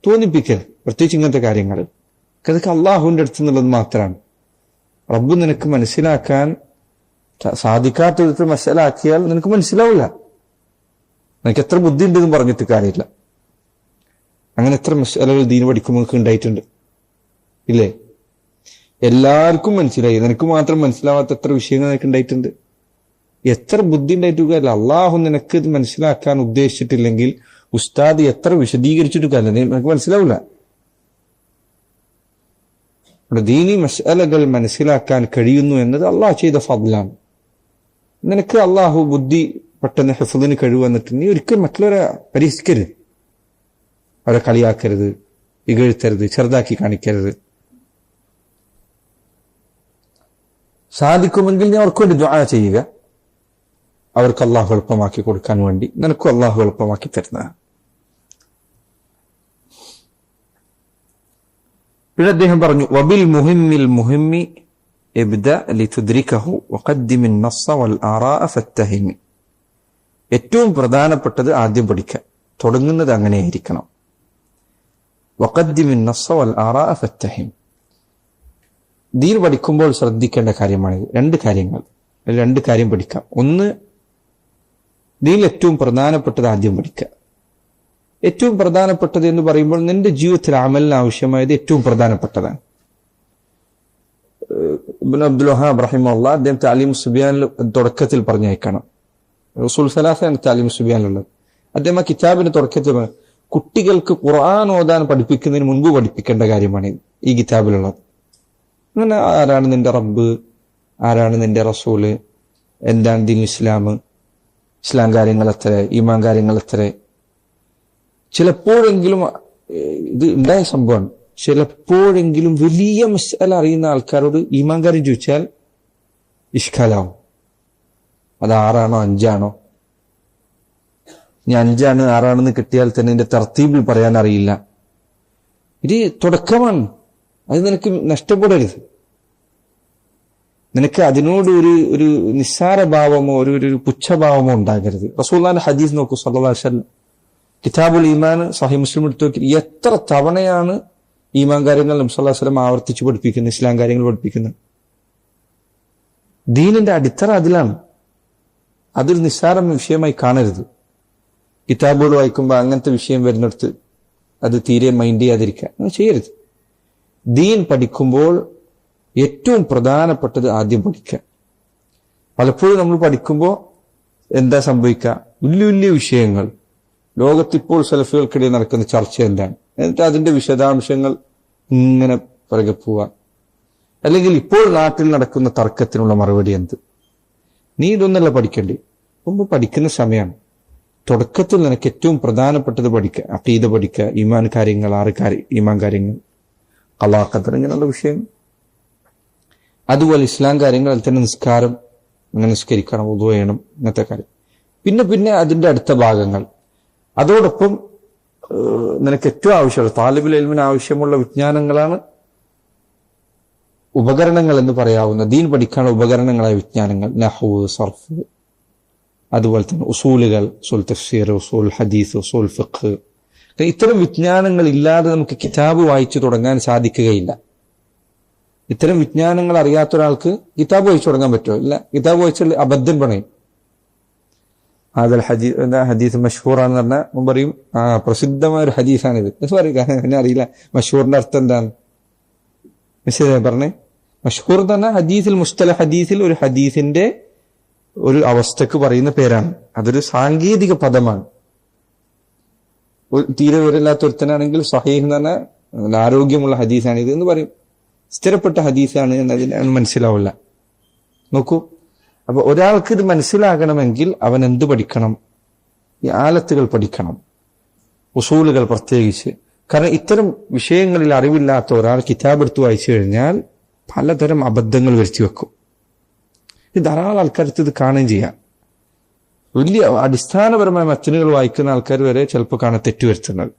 തോന്നിപ്പിക്കരുത്, പ്രത്യേകിച്ച് ഇങ്ങനത്തെ കാര്യങ്ങൾ. അതൊക്കെ അള്ളാഹുവിന്റെ അടുത്ത് നിന്നുള്ളത് മാത്രമാണ്. റബ്ബ് നിനക്ക് മനസ്സിലാക്കാൻ സാധിക്കാത്ത വിധത്തിൽ മനസ്സിലാക്കിയാൽ നിനക്ക് മനസ്സിലാവില്ല. നിനക്ക് എത്ര ബുദ്ധി ഉണ്ടെന്ന് പറഞ്ഞിട്ട് കാര്യമില്ല. അങ്ങനെ എത്ര മസലകൾ ദീൻ പഠിക്കുമ്പോൾ ഉണ്ടായിട്ടുണ്ട്, ഇല്ലേ? എല്ലാവർക്കും മനസ്സിലായി, നിനക്ക് മാത്രം മനസ്സിലാവാത്ത എത്ര വിഷയങ്ങൾ നിനക്ക് ഉണ്ടായിട്ടുണ്ട്. എത്ര ബുദ്ധി ഉണ്ടായിട്ടുകയല്ല, അള്ളാഹു നിനക്ക് ഇത് മനസ്സിലാക്കാൻ ഉദ്ദേശിച്ചിട്ടില്ലെങ്കിൽ ഉസ്താദ് എത്ര വിശദീകരിച്ചിട്ട് കാര്യമില്ല, നിനക്ക് മനസ്സിലാവില്ല. ദീനി മസലകൾ മനസ്സിലാക്കാൻ കഴിയുന്നു എന്നത് അള്ളാഹു ചെയ്ത ഫദ്ലാണ്. നിനക്ക് അള്ളാഹു ബുദ്ധി പെട്ടെന്ന് ഹിഫ്ളിന് കഴിവ് വന്നിട്ട് നീ ഒരിക്കലും മറ്റുള്ളവരെ പരിഹസിക്കരുത്, അവരെ കളിയാക്കരുത്, ഇകഴ്ത്തരുത്, ചെറുതാക്കി കാണിക്കരുത്. സാധിക്കുമെങ്കിൽ നീ അവർക്ക് വേണ്ടി ദുആ ചെയ്യുക, അവർക്ക് അള്ളാഹു എളുപ്പമാക്കി കൊടുക്കാൻ വേണ്ടി നിനക്കും അള്ളാഹു എളുപ്പമാക്കി തരുന്നതാണ്. പിന്നെ അദ്ദേഹം പറഞ്ഞു, വബിൽ മുഹിമ്മിൽ മുഹിമ്മി ഇബ്ദ ലിതുദ്രികഹു വഖദ്ദിമിൻ നസ്സ വൽ ആറാഅ ഫത്തഹിമി. ഏറ്റവും പ്രധാനപ്പെട്ടത് ആദ്യം പഠിക്കുക, തുടങ്ങുന്നത് അങ്ങനെയായിരിക്കണം. വഖദ്ദിമിൻ നസ്സ വൽ ആറാഅ ഫത്തഹിം. ദീൻ പഠിക്കുമ്പോൾ ശ്രദ്ധിക്കേണ്ട കാര്യമാണിത്. രണ്ട് കാര്യം പഠിക്കാം. ഒന്ന്, ദീനിൽ ഏറ്റവും പ്രധാനപ്പെട്ടത് ആദ്യം പഠിക്കുക. ഏറ്റവും പ്രധാനപ്പെട്ടത് എന്ന് പറയുമ്പോൾ നിന്റെ ജീവിതത്തിൽ അമലിന് ആവശ്യമായത് ഏറ്റവും പ്രധാനപ്പെട്ടതാണ്. ഇബ്നു അബ്ദുൽ വഹാബ് റഹിമഹുല്ലാഹ് അദ്ദേഹം താലീം സുബിയാനിൽ തുടക്കത്തിൽ പറഞ്ഞേക്കണം. റസൂൽ സലാസാണ് താലീം സുബിയാനുള്ളത്. അദ്ദേഹം ആ കിതാബിന്റെ തുടക്കത്തിൽ കുട്ടികൾക്ക് ഖുർആൻ ഓതാൻ പഠിപ്പിക്കുന്നതിന് മുൻപ് പഠിപ്പിക്കേണ്ട കാര്യമാണ് ഈ കിതാബിലുള്ളത്. അങ്ങനെ ആരാണ് നിന്റെ റബ്ബ്, ആരാണ് നിന്റെ റസൂല്, എന്താണ് ദീൻ ഇസ്ലാം കാര്യങ്ങൾ എത്ര, ഈമാൻ കാര്യങ്ങൾ എത്ര. ചിലപ്പോഴെങ്കിലും ഇത് ഉണ്ടായ സംഭവമാണ്. ചിലപ്പോഴെങ്കിലും വലിയ മസ്അല അറിയുന്ന ആൾക്കാരോട് ഈമാൻ കാര്യം ചോദിച്ചാൽ ഇഷ്കാലാവും. അത് 6 ആണോ 5 ആണോ? ഇനി 5 ആണ് 6 ആണെന്ന് കിട്ടിയാൽ തന്നെ ഇതിന്റെ തർത്തീബിൽ പറയാൻ അറിയില്ല. ഇത് തുടക്കമാണ്, അത് നിനക്ക് നഷ്ടപ്പെടരുത്. നിനക്ക് അതിനോട് ഒരു നിസ്സാരഭാവമോ ഒരു പുച്ഛഭാവമോ ഉണ്ടാകരുത്. റസൂലുള്ളാഹിന്റെ ഹദീസ് നോക്കൂ, സല്ലല്ലാഹു അലൈഹി വസല്ലം കിതാബുൽ ഈമാൻ സഹീഹ് മുസ്ലിം എടുത്തു നോക്കി എത്ര തവണയാണ് ഈമാൻ കാര്യങ്ങൾ നബി സല്ലല്ലാഹു അലൈഹി വസല്ലം ആവർത്തിച്ച് പഠിപ്പിക്കുന്നത്, ഇസ്ലാം കാര്യങ്ങൾ പഠിപ്പിക്കുന്നത്. ദീനിന്റെ അടിത്തറ അതിലാണ്. അതൊരു നിസ്സാര വിഷയമായി കാണരുത്. കിതാബുകൾ വായിക്കുമ്പോൾ അങ്ങനത്തെ വിഷയം വരുന്നിടത്ത് അത് തീരെ മൈൻഡ് ചെയ്യാതിരിക്കുക, അങ്ങനെ ചെയ്യരുത്. ദീൻ പഠിക്കുമ്പോൾ ഏറ്റവും പ്രധാനപ്പെട്ടത് ആദ്യം പഠിക്കുക. പലപ്പോഴും നമ്മൾ പഠിക്കുമ്പോൾ എന്താ സംഭവിക്കുക, വലിയ വിഷയങ്ങൾ, ലോകത്തിപ്പോൾ സലഫികൾക്കിടയിൽ നടക്കുന്ന ചർച്ച എന്താണ്, എന്നിട്ട് അതിന്റെ വിശദാംശങ്ങൾ ഇങ്ങനെ പുറകെ പോവുക. അല്ലെങ്കിൽ ഇപ്പോൾ നാട്ടിൽ നടക്കുന്ന തർക്കത്തിനുള്ള മറുപടി എന്ത്. നീ ഇതൊന്നല്ല പഠിക്കേണ്ടി, മുമ്പ് പഠിക്കുന്ന സമയമാണ്. തുടക്കത്തിൽ നിനക്ക് ഏറ്റവും പ്രധാനപ്പെട്ടത് പഠിക്കുക, അഖീദ പഠിക്കുക, ഈമാൻ കാര്യങ്ങൾ, 6 ഈമാൻ കാര്യങ്ങൾ, ഖളാ ഖദർ, ഇങ്ങനെയുള്ള വിഷയം. അതുപോലെ ഇസ്ലാം കാര്യങ്ങൾ, അതിൽ തന്നെ നിസ്കാരം, അങ്ങനെ നിസ്കരിക്കണം, വുളു ചെയ്യണം, ഇങ്ങനത്തെ കാര്യം. പിന്നെ അതിന്റെ അടുത്ത ഭാഗങ്ങൾ. അതോടൊപ്പം നിനക്ക് ഏറ്റവും ആവശ്യമുള്ള താലിബുൽ ഇൽമിന് ആവശ്യമുള്ള വിജ്ഞാനങ്ങളാണ് ഉപകരണങ്ങൾ എന്ന് പറയാവുന്ന ദീൻ പഠിക്കാനുള്ള ഉപകരണങ്ങളായ വിജ്ഞാനങ്ങൾ. നഹ്വ്, സർഫ്, അതുപോലെ തന്നെ ഉസൂലുകൾ, ഉസൂൽ തഫ്സീർ, ഉസൂൽ ഹദീസ്, ഉസൂൽ ഫിഖ്. ഇത്തരം വിജ്ഞാനങ്ങൾ ഇല്ലാതെ നമുക്ക് കിതാബ് വായിച്ചു തുടങ്ങാൻ സാധിക്കുകയില്ല. ഇത്തരം വിജ്ഞാനങ്ങൾ അറിയാത്ത ഒരാൾക്ക് കിതാബ് വായിച്ചു തുടങ്ങാൻ പറ്റുമോ? ഇല്ല. കിതാബ് വായിച്ചാൽ അബദ്ധം പണയും. ഹദീസ് മഷ്ഹൂറാന്ന് പറഞ്ഞാൽ മുമ്പ് പറയും പ്രസിദ്ധമായ ഒരു ഹദീസാണിത് പറയുക. എന്നെ അറിയില്ല മഷ്ഹൂറിന്റെ അർത്ഥം എന്താണ് പറഞ്ഞേ. മഷ്ഹൂർ എന്ന് പറഞ്ഞാൽ ഹദീസിൽ മുസ്തല ഹദീസിൽ ഒരു ഹദീസിന്റെ ഒരു അവസ്ഥക്ക് പറയുന്ന പേരാണ്. അതൊരു സാങ്കേതിക പദമാണ്. തീരെ വിവരമില്ലാത്ത ഒരുത്തനാണെങ്കിൽ സഹീഹ് എന്ന് പറഞ്ഞാൽ ആരോഗ്യമുള്ള ഹദീസാണ് ഇത് എന്ന് പറയും. സ്ഥിരപ്പെട്ട ഹദീസാണ് എന്നതിന് മനസ്സിലാവില്ല. നോക്കൂ, അപ്പൊ ഒരാൾക്ക് ഇത് മനസ്സിലാകണമെങ്കിൽ അവൻ എന്ത് പഠിക്കണം? ഈ ആലത്തുകൾ പഠിക്കണം, ഉസൂലുകൾ പ്രത്യേകിച്ച്. കാരണം ഇത്തരം വിഷയങ്ങളിൽ അറിവില്ലാത്ത ഒരാൾ കിതാബ് എടുത്ത് വായിച്ചു കഴിഞ്ഞാൽ പലതരം അബദ്ധങ്ങൾ വരുത്തി വെക്കും. ഇത് ധാരാളം ആൾക്കാർക്ക് ഇത് കാണുകയും ചെയ്യാം. വലിയ അടിസ്ഥാനപരമായ മത്തനുകൾ വായിക്കുന്ന ആൾക്കാർ വരെ ചിലപ്പോൾ കാണാൻ തെറ്റുവരുത്തുന്നത്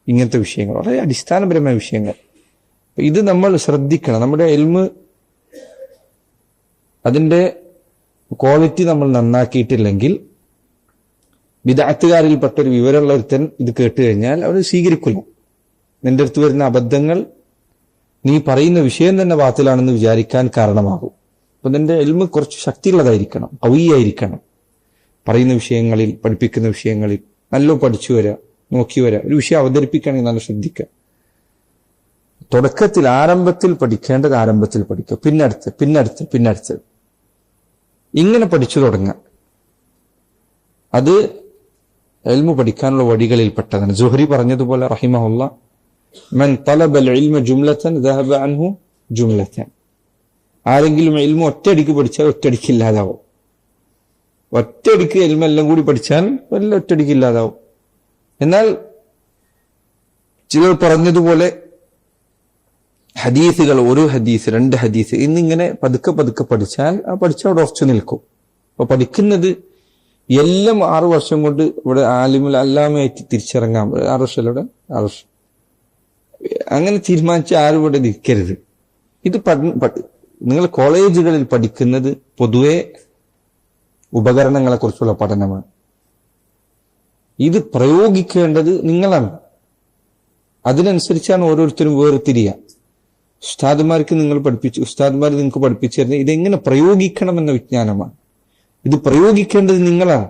ഇങ്ങനത്തെ വിഷയങ്ങൾ, വളരെ അടിസ്ഥാനപരമായ വിഷയങ്ങൾ. ഇത് നമ്മൾ ശ്രദ്ധിക്കണം. നമ്മുടെ ഇൽമ് അതിന്റെ ക്വാളിറ്റി നമ്മൾ നന്നാക്കിയിട്ടില്ലെങ്കിൽ ബിദ്അത്തുകാരിൽപ്പെട്ട ഒരു വിവരമുള്ള ഒരുത്തൻ ഇത് കേട്ട് കഴിഞ്ഞാൽ അവർ സ്വീകരിക്കില്ല. നിന്റെ അടുത്ത് വരുന്ന അബദ്ധങ്ങൾ നീ പറയുന്ന വിഷയം തന്നെ ബാത്തിലാണെന്ന് വിചാരിക്കാൻ കാരണമാകും. അപ്പൊ നിന്റെ ഇൽമ് കുറച്ച് ശക്തിയുള്ളതായിരിക്കണം, ഖവിയായിരിക്കണം. പറയുന്ന വിഷയങ്ങളിൽ, പഠിപ്പിക്കുന്ന വിഷയങ്ങളിൽ നല്ല പഠിച്ചു വരാ, നോക്കി വരാ. ഒരു വിഷയം അവതരിപ്പിക്കുകയാണെങ്കിൽ നല്ല ശ്രദ്ധിക്കുക. തുടക്കത്തിൽ ആരംഭത്തിൽ പഠിക്കേണ്ടത് ആരംഭത്തിൽ പഠിക്കുക, പിന്നടുത്ത് ഇങ്ങനെ പഠിച്ചു തുടങ്ങുക. അത് ഇൽമു പഠിക്കാനുള്ള വഴികളിൽപ്പെട്ടതാണ്. സുഹരി പറഞ്ഞതുപോലെ റഹിമഹുല്ലാ, മൻ തലബൽ ഇൽമ ജുംലതൻ ദഹബ അൻഹു ജുംലതൻ. ആരെങ്കിലും ഇൽമു ഒറ്റയടിക്ക് പഠിച്ചാൽ ഒറ്റയടിക്ക് ഇല്ലാതാവും. ഒറ്റയടിക്ക് ഇൽമെല്ലാം കൂടി പഠിച്ചാൽ എല്ലാം ഒറ്റയടിക്ക് ഇല്ലാതാവും. എന്നാൽ ചിലർ പറഞ്ഞതുപോലെ ഹദീസുകൾ, ഒരു ഹദീസ്, രണ്ട് ഹദീസ് എന്നിങ്ങനെ പതുക്കെ പഠിച്ചാൽ ആ പഠിച്ചവിടെ ഉറച്ചു നിൽക്കും. അപ്പൊ പഠിക്കുന്നത് എല്ലാം 6 വർഷം കൊണ്ട് ഇവിടെ ആലിമുൽ അല്ലാമയായിട്ട് തിരിച്ചിറങ്ങാൻ 6 വർഷം 6 വർഷം അങ്ങനെ തീരുമാനിച്ച് ആരും ഇവിടെ നിൽക്കരുത്. ഇത് നിങ്ങൾ കോളേജുകളിൽ പഠിക്കുന്നത് പൊതുവെ ഉപകരണങ്ങളെ കുറിച്ചുള്ള പഠനമാണ്. ഇത് പ്രയോഗിക്കേണ്ടത് നിങ്ങളാണ്. അതിനനുസരിച്ചാണ് ഓരോരുത്തരും വേർതിരിയുക. ഉസ്താദുമാർക്ക് ഉസ്താദുമാർ നിങ്ങൾക്ക് പഠിപ്പിച്ചു തരുന്നത് ഇതെങ്ങനെ പ്രയോഗിക്കണം എന്ന വിജ്ഞാനമാണ്. ഇത് പ്രയോഗിക്കേണ്ടത് നിങ്ങളാണ്.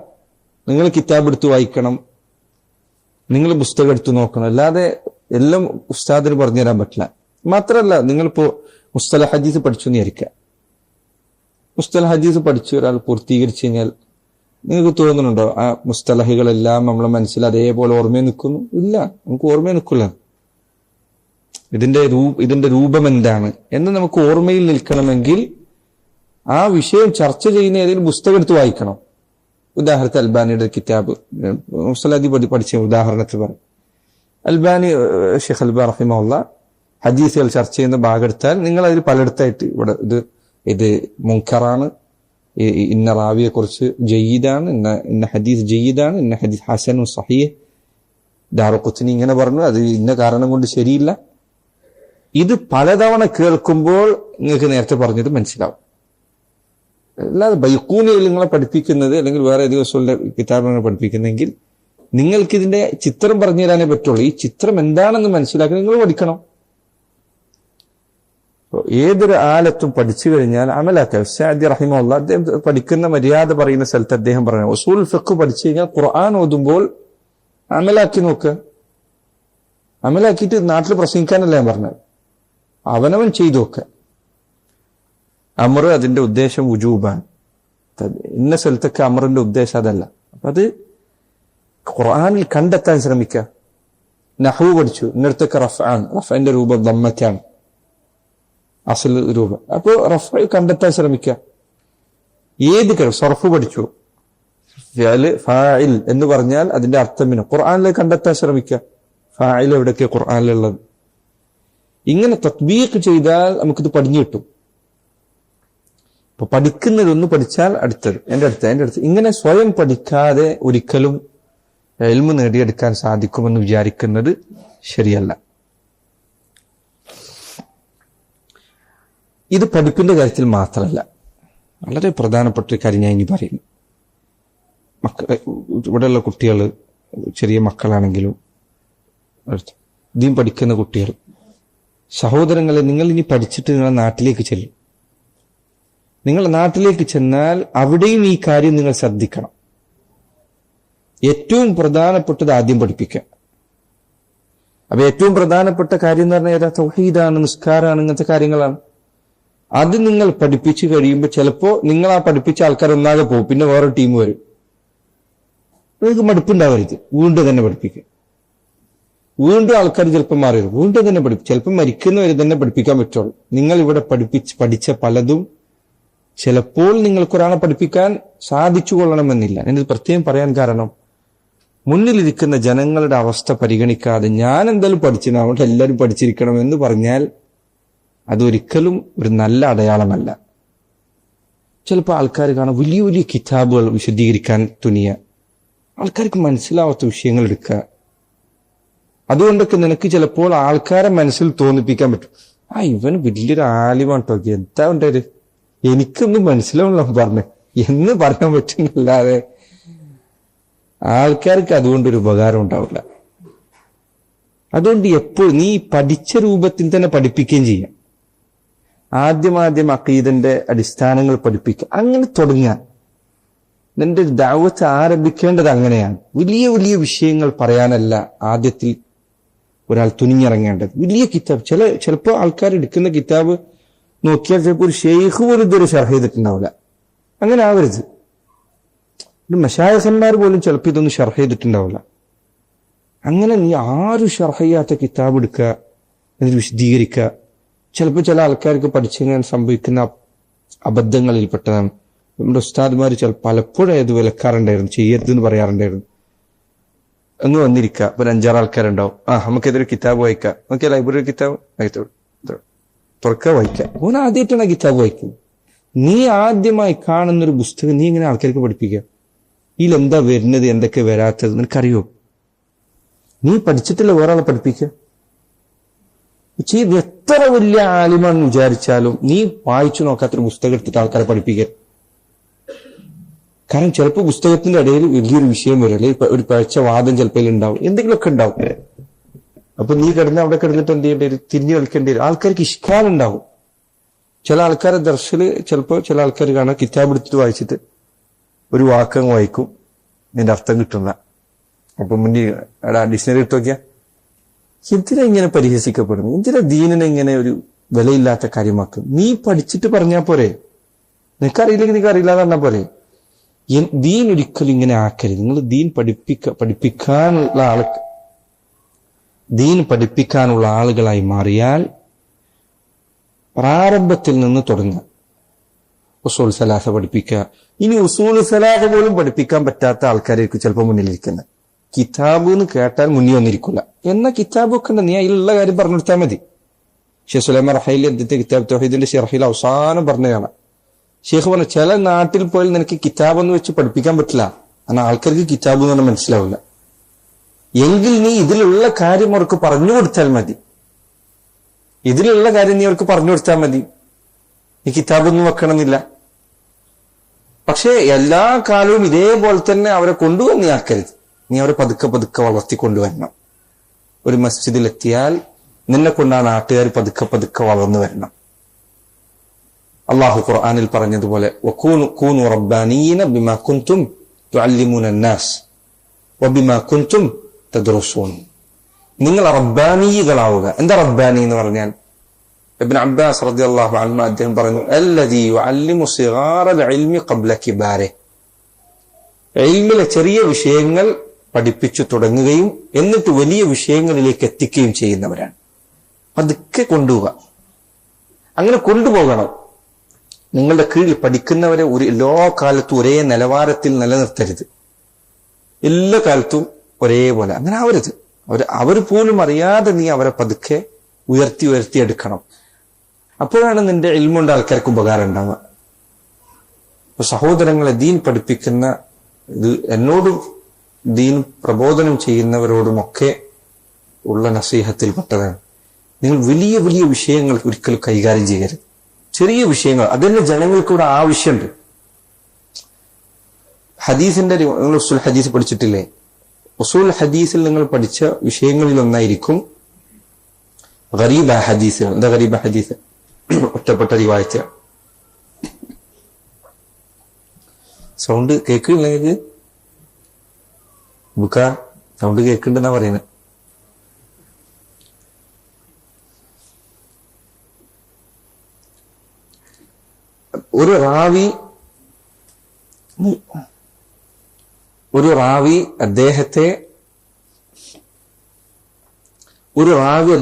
നിങ്ങൾ കിതാബ് എടുത്ത് വായിക്കണം, നിങ്ങൾ പുസ്തകം എടുത്ത് നോക്കണം. അല്ലാതെ എല്ലാം ഉസ്താദിന് പറഞ്ഞു തരാൻ പറ്റില്ല. മാത്രമല്ല, നിങ്ങളിപ്പോ മുസ്തല ഹദീസ് പഠിച്ചു എന്ന് വിചാരിക്കുക. മുസ്തല ഹദീസ് പഠിച്ച് ഒരാൾ പൂർത്തീകരിച്ചു കഴിഞ്ഞാൽ നിങ്ങൾക്ക് തോന്നുന്നുണ്ടോ ആ മുസ്തലഹുകളെല്ലാം നമ്മളെ മനസ്സിൽ അതേപോലെ ഓർമ്മയിൽ നിൽക്കുന്നു? ഇല്ല, നമുക്ക് ഓർമ്മയിൽ നിൽക്കില്ല. ഇതിന്റെ രൂപം എന്താണ് എന്ന് നമുക്ക് ഓർമ്മയിൽ നിൽക്കണമെങ്കിൽ ആ വിഷയം ചർച്ച ചെയ്യുന്ന ഏതെങ്കിലും പുസ്തകം എടുത്ത് വായിക്കണം. ഉദാഹരണത്തിന് അൽബാനിയുടെ കിതാബ് മുസ്തലഹി പഠിച്ച ഉദാഹരണത്തിൽ പറയും. അൽബാനി ഷെയ്ഖ് അൽബാനി റഹിമഹുല്ലാ ഹദീസുകൾ ചർച്ച ചെയ്യുന്ന ഭാഗം എടുത്താൽ നിങ്ങൾ അതിൽ പലയിടത്തായിട്ട് ഇവിടെ ഇത് മുൻകറാണ്, ഇന്ന റാവിയെ കുറിച്ച് ജയ്യിദാണ്, ഇന്ന ഹദീസ് ജയ്യിദാണ്, ഇന്ന ഹദീസ് ഹസനും സഹീഹ്, ദാറുഖുത്നി ഇങ്ങനെ പറഞ്ഞു, അത് ഇന്ന കാരണം കൊണ്ട് ശരിയില്ല. ഇത് പലതവണ കേൾക്കുമ്പോൾ നിങ്ങൾക്ക് നേരത്തെ പറഞ്ഞത് മനസ്സിലാവും. അല്ലാതെ ബൈഖൂനിയിൽ നിങ്ങളെ പഠിപ്പിക്കുന്നത് അല്ലെങ്കിൽ വേറെ ഏതെങ്കിലും കിതാബുകൾ പഠിപ്പിക്കുന്നെങ്കിൽ നിങ്ങൾക്ക് ഇതിന്റെ ചിത്രം പറഞ്ഞു തരാനേ പറ്റുള്ളൂ. ഈ ചിത്രം എന്താണെന്ന് മനസ്സിലാക്കി നിങ്ങൾ പഠിക്കണം. ഏതൊരു ആലത്തും പഠിച്ചു കഴിഞ്ഞാൽ അമലാക്കാം. സഅദി റഹിമഹുല്ലാഹ് അദ്ദേഹം പഠിക്കുന്ന മര്യാദ പറയുന്ന സ്ഥലത്ത് അദ്ദേഹം പറഞ്ഞു, ഉസൂൽ ഫിഖ് പഠിച്ചു കഴിഞ്ഞാൽ ഖുർആൻ ഓതുമ്പോൾ അമലാക്കി നോക്കുക. അമലാക്കിയിട്ട് നാട്ടിൽ പ്രസംഗിക്കാനല്ല ഞാൻ പറഞ്ഞത്, അവനവൻ ചെയ്തു നോക്കുക. അമർ അതിന്റെ ഉദ്ദേശം വുജൂബാണ്. ഇന്ന സ്ഥലത്തൊക്കെ അമറിന്റെ ഉദ്ദേശം അതല്ല. അപ്പൊ അത് ഖുർആനിൽ കണ്ടെത്താൻ ശ്രമിക്കുക. നഹ്വു പഠിച്ചു, ഇന്നടത്തൊക്കെ റഫ്ആണ്, റഫ്ഇന്റെ രൂപം ദമ്മറ്റാണ് അസൽ രൂപം. അപ്പോ റഫ് കണ്ടെത്താൻ ശ്രമിക്കുക. ഏത് സർഫ് പഠിച്ചു, ഫാഇൽ എന്ന് പറഞ്ഞാൽ അതിന്റെ അർത്ഥമിന് ഖുർആനിലേക്ക് കണ്ടെത്താൻ ശ്രമിക്കുക. ഫാഇൽ എവിടെയൊക്കെ ഖുർആനിലുള്ളത്. ഇങ്ങനെ തത്ബീഖ് ചെയ്താൽ നമുക്കിത് പഠിഞ്ഞു കിട്ടും. ഇപ്പൊ പഠിക്കുന്നതൊന്ന് പഠിച്ചാൽ അടുത്തത് എന്റെ അടുത്ത് ഇങ്ങനെ സ്വയം പഠിക്കാതെ ഒരിക്കലും ഇൽമു നേടിയെടുക്കാൻ സാധിക്കുമെന്ന് വിചാരിക്കുന്നത് ശരിയല്ല. ഇത് പഠിപ്പിന്റെ കാര്യത്തിൽ മാത്രമല്ല, വളരെ പ്രധാനപ്പെട്ട ഒരു കാര്യം ഞാൻ ഇനി പറയുന്നു. ഇവിടെയുള്ള കുട്ടികൾ, ചെറിയ മക്കളാണെങ്കിലും ദീൻ പഠിക്കുന്ന കുട്ടികൾ, സഹോദരങ്ങളെ, നിങ്ങൾ ഇനി പഠിച്ചിട്ട് നിങ്ങളുടെ നാട്ടിലേക്ക് ചെല്ലും. നിങ്ങളുടെ നാട്ടിലേക്ക് ചെന്നാൽ അവിടെയും ഈ കാര്യം നിങ്ങൾ ശ്രദ്ധിക്കണം. ഏറ്റവും പ്രധാനപ്പെട്ടത് ആദ്യം പഠിപ്പിക്കുക. അപ്പൊ ഏറ്റവും പ്രധാനപ്പെട്ട കാര്യം എന്ന് പറഞ്ഞാൽ ഏതാ? തൗഹീദാണ്, നിസ്കാരമാണ്, ഇങ്ങനത്തെ കാര്യങ്ങളാണ്. അത് നിങ്ങൾ പഠിപ്പിച്ചു കഴിയുമ്പോൾ ചിലപ്പോ നിങ്ങൾ ആ പഠിപ്പിച്ച ആൾക്കാർ ഒന്നാകെ പോകും, പിന്നെ വേറെ ടീം വരും. നിങ്ങൾക്ക് മടുപ്പുണ്ടാവരുത്, വീണ്ടും തന്നെ പഠിപ്പിക്കുക. വീണ്ടും ആൾക്കാർ ചിലപ്പോൾ മാറി വരും, വീണ്ടും തന്നെ പഠിപ്പിക്കും. ചിലപ്പോൾ മരിക്കുന്നവരെ തന്നെ പഠിപ്പിക്കാൻ പറ്റുള്ളൂ. നിങ്ങൾ ഇവിടെ പഠിച്ച പലതും ചിലപ്പോൾ നിങ്ങൾക്കൊരാളെ പഠിപ്പിക്കാൻ സാധിച്ചു കൊള്ളണമെന്നില്ല. ഞാനിത് പ്രത്യേകം പറയാൻ കാരണം, മുന്നിലിരിക്കുന്ന ജനങ്ങളുടെ അവസ്ഥ പരിഗണിക്കാതെ ഞാൻ എന്തായാലും പഠിച്ചിരുന്നു, അവിടെ എല്ലാവരും പഠിച്ചിരിക്കണം എന്ന് പറഞ്ഞാൽ അതൊരിക്കലും ഒരു നല്ല അടയാളമല്ല. ചിലപ്പോൾ ആൾക്കാർ കാണാം വലിയ വലിയ കിതാബുകൾ വിശദീകരിക്കാൻ തുനിയ, ആൾക്കാർക്ക് മനസ്സിലാവാത്ത വിഷയങ്ങൾ എടുക്കുക. അതുകൊണ്ടൊക്കെ നിനക്ക് ചിലപ്പോൾ ആൾക്കാരെ മനസ്സിൽ തോന്നിപ്പിക്കാൻ പറ്റും, ഇവൻ വലിയൊരു ആലിമാണ് കേട്ടോ, എന്താ ഉണ്ടായത്, എനിക്കൊന്നും മനസ്സിലാവണല്ലോ പറഞ്ഞു എന്ന് പറയാൻ പറ്റുന്നില്ലാതെ ആൾക്കാർക്ക് അതുകൊണ്ടൊരു ഉപകാരം ഉണ്ടാവില്ല. അതുകൊണ്ട് എപ്പോഴും നീ പഠിച്ച രൂപത്തിൽ തന്നെ പഠിപ്പിക്കുകയും ചെയ്യാം. ആദ്യം അഖീദന്റെ അടിസ്ഥാനങ്ങൾ പഠിപ്പിക്കുക, അങ്ങനെ തുടങ്ങുക. നിന്റെ ദഅവത്ത് ആരംഭിക്കേണ്ടത് അങ്ങനെയാണ്. വലിയ വലിയ വിഷയങ്ങൾ പറയാനല്ല ആദ്യത്തിൽ ഒരാൾ തുനിഞ്ഞിറങ്ങേണ്ടത്. വലിയ കിതാബ്, ചിലപ്പോൾ ആൾക്കാർ എടുക്കുന്ന കിതാബ് നോക്കിയാൽ ചിലപ്പോൾ ഒരു ഷെയ്ഖ് പോലും ഇതൊരു ഷർഹ് ചെയ്തിട്ടുണ്ടാവില്ല. അങ്ങനെ ആവരുത്. മശായിഖന്മാർ പോലും ചിലപ്പോൾ ഇതൊന്നും ഷർഹ് ചെയ്തിട്ടുണ്ടാവില്ല. അങ്ങനെ നീ ആരും ഷർഹ് ചെയ്യാത്ത കിതാബ് എടുക്കുക, എന്നിട്ട് വിശദീകരിക്കുക. ചിലപ്പോൾ ചില ആൾക്കാർക്ക് പഠിച്ചെങ്ങനെ സംഭവിക്കുന്ന അബദ്ധങ്ങളിൽപ്പെട്ടതാണ്. നമ്മുടെ ഉസ്താദ്മാർ പലപ്പോഴും ഇത് വിലക്കാറുണ്ടായിരുന്നു, ചെയ്യരുതെന്ന് പറയാറുണ്ടായിരുന്നു. അങ്ങ് വന്നിരിക്കുക, ഒരു 5-6 ആൾക്കാരുണ്ടാവും. നമുക്കിതൊരു കിതാബ് വായിക്കാം, നമുക്ക് ലൈബ്രറി കിതാബ് തുറക്കുക, വായിക്കാം. ഓൻ ആദ്യമായിട്ടാണ് കിതാബ് വായിക്കുന്നത്. നീ ആദ്യമായി കാണുന്നൊരു പുസ്തകം നീ ഇങ്ങനെ ആൾക്കാർക്ക് പഠിപ്പിക്കുക. ഇതിലെന്താ വരുന്നത്, എന്തൊക്കെ വരാത്തത് നിനക്കറിയോ? നീ പഠിച്ചിട്ടില്ല, വേറെ ആളെ പഠിപ്പിക്കുക. എത്ര വലിയ ആലിമാണെന്ന് വിചാരിച്ചാലും നീ വായിച്ചു നോക്കാത്തൊരു പുസ്തകം എടുത്തിട്ട് ആൾക്കാരെ പഠിപ്പിക്കുക. കാരണം ചിലപ്പോൾ പുസ്തകത്തിന്റെ ഇടയിൽ വലിയൊരു വിഷയം വരും, അല്ലെങ്കിൽ ഒരു പഴച്ച വാദം ചിലപ്പോൾ ഉണ്ടാവും, എന്തെങ്കിലുമൊക്കെ ഉണ്ടാവും. അപ്പൊ നീ അവിടെ കിടന്നിട്ട് എന്ത് ചെയ്യേണ്ടി വരും? തിരിഞ്ഞു കളിക്കേണ്ടി വരും. ആൾക്കാർക്ക് ഇഷ്കാലുണ്ടാവും. ചില ആൾക്കാരെ ദർശല് ചിലപ്പോൾ ചില ആൾക്കാർ കാണാൻ കിതാബ് എടുത്തിട്ട് വായിച്ചിട്ട് ഒരു വാക്കങ്ങ് വായിക്കും, നിന്റെ അർത്ഥം കിട്ടുന്ന. അപ്പൊ മുന്നിൽ ഡിക്ഷണറി ഇട്ട് നോക്കിയാ എന്തിനാ ഇങ്ങനെ പരിഹസിക്കപ്പെടുന്നു? എന്തിനാ ദീനിനെ ഇങ്ങനെ ഒരു വിലയില്ലാത്ത കാര്യമാക്കും? നീ പഠിച്ചിട്ട് പറഞ്ഞാൽ പോരെ, നിനക്കറിയില്ലെങ്കിൽ നീക്ക് അറിയില്ലാതെ പറഞ്ഞാൽ പോരെ. ദീൻ ഒരിക്കലും ഇങ്ങനെ ആക്കരുത്. നിങ്ങൾ ദീൻ പഠിപ്പിക്കാനുള്ള ആളുകളായി മാറിയാൽ പ്രാരംഭത്തിൽ നിന്ന് തുടങ്ങുക. ഉസൂൽ സലാസ പഠിപ്പിക്കുക. ഇനി ഉസൂൽ സലാസ പോലും പഠിപ്പിക്കാൻ പറ്റാത്ത ആൾക്കാരായിരിക്കും ചിലപ്പോൾ മുന്നിലിരിക്കുന്നത്. കിതാബ് എന്ന് കേട്ടാൽ മുന്നിൽ വന്നിരിക്കില്ല. എന്ന കിതാബൊക്കെ ഉണ്ട്, നീ അതിലുള്ള കാര്യം പറഞ്ഞു കൊടുത്താൽ മതി. ഷെയ്ഖ് സുലൈമാൻ റഹൈലി അദ്ദേഹത്തെ കിതാബ് തൗഹീദിന്റെ ഷെർഹിൽ അവസാനം പറഞ്ഞതാണ്. ഷെയ്ഖ് പറഞ്ഞു, ചില നാട്ടിൽ പോയാൽ നിനക്ക് കിതാബ് എന്ന് വെച്ച് പഠിപ്പിക്കാൻ പറ്റില്ല, കാരണം ആൾക്കാർക്ക് കിതാബ് എന്ന് പറഞ്ഞാൽ മനസ്സിലാവില്ല. എങ്കിൽ നീ ഇതിലുള്ള കാര്യം അവർക്ക് പറഞ്ഞു കൊടുത്താൽ മതി. ഇതിലുള്ള കാര്യം നീ അവർക്ക് പറഞ്ഞു കൊടുത്താൽ മതി. നീ കിതാബൊന്നും വെക്കണമെന്നില്ല. പക്ഷെ എല്ലാ കാലവും ഇതേപോലെ തന്നെ അവരെ കൊണ്ടുവന്ന് ആക്കരുത്. നീ അവരെ പതുക്കെ പതുക്കെ വളർത്തിക്കൊണ്ടുവരണം. ഒരു മസ്ജിദിലെത്തിയാൽ നിന്നെ കൊണ്ടാണ് നാട്ടുകാർ പതുക്കെ പതുക്കെ വളർന്നു വരണം. അള്ളാഹു ഖുർആനിൽ പറഞ്ഞതുപോലെ വകൂനു റബ്ബാനീന ബിമാ കുൻതും തുഅല്ലിമൂന അന്നാസ് വബിമാ കുൻതും തദ്റുസൂൻ. നിങ്ങൾ റബ്ബാനികളാവുക. എന്താ റബ്ബാനി എന്ന് പറഞ്ഞാൽ? ഇബ്നു അബ്ബാസ് റളിയല്ലാഹു അൻഹു അദ്ദേഹം പറഞ്ഞു, അല്ലദീ യുഅല്ലിമു സിഗാറൽ ഇൽമി ഖബ്ല കിബാരിഹി. ഇൽമിലെ ചെറിയ വിഷയങ്ങൾ പഠിപ്പിച്ചു തുടങ്ങുകയും എന്നിട്ട് വലിയ വിഷയങ്ങളിലേക്ക് എത്തിക്കുകയും ചെയ്യുന്നവരാണ്. പതുക്കെ കൊണ്ടുപോവുക. അങ്ങനെ കൊണ്ടുപോകണം. നിങ്ങളുടെ കീഴിൽ പഠിക്കുന്നവരെ എല്ലാ കാലത്തും ഒരേ നിലവാരത്തിൽ നിലനിർത്തരുത്. എല്ലാ കാലത്തും ഒരേപോലെ അങ്ങനെ ആവരുത്. അവർ പോലും അറിയാതെ നീ അവരെ പതുക്കെ ഉയർത്തി എടുക്കണം. അപ്പോഴാണ് നിന്റെ ഇൽമുണ്ട് ആൾക്കാർക്ക് ഉപകാരം ഉണ്ടാവുക. അപ്പൊ സഹോദരങ്ങളെ, ദീൻ പഠിപ്പിക്കുന്ന ഇത് എന്നോടും ദീൻ പ്രബോധനം ചെയ്യുന്നവരോടുമൊക്കെ ഉള്ള നസീഹത്തിൽപ്പെട്ടതാണ്. നിങ്ങൾ വലിയ വലിയ വിഷയങ്ങൾ ഒരിക്കലും കൈകാര്യം ചെയ്യരുത്. ചെറിയ വിഷയങ്ങൾ അതിന് ജനങ്ങൾക്കൂടെ ആവശ്യമുണ്ട്. ഹദീസിന്റെ നിങ്ങൾ ഉസൂൽ ഹദീസ് പഠിച്ചിട്ടില്ലേ? ഉസൂൽ ഹദീസിൽ നിങ്ങൾ പഠിച്ച വിഷയങ്ങളിൽ ഒന്നായിരിക്കും ഗരീബ ഹദീസ്. എന്താ ഗരീബ ഹദീസ്? ഒറ്റപ്പെട്ട റിവായത്ത്. സൗണ്ട് കേൾക്കില്ലെങ്കിൽ ബുക്ക സൗണ്ട് കേൾക്കുന്നുണ്ടെന്നാ പറയുന്നത്. ഒരു റാവി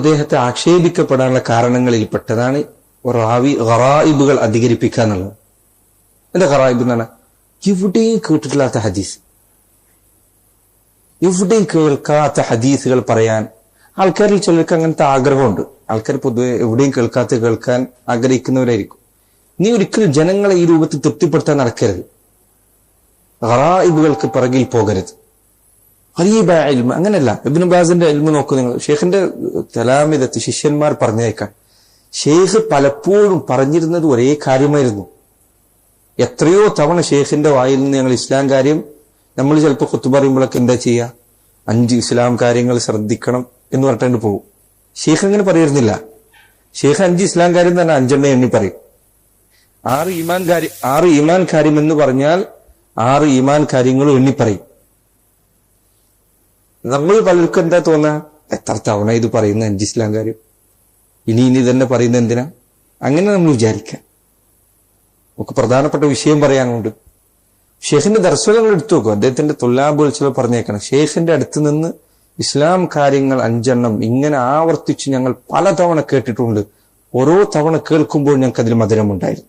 അദ്ദേഹത്തെ ആക്ഷേപിക്കപ്പെടാനുള്ള കാരണങ്ങളിൽപ്പെട്ടതാണ് ഒരു റാവി ഗറായിബുകൾ അധികരിപ്പിക്കുക എന്നുള്ളത്. എന്താ ഗറായിബ് എന്നാണ്? എവിടെയും കേട്ടിട്ടില്ലാത്ത ഹദീസ്, എവിടെയും കേൾക്കാത്ത ഹദീസുകൾ പറയാൻ ആൾക്കാരിൽ ചിലർക്ക് അങ്ങനത്തെ ആഗ്രഹമുണ്ട്. ആൾക്കാർ പൊതുവെ എവിടെയും കേൾക്കാൻ ആഗ്രഹിക്കുന്നവരായിരിക്കും. നീ ഒരിക്കലും ജനങ്ങളെ ഈ രൂപത്തിൽ തൃപ്തിപ്പെടുത്താൻ നടക്കരുത്. ഗറായിബുകൾക്ക് പിറകിൽ പോകരുത്. ഗരീബ ഇൽമ അങ്ങനെയല്ല. ഇബ്നു ബാസിന്റെ ഇൽമ നോക്കൂ നിങ്ങൾ. ഷെയ്ഖിന്റെ തലാമിദത്ത് ശിഷ്യന്മാർ പറഞ്ഞേക്കാൻ ഷെയ്ഖ് പലപ്പോഴും പറഞ്ഞിരുന്നത് ഒരേ കാര്യമായിരുന്നു. എത്രയോ തവണ ഷെയ്ഖിന്റെ വായിൽ നിന്ന് ഞങ്ങൾ ഇസ്ലാം കാര്യം, നമ്മൾ ചിലപ്പോൾ ഖുത്ബ പറയുമ്പോഴൊക്കെ എന്താ ചെയ്യുക, 5 ഇസ്ലാം കാര്യങ്ങൾ ശ്രദ്ധിക്കണം എന്ന് പറഞ്ഞിട്ട് പോകും. ഷെയ്ഖ് അങ്ങനെ പറയുന്നില്ല. ഷെയ്ഖ് 5 ഇസ്ലാം കാര്യം തന്നെ 5 എണ്ണി പറയും. 6 ഈമാൻ കാര്യം എന്ന് പറഞ്ഞാൽ 6 ഈമാൻ കാര്യങ്ങളും എണ്ണി പറയും. നമ്മൾ പലർക്കും എന്താ തോന്നുക, എത്ര തവണ ഇത് പറയുന്ന 5 ഇസ്ലാം കാര്യം, ഇനി തന്നെ പറയുന്നത് എന്തിനാ? അങ്ങനെ നമ്മൾ വിചാരിക്കാം. നമുക്ക് പ്രധാനപ്പെട്ട വിഷയം പറയാനുണ്ട്. ഷെയ്ഖിന്റെ ദർശനങ്ങൾ എടുത്തു നോക്കും. അദ്ദേഹത്തിന്റെ തുല്ലാബുൽ ചില പറഞ്ഞേക്കണം, ഷെയ്ഖിന്റെ അടുത്ത് നിന്ന് ഇസ്ലാം കാര്യങ്ങൾ 5 എണ്ണം ഇങ്ങനെ ആവർത്തിച്ച് ഞങ്ങൾ പലതവണ കേട്ടിട്ടുണ്ട്. ഓരോ തവണ കേൾക്കുമ്പോൾ ഞങ്ങൾക്ക് അതിൽ മധുരമുണ്ടായിരുന്നു.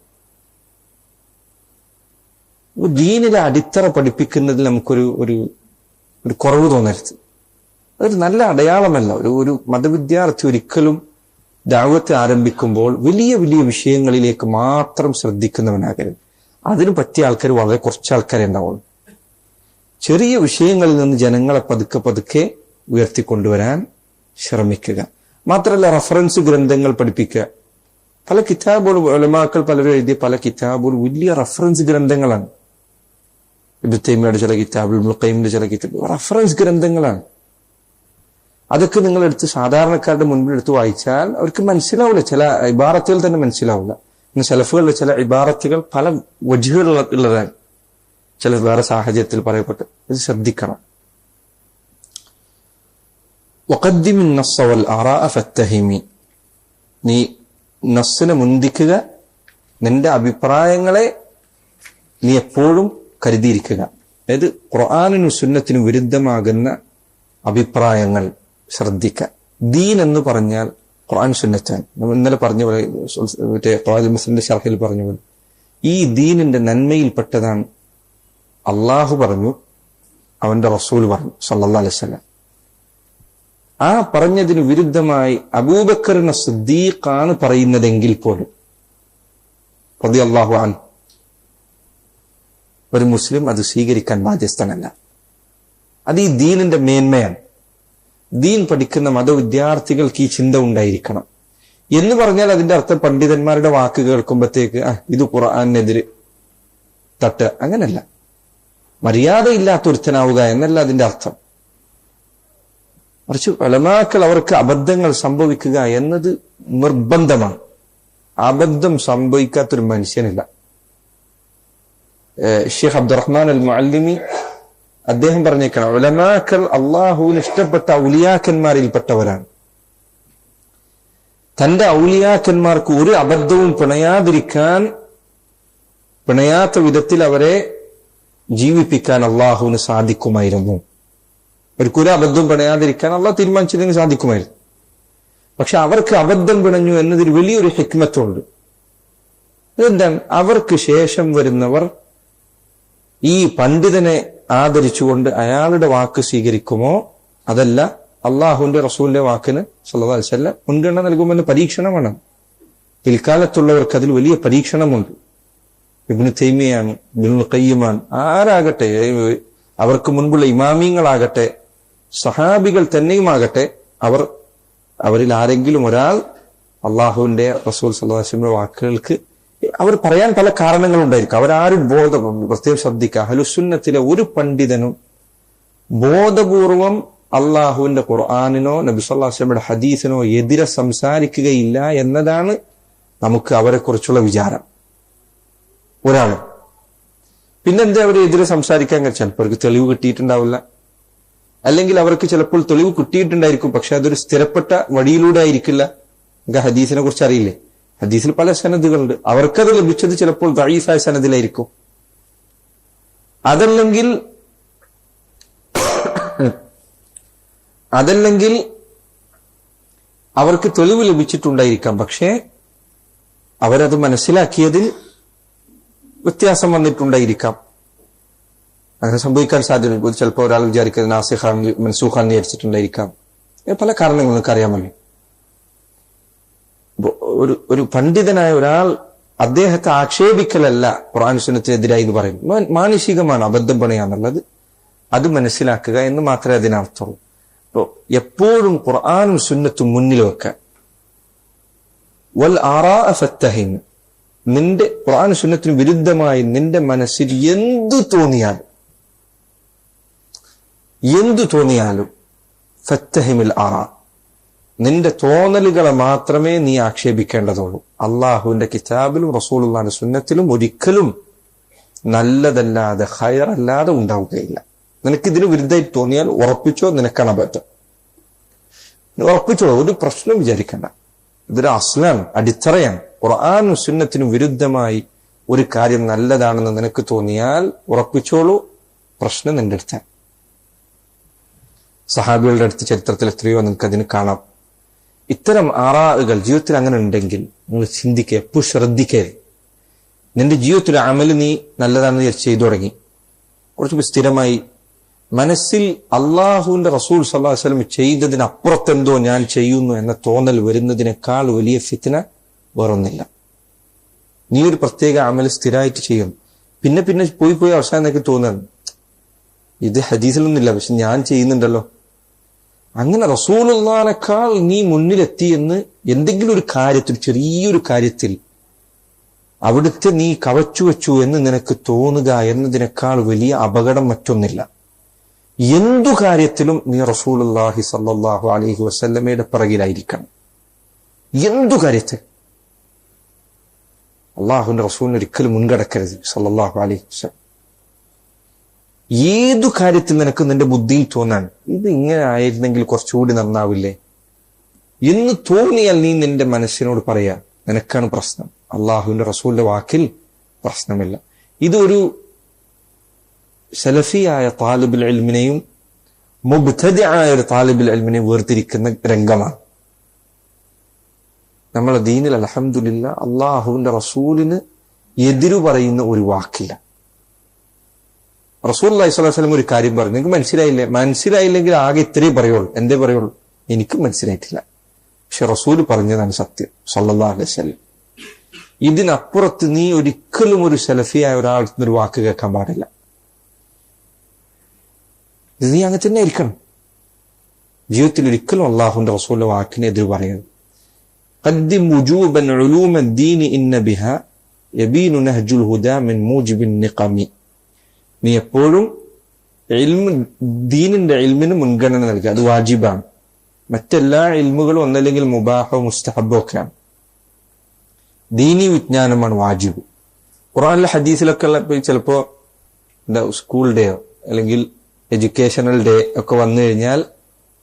ദീനിലെ അടിത്തറ പഠിപ്പിക്കുന്നതിൽ നമുക്കൊരു ഒരു കുറവ് തോന്നരുത്. അതൊരു നല്ല അടയാളമല്ല. ഒരു മതവിദ്യാർത്ഥി ഒരിക്കലും ദഅവത്ത് ആരംഭിക്കുമ്പോൾ വലിയ വലിയ വിഷയങ്ങളിലേക്ക് മാത്രം ശ്രദ്ധിക്കുന്നവനാകരുത്. അതിന് പറ്റിയ ആൾക്കാർ വളരെ കുറച്ച് ആൾക്കാരെ ഉണ്ടാവുള്ളൂ. ചെറിയ വിഷയങ്ങളിൽ നിന്ന് ജനങ്ങളെ പതുക്കെ പതുക്കെ ഉയർത്തിക്കൊണ്ടുവരാൻ ശ്രമിക്കുക. മാത്രമല്ല റഫറൻസ് ഗ്രന്ഥങ്ങൾ പഠിപ്പിക്കുക. പല കിതാബുകൾ ഉലമാക്കൾ പലരും എഴുതിയ പല കിതാബുകൾ വലിയ റഫറൻസ് ഗ്രന്ഥങ്ങളാണ്. ഇബ്നു തൈമിയ്യയുടെ ചില കിതാബ്, ഇബ്നുൽ ഖയ്യിമിന്റെ ചില കിതാബ് റഫറൻസ് ഗ്രന്ഥങ്ങളാണ്. അതൊക്കെ നിങ്ങൾ എടുത്ത് സാധാരണക്കാരുടെ മുൻപിൽ എടുത്ത് വായിച്ചാൽ അവർക്ക് മനസ്സിലാവില്ല. ചില ഇബാറത്തുകൾ തന്നെ മനസ്സിലാവില്ല. ഇന്ന് സലഫുകളുടെ ചില ഇബാറത്തുകൾ പല വജ്ഹുകളുള്ളതാണ്. ചില വേറെ സാഹചര്യത്തിൽ പറയപ്പെട്ട് ഇത് ശ്രദ്ധിക്കണം. വഖദ്ദിമിൻ നസ്സ വൽ ആറാഅ ഫത്തഹിമി. നീ നസ്സിനെ മുന്തിക്കുക, നിന്റെ അഭിപ്രായങ്ങളെ നീ എപ്പോഴും കരുതിയിരിക്കുക. അതായത് ഖുർആനിനും സുന്നത്തിനും വിരുദ്ധമാകുന്ന അഭിപ്രായങ്ങൾ ശ്രദ്ധിക്കുക. ദീൻ എന്ന് പറഞ്ഞാൽ ഖുർആൻ സുന്നത്താണ്. നമ്മൾ ഇന്നലെ പറഞ്ഞ പോലെ ഖവാഇദുൽ മുസ്ലിമിന്റെ ശർഹിൽ പറഞ്ഞ പോലെ ഈ ദീനിന്റെ നന്മയിൽപ്പെട്ടതാണ്. അള്ളാഹു പറഞ്ഞു, അവന്റെ റസൂൽ പറഞ്ഞു സല്ലല്ലാഹു അലൈഹി വസല്ലം. ആ പറഞ്ഞതിന് വിരുദ്ധമായി അബൂബക്കറിന് സിദ്ദീഖാണ് പറയുന്നതെങ്കിൽ പോലും റളിയല്ലാഹു അൻഹു, ഒരു മുസ്ലിം അത് സ്വീകരിക്കാൻ ബാധ്യസ്ഥനല്ല. അത് ഈ ദീനിന്റെ മേന്മയാണ്. ദീൻ പഠിക്കുന്ന മതവിദ്യാർത്ഥികൾക്ക് ഈ ചിന്ത ഉണ്ടായിരിക്കണം. എന്ന് പറഞ്ഞാൽ അതിന്റെ അർത്ഥം പണ്ഡിതന്മാരുടെ വാക്ക് കേൾക്കുമ്പോഴത്തേക്ക് ഇത് ഖുർആനെതിരെ തട്ട്, അങ്ങനല്ല. മര്യാദയില്ലാത്ത ഒരുത്തനാവുക എന്നല്ല അതിന്റെ അർത്ഥം. മറിച്ച് ഉലമാക്കൾ അവർക്ക് അബദ്ധങ്ങൾ സംഭവിക്കുക എന്നത് നിർബന്ധമാണ്. അബദ്ധം സംഭവിക്കാത്തൊരു മനുഷ്യനില്ല. ഷെയ്ഖ് അബ്ദുറഹ്മാൻ അൽ മുഅല്ലിമി അദ്ദേഹം പറഞ്ഞേക്കണം, ഉലമാക്കൾ അള്ളാഹുവിന് ഇഷ്ടപ്പെട്ട ഔലിയാക്കന്മാരിൽപ്പെട്ടവരാണ്. തന്റെ ഔലിയാക്കന്മാർക്ക് ഒരു അബദ്ധവും പിണയാത്ത വിധത്തിൽ അവരെ ജീവിപ്പിക്കാൻ അള്ളാഹുവിന് സാധിക്കുമായിരുന്നു. ഒരിക്കലും അബദ്ധം പിണയാതിരിക്കാൻ അള്ളാഹ് തീരുമാനിച്ചില്ലെങ്കിൽ സാധിക്കുമായിരുന്നു. പക്ഷെ അവർക്ക് അബദ്ധം പിണഞ്ഞു എന്നതിൽ വലിയൊരു ഹിക്മത്തുണ്ട്. അതെന്താണ്? അവർക്ക് ശേഷം വരുന്നവർ ഈ പണ്ഡിതനെ ആദരിച്ചുകൊണ്ട് അയാളുടെ വാക്ക് സ്വീകരിക്കുമോ അതല്ല അള്ളാഹുവിന്റെ റസൂലിന്റെ വാക്കിന് സല്ലല്ലാഹു അലൈഹി വസല്ലം മുൻഗണന നൽകുമെന്ന് പരീക്ഷണമാണ്. പിൽക്കാലത്തുള്ളവർക്ക് അതിൽ വലിയ പരീക്ഷണമുണ്ട്. ഇബ്നു തൈമിയ്യാണ്, ഇബ്നുൽ ഖയ്യിമാണ്, ആരാകട്ടെ അവർക്ക് മുൻപുള്ള ഇമാമിങ്ങളാകട്ടെ സഹാബികൾ തന്നെയുമാകട്ടെ അവരിൽ ആരെങ്കിലും ഒരാൾ അള്ളാഹുവിന്റെ റസൂൽ സല്ലല്ലാഹു അലൈഹി വസല്ലം വാക്കുകൾക്ക് അവർ പറയാൻ പല കാരണങ്ങളുണ്ടായിരിക്കും. അവരാരും പ്രത്യേകം ശ്രദ്ധിക്കുക, അഹ്ലുസുന്നത്തിലെ ഒരു പണ്ഡിതനും ബോധപൂർവം അള്ളാഹുവിന്റെ ഖുർആനിനോ നബി സല്ലല്ലാഹു അലൈഹി വസല്ലമയുടെ ഹദീസിനോ എതിരെ സംസാരിക്കുകയില്ല എന്നതാണ് നമുക്ക് അവരെ കുറിച്ചുള്ള വിചാരം. ഒരാളും പിന്നെന്താ അവരെ എതിരെ സംസാരിക്കാൻ ചിലപ്പോൾ അവർക്ക് തെളിവ് കിട്ടിയിട്ടുണ്ടാവില്ല, അല്ലെങ്കിൽ അവർക്ക് ചിലപ്പോൾ തെളിവ് കിട്ടിയിട്ടുണ്ടായിരിക്കും, പക്ഷെ അതൊരു സ്ഥിരപ്പെട്ട വഴിയിലൂടെ ആയിരിക്കില്ല. നമുക്ക് ഹദീസിനെ കുറിച്ച് അറിയില്ലേ, ഹദീസിൽ പല സനദുകളുണ്ട്, അവർക്കത് ലഭിച്ചത് ചിലപ്പോൾ ദഈഫായ സനദിലായിരിക്കും. അതല്ലെങ്കിൽ അവർക്ക് തെളിവ് ലഭിച്ചിട്ടുണ്ടായിരിക്കാം, പക്ഷേ അവരത് മനസ്സിലാക്കിയതിൽ വ്യത്യാസം വന്നിട്ടുണ്ടായിരിക്കാം. അങ്ങനെ സംഭവിക്കാൻ സാധ്യത. ചിലപ്പോൾ ഒരാൾ വിചാരിക്കുന്നത് നാസിഖാൻ മൻസൂഖാൻ വിചാരിച്ചിട്ടുണ്ടായിരിക്കാം. പല കാരണങ്ങൾ നിങ്ങൾക്ക് അറിയാമല്ലോ. ഒരു പണ്ഡിതനായ ഒരാൾ അദ്ദേഹത്തെ ആക്ഷേപിക്കലല്ല ഖുർആൻ സുന്നത്തിനെതിരായി എന്ന് പറയും. മാനുഷികമാണ്, അബദ്ധം പണിയാന്നുള്ളത് അത് മനസ്സിലാക്കുക എന്ന് മാത്രമേ അതിനർത്ഥമുള്ളൂ. അപ്പോ എപ്പോഴും ഖുർആനും സുന്നത്തും മുന്നിൽ വെക്കാൻ. വൽ ആറാഅ ഫത്തഹിൻ, നിന്റെ ഖുർആൻ സുന്നത്തിന് വിരുദ്ധമായി നിന്റെ മനസ്സിൽ എന്തു തോന്നിയാലും ഫത്തഹിമിൽ ആറാ, നിന്റെ തോന്നലുകളെ മാത്രമേ നീ ആക്ഷേപിക്കേണ്ടതുള്ളൂ. അള്ളാഹുവിന്റെ കിതാബിലും റസൂലുള്ളാഹിന്റെ സുന്നത്തിലും ഒരിക്കലും നല്ലതല്ലാതെ ഖൈറല്ലാതെ ഉണ്ടാവുകയില്ല. നിനക്കിതിന് വിരുദ്ധമായി തോന്നിയാൽ ഉറപ്പിച്ചോ, നിനക്കാണ് അബദ്ധം. ഉറപ്പിച്ചോളൂ, ഒരു പ്രശ്നം വിചാരിക്കണ്ട. ഇതൊരു അസ്ലാണ്, അടിത്തറയാണ്. ഖുർആനും സുന്നത്തിനും വിരുദ്ധമായി ഒരു കാര്യം നല്ലതാണെന്ന് നിനക്ക് തോന്നിയാൽ ഉറപ്പിച്ചോളൂ, പ്രശ്നം നിന്റെ അടുത്താണ്. സഹാബികളുടെ അടുത്ത് ചരിത്രത്തിൽ എത്രയോ നിങ്ങൾക്ക് അതിന് കാണാം. ഇത്തരം ആറാകൾ ജീവിതത്തിൽ അങ്ങനെ ഉണ്ടെങ്കിൽ നിങ്ങൾ ചിന്തിക്കുക, എപ്പോഴും ശ്രദ്ധിക്കരുത്. നിന്റെ ജീവിതത്തിലെ അമല് നീ നല്ലതാണെന്ന് ചെയ്തു തുടങ്ങി, കുറച്ച് സ്ഥിരമായി മനസ്സിൽ അള്ളാഹുവിന്റെ റസൂൽ സല്ലല്ലാഹു അലൈഹി വസല്ലം ചെയ്തതിനപ്പുറത്തെന്തോ ഞാൻ ചെയ്യുന്നു എന്ന തോന്നൽ വരുന്നതിനേക്കാൾ വലിയ ഫിത്ന വേറൊന്നില്ല. നീ ഒരു പ്രത്യേക അമൽ സ്ഥിരമായിട്ട് ചെയ്യും, പിന്നെ പോയി അവസാനം നിനക്ക് തോന്നുന്നു ഇത് ഹദീസിലൊന്നുമില്ല, പക്ഷെ ഞാൻ ചെയ്യുന്നുണ്ടല്ലോ. അങ്ങനെ റസൂലുള്ളാഹിനേക്കാൾ നീ മുന്നിലെത്തി എന്ന് എന്തെങ്കിലും ഒരു കാര്യത്തിൽ, ചെറിയൊരു കാര്യത്തിൽ അവിടുത്തെ നീ കവച്ചു വെച്ചു എന്ന് നിനക്ക് തോന്നുക എന്നതിനേക്കാൾ വലിയ അപകടം മറ്റൊന്നില്ല. എന്തു കാര്യത്തിലും നീ റസൂലുള്ളാഹി സ്വല്ലല്ലാഹു അലൈഹി വസല്ലമയുടെ പിറകിലായിരിക്കണം. എന്തു കാര്യത്തിൽ അള്ളാഹുവിന്റെ റസൂലിന് ഒരിക്കലും മുൻകടക്കരുത് സ്വല്ലല്ലാഹു അലൈഹി വസല്ലം. ഏതു കാര്യത്തിൽ നിനക്ക് നിന്റെ ബുദ്ധിയിൽ തോന്നാൻ ഇത് ഇങ്ങനെ ആയിരുന്നെങ്കിൽ കുറച്ചുകൂടി നന്നാവില്ലേ എന്ന് തോന്നിയാൽ നീ നിന്റെ മനസ്സിനോട് പറയാ, നിനക്കാണ് പ്രശ്നം, അള്ളാഹുവിന്റെ റസൂലിന്റെ വാക്കിൽ പ്രശ്നമില്ല. ഇതൊരു സലഫിയായ താലിബുൽ ഇൽമിനെയും മുബ്തദിഅയ ഒരു താലിബുൽ ഇൽമിനെയും വേർതിരിക്കുന്ന രംഗമാണ്. നമ്മളെ ദീനിൽ അൽഹംദുലില്ലാഹ് അള്ളാഹുവിന്റെ റസൂലിന് എതിരു പറയുന്ന ഒരു വാക്കില്ല. റസൂലുള്ളാഹി സ്വല്ലല്ലാഹു അലൈഹി വസല്ലം ഒരു കാര്യം പറഞ്ഞു, നിങ്ങൾക്ക് മനസ്സിലായില്ലെങ്കിൽ ആകെ ഇത്രയും പറയുള്ളൂ. എന്തേ പറയുള്ളൂ? എനിക്കും മനസ്സിലായിട്ടില്ല, പക്ഷെ റസൂല് പറഞ്ഞതാണ് സത്യം സ്വല്ലല്ലാഹു അലൈഹി വസല്ലം. ഇതിനപ്പുറത്ത് നീ ഒരിക്കലും ഒരു സലഫിയായ ഒരാൾക്ക് ഒരു വാക്ക് കേൾക്കാൻ പാടില്ല. ഇത് നീ അങ്ങനെ തന്നെ ആയിരിക്കണം. ജീവിതത്തിൽ ഒരിക്കലും അള്ളാഹുവിന്റെ റസൂലിന്റെ വാക്കിനെ എതിർ പറയരുത്. ഖദ്ദിം വുജൂബൻ ഉലൂമ ദീനി ഇന്ന ബിഹാ യബീനു നഹ്ജുൽ ഹുദാ മിൻ മൂജിബിൻ നിഖമി. നീ എപ്പോഴും ദീനിന്റെ ഇൽമിന് മുൻഗണന നൽകുക, അത് വാജിബാണ്. മറ്റെല്ലാ ഇൽമുകളും ഒന്നല്ലെങ്കിൽ മുബാഹോ മുസ്തഹബോ ഒക്കെയാണ്. ദീനി വിജ്ഞാനമാണ് വാജിബ്. ഖുർആനിലെ ഹദീസിലൊക്കെ ചിലപ്പോ സ്കൂൾ ഡേയോ അല്ലെങ്കിൽ എഡ്യൂക്കേഷണൽ ഡേ ഒക്കെ വന്നു കഴിഞ്ഞാൽ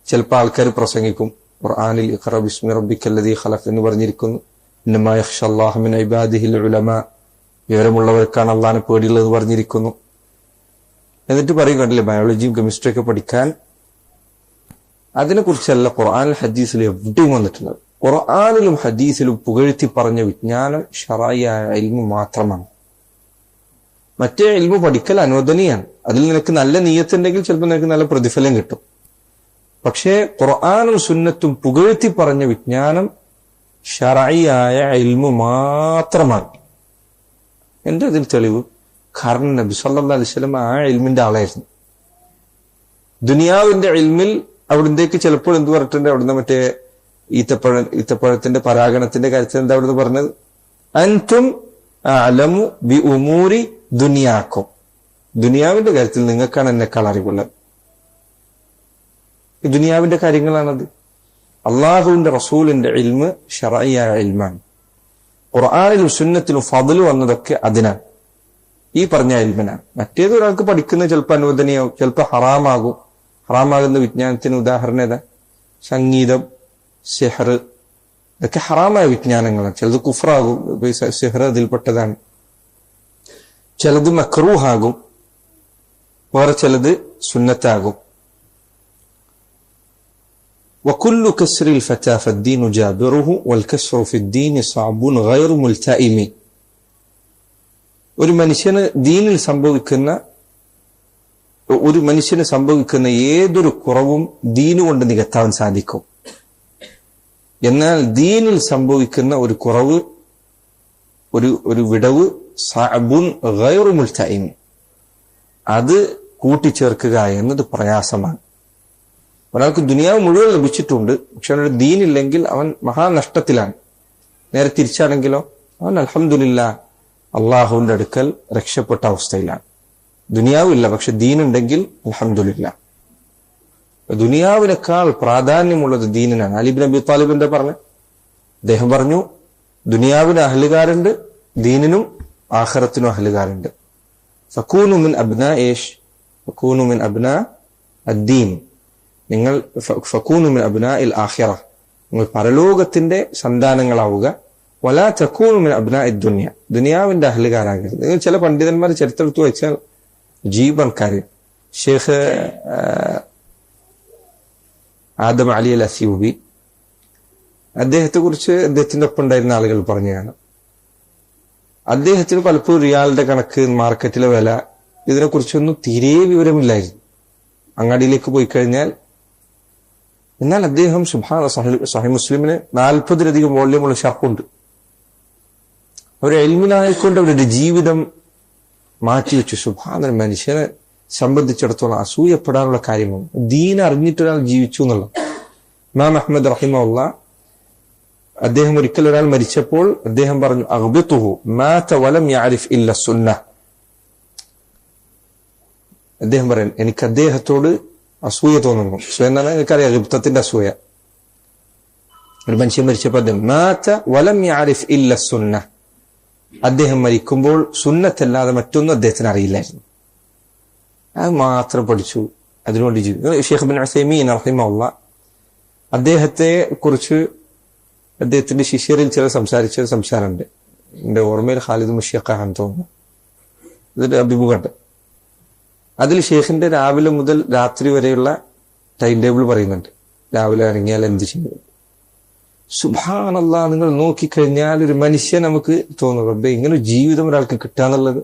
ചിലപ്പോൾ ആൾക്കാർ പ്രസംഗിക്കും, ഖുർആനിൽ ഇഖ്റ ബിസ്മി റബ്ബിക്കല്ലദീ ഖലഖ് എന്ന് പറഞ്ഞിരിക്കുന്നു. ഇന്നമാ യഖ്ശല്ലാഹു മിൻ ഇബാദിഹിൽ ഉലമാ, വിവരമുള്ളവർക്കാണ് അള്ളാഹിനെ പേടിയുള്ളത് പറഞ്ഞിരിക്കുന്നു. എന്നിട്ട് പറയും, കണ്ടില്ലേ, ബയോളജിയും കെമിസ്ട്രി ഒക്കെ പഠിക്കാൻ അതിനെക്കുറിച്ചല്ല ഖുർആനിൽ ഹദീസിൽ എവിടെയും വന്നിട്ടുള്ളത്. ഖുർആനിലും ഹദീസിലും പുകഴ്ത്തി പറഞ്ഞ വിജ്ഞാനം ശറഈയായ ഇൽമു മാത്രമാണ്. മറ്റേ ഇൽമു പഠിക്കൽ അനുവദനീയാണ്, അതിൽ നിനക്ക് നല്ല നിയ്യത്തുണ്ടെങ്കിൽ ചിലപ്പോൾ നിനക്ക് നല്ല പ്രതിഫലം കിട്ടും. പക്ഷേ ഖുർആനും സുന്നത്തും പുകഴ്ത്തി പറഞ്ഞ വിജ്ഞാനം ശറഈയായ ഇൽമു മാത്രമാണ്. എന്റെ അതിൽ തെളിവ്, കാരണം നബി സല്ലല്ലാഹു അലൈഹി വസല്ലം ആ ഇൽമിന്റെ ആളായിരുന്നു. ദുനിയാവിന്റെ ഇൽമിൽ അവിടത്തേക്ക് ചിലപ്പോൾ എന്ത് പറഞ്ഞിട്ടുണ്ട്, അവിടുന്ന് മറ്റേ ഈത്തപ്പഴത്തിന്റെ പരാഗണത്തിന്റെ കാര്യത്തിൽ എന്താ അവിടുന്ന് പറഞ്ഞത്, അൻതും അലമു ബി ഉമൂരി ദുനിയാക്കും, ദുനിയാവിന്റെ കാര്യത്തിൽ നിങ്ങൾക്കാണ് എന്നെക്കാൾ അറിവുള്ളത്. ഈ ദുനിയാവിന്റെ കാര്യങ്ങളാണത്. അള്ളാഹുവിന്റെ റസൂലിന്റെ ഇൽമ് ശറഈയായ ഇൽമാണ്. ഖുർആനിലും സുന്നത്തിലും ഫദ്ല് വന്നതൊക്കെ അതിനാണ്, ഈ പറഞ്ഞ ഇൽമിനാണ്. മറ്റേത് ഒരാൾക്ക് പഠിക്കുന്നത് ചിലപ്പോൾ അനുവദനീയമാവും, ചിലപ്പോൾ ഹറാമാകും. ഹറാമാകുന്ന വിജ്ഞാനത്തിന് ഉദാഹരണം ഏതാ? സംഗീതം, സിഹർ, ഇതൊക്കെ ഹറാമായ വിജ്ഞാനങ്ങളാണ്. ചിലത് കുഫ്റാകും, സിഹർ അതിൽപ്പെട്ടതാണ്. ചിലത് മക്റൂഹാകും, വേറെ ചിലത് സുന്നത്താകും. وكل كسر الفتى فالدين جابره والكسر في الدين صعب غير ملتئم. ഒരു മനുഷ്യന് സംഭവിക്കുന്ന ഏതൊരു കുറവും ദീന് കൊണ്ട് നികത്താൻ സാധിക്കും. എന്നാൽ ദീനിൽ സംഭവിക്കുന്ന ഒരു കുറവ്, ഒരു വിടവ്, സഅബുൻ ഗൈറു മുൽതഇം, അത് കൂട്ടിച്ചേർക്കുക എന്നത് പ്രയാസമാണ്. ഒരാൾക്ക് ദുനിയാവ് മുഴുവൻ ലഭിച്ചിട്ടുണ്ട്, പക്ഷെ അവനൊരു ദീനില്ലെങ്കിൽ അവൻ മഹാനഷ്ടത്തിലാണ്. നേരെ തിരിച്ചാണെങ്കിലോ അവൻ അൽഹംദുലില്ലാഹ് അള്ളാഹുവിന്റെ അടുക്കൽ രക്ഷപ്പെട്ട അവസ്ഥയിലാണ്. ദുനിയാവില്ല, പക്ഷെ ദീനുണ്ടെങ്കിൽ അൽഹംദുലില്ലാഹ്. ദുനിയാവിനേക്കാൾ പ്രാധാന്യമുള്ളത് ദീനിനാണ്. അലി ഇബ്നു അബി താലിബിന്റെ അദ്ദേഹം പറഞ്ഞു, ദുനിയാവിന് അഹ്ലുകാരുണ്ട്, ദീനിനും ആഖിറത്തിനും അഹ്ലുകാരുണ്ട്. ഫകൂനു മിൻ അബ്നാ ഈശ് ഫകൂനു മിൻ അബ്നാ അദ്ദീൻ, നിങ്ങൾ ഫകൂനു മിൻ അബ്നാഇൽ ആഖിറ, നിങ്ങൾ പരലോകത്തിന്റെ സന്താനങ്ങളാവുക. വലാ തകൂനു മിൻ അബ്നാഇദ് ദുനിയ, ദുനിയാവിന്റെ അഹ്ലുകാരാകരുത്. നിങ്ങൾ ചില പണ്ഡിതന്മാർ ചരിത്രത്തിൽ വെച്ചാൽ ജീവൻ കാര്യം. ഷേഖ് ആദം അലി അൽ അസ്യൂബി, അദ്ദേഹത്തെ കുറിച്ച് അദ്ദേഹത്തിന്റെ ഒപ്പം ഉണ്ടായിരുന്ന ആളുകൾ പറഞ്ഞതാണ്, അദ്ദേഹത്തിന് പലപ്പോഴും റിയാലിന്റെ കണക്ക്, മാർക്കറ്റിലെ വില, ഇതിനെക്കുറിച്ചൊന്നും തീരെ വിവരമില്ലായിരുന്നു. അങ്ങാടിയിലേക്ക് പോയി കഴിഞ്ഞാൽ, എന്നാൽ അദ്ദേഹം സഹീഹ് മുസ്ലിമിന് 40-ലധികം വോള്യമുള്ള ഷർഹുണ്ട്. അവർ ഇൽമിനായിക്കൊണ്ട് അവരുടെ ജീവിതം മാറ്റിവെച്ചു. സുബ്ഹാനല്ലാഹ്, മനുഷ്യനെ സംബന്ധിച്ചിടത്തോളം അസൂയപ്പെടാനുള്ള കാര്യമാണ് ദീൻ അറിഞ്ഞിട്ടൊരാൾ ജീവിച്ചു എന്നുള്ളത്. ഇമാം അഹ്മദ് റഹിമഹുല്ലാഹ്, അദ്ദേഹം ഒരിക്കൽ ഒരാൾ മരിച്ചപ്പോൾ അദ്ദേഹം പറഞ്ഞു, അഗ്ബിതുഹു മാത വലം യഅരിഫ് ഇല്ല സുന്നഹ്. അദ്ദേഹം പറയും, എനിക്ക് അദ്ദേഹത്തോട് അസൂയ തോന്നുന്നു. അസൂയ എന്നാണ് എനിക്കറിയാം, ഗിബ്തത്തിന്റെ അസൂയ. ഒരു മനുഷ്യൻ മരിച്ചപ്പോൾ അദ്ദേഹം മാത വലം യഅരിഫ് ഇല്ല സുന്നഹ്, അദ്ദേഹം മരിക്കുമ്പോൾ സുന്നത്തല്ലാതെ മറ്റൊന്നും അദ്ദേഹത്തിന് അറിയില്ലായിരുന്നു. അത് മാത്രം പഠിച്ചു, അതിനുവേണ്ടി ജീവിച്ചു. ഷെയ്ഖ് ഇബ്നു ഉസൈമീൻ റഹിമഹുല്ലാഹ്, അദ്ദേഹത്തെ കുറിച്ച് അദ്ദേഹത്തിന്റെ ശിഷ്യരിൽ ചിലർ സംസാരിച്ച സംസാരമുണ്ട്. എന്റെ ഓർമ്മയിൽ ഖാലിദ് മുഷ്യഖാണെന്ന് തോന്നുന്നു. ഇതൊരു അഭിമുഖമുണ്ട്. അതിൽ ഷെയ്ഖിന്റെ രാവിലെ മുതൽ രാത്രി വരെയുള്ള ടൈം ടേബിൾ പറയുന്നുണ്ട്. രാവിലെ ഇറങ്ങിയാൽ എന്ത് ചെയ്യും. സുബ്ഹാനല്ലാഹ്, നിങ്ങൾ നോക്കിക്കഴിഞ്ഞാൽ ഒരു മനുഷ്യൻ നമുക്ക് തോന്നും, റബ്ബേ ഇങ്ങനെ ഒരു ജീവിതം ഒരാൾക്ക് കിട്ടാന്നുള്ളത്.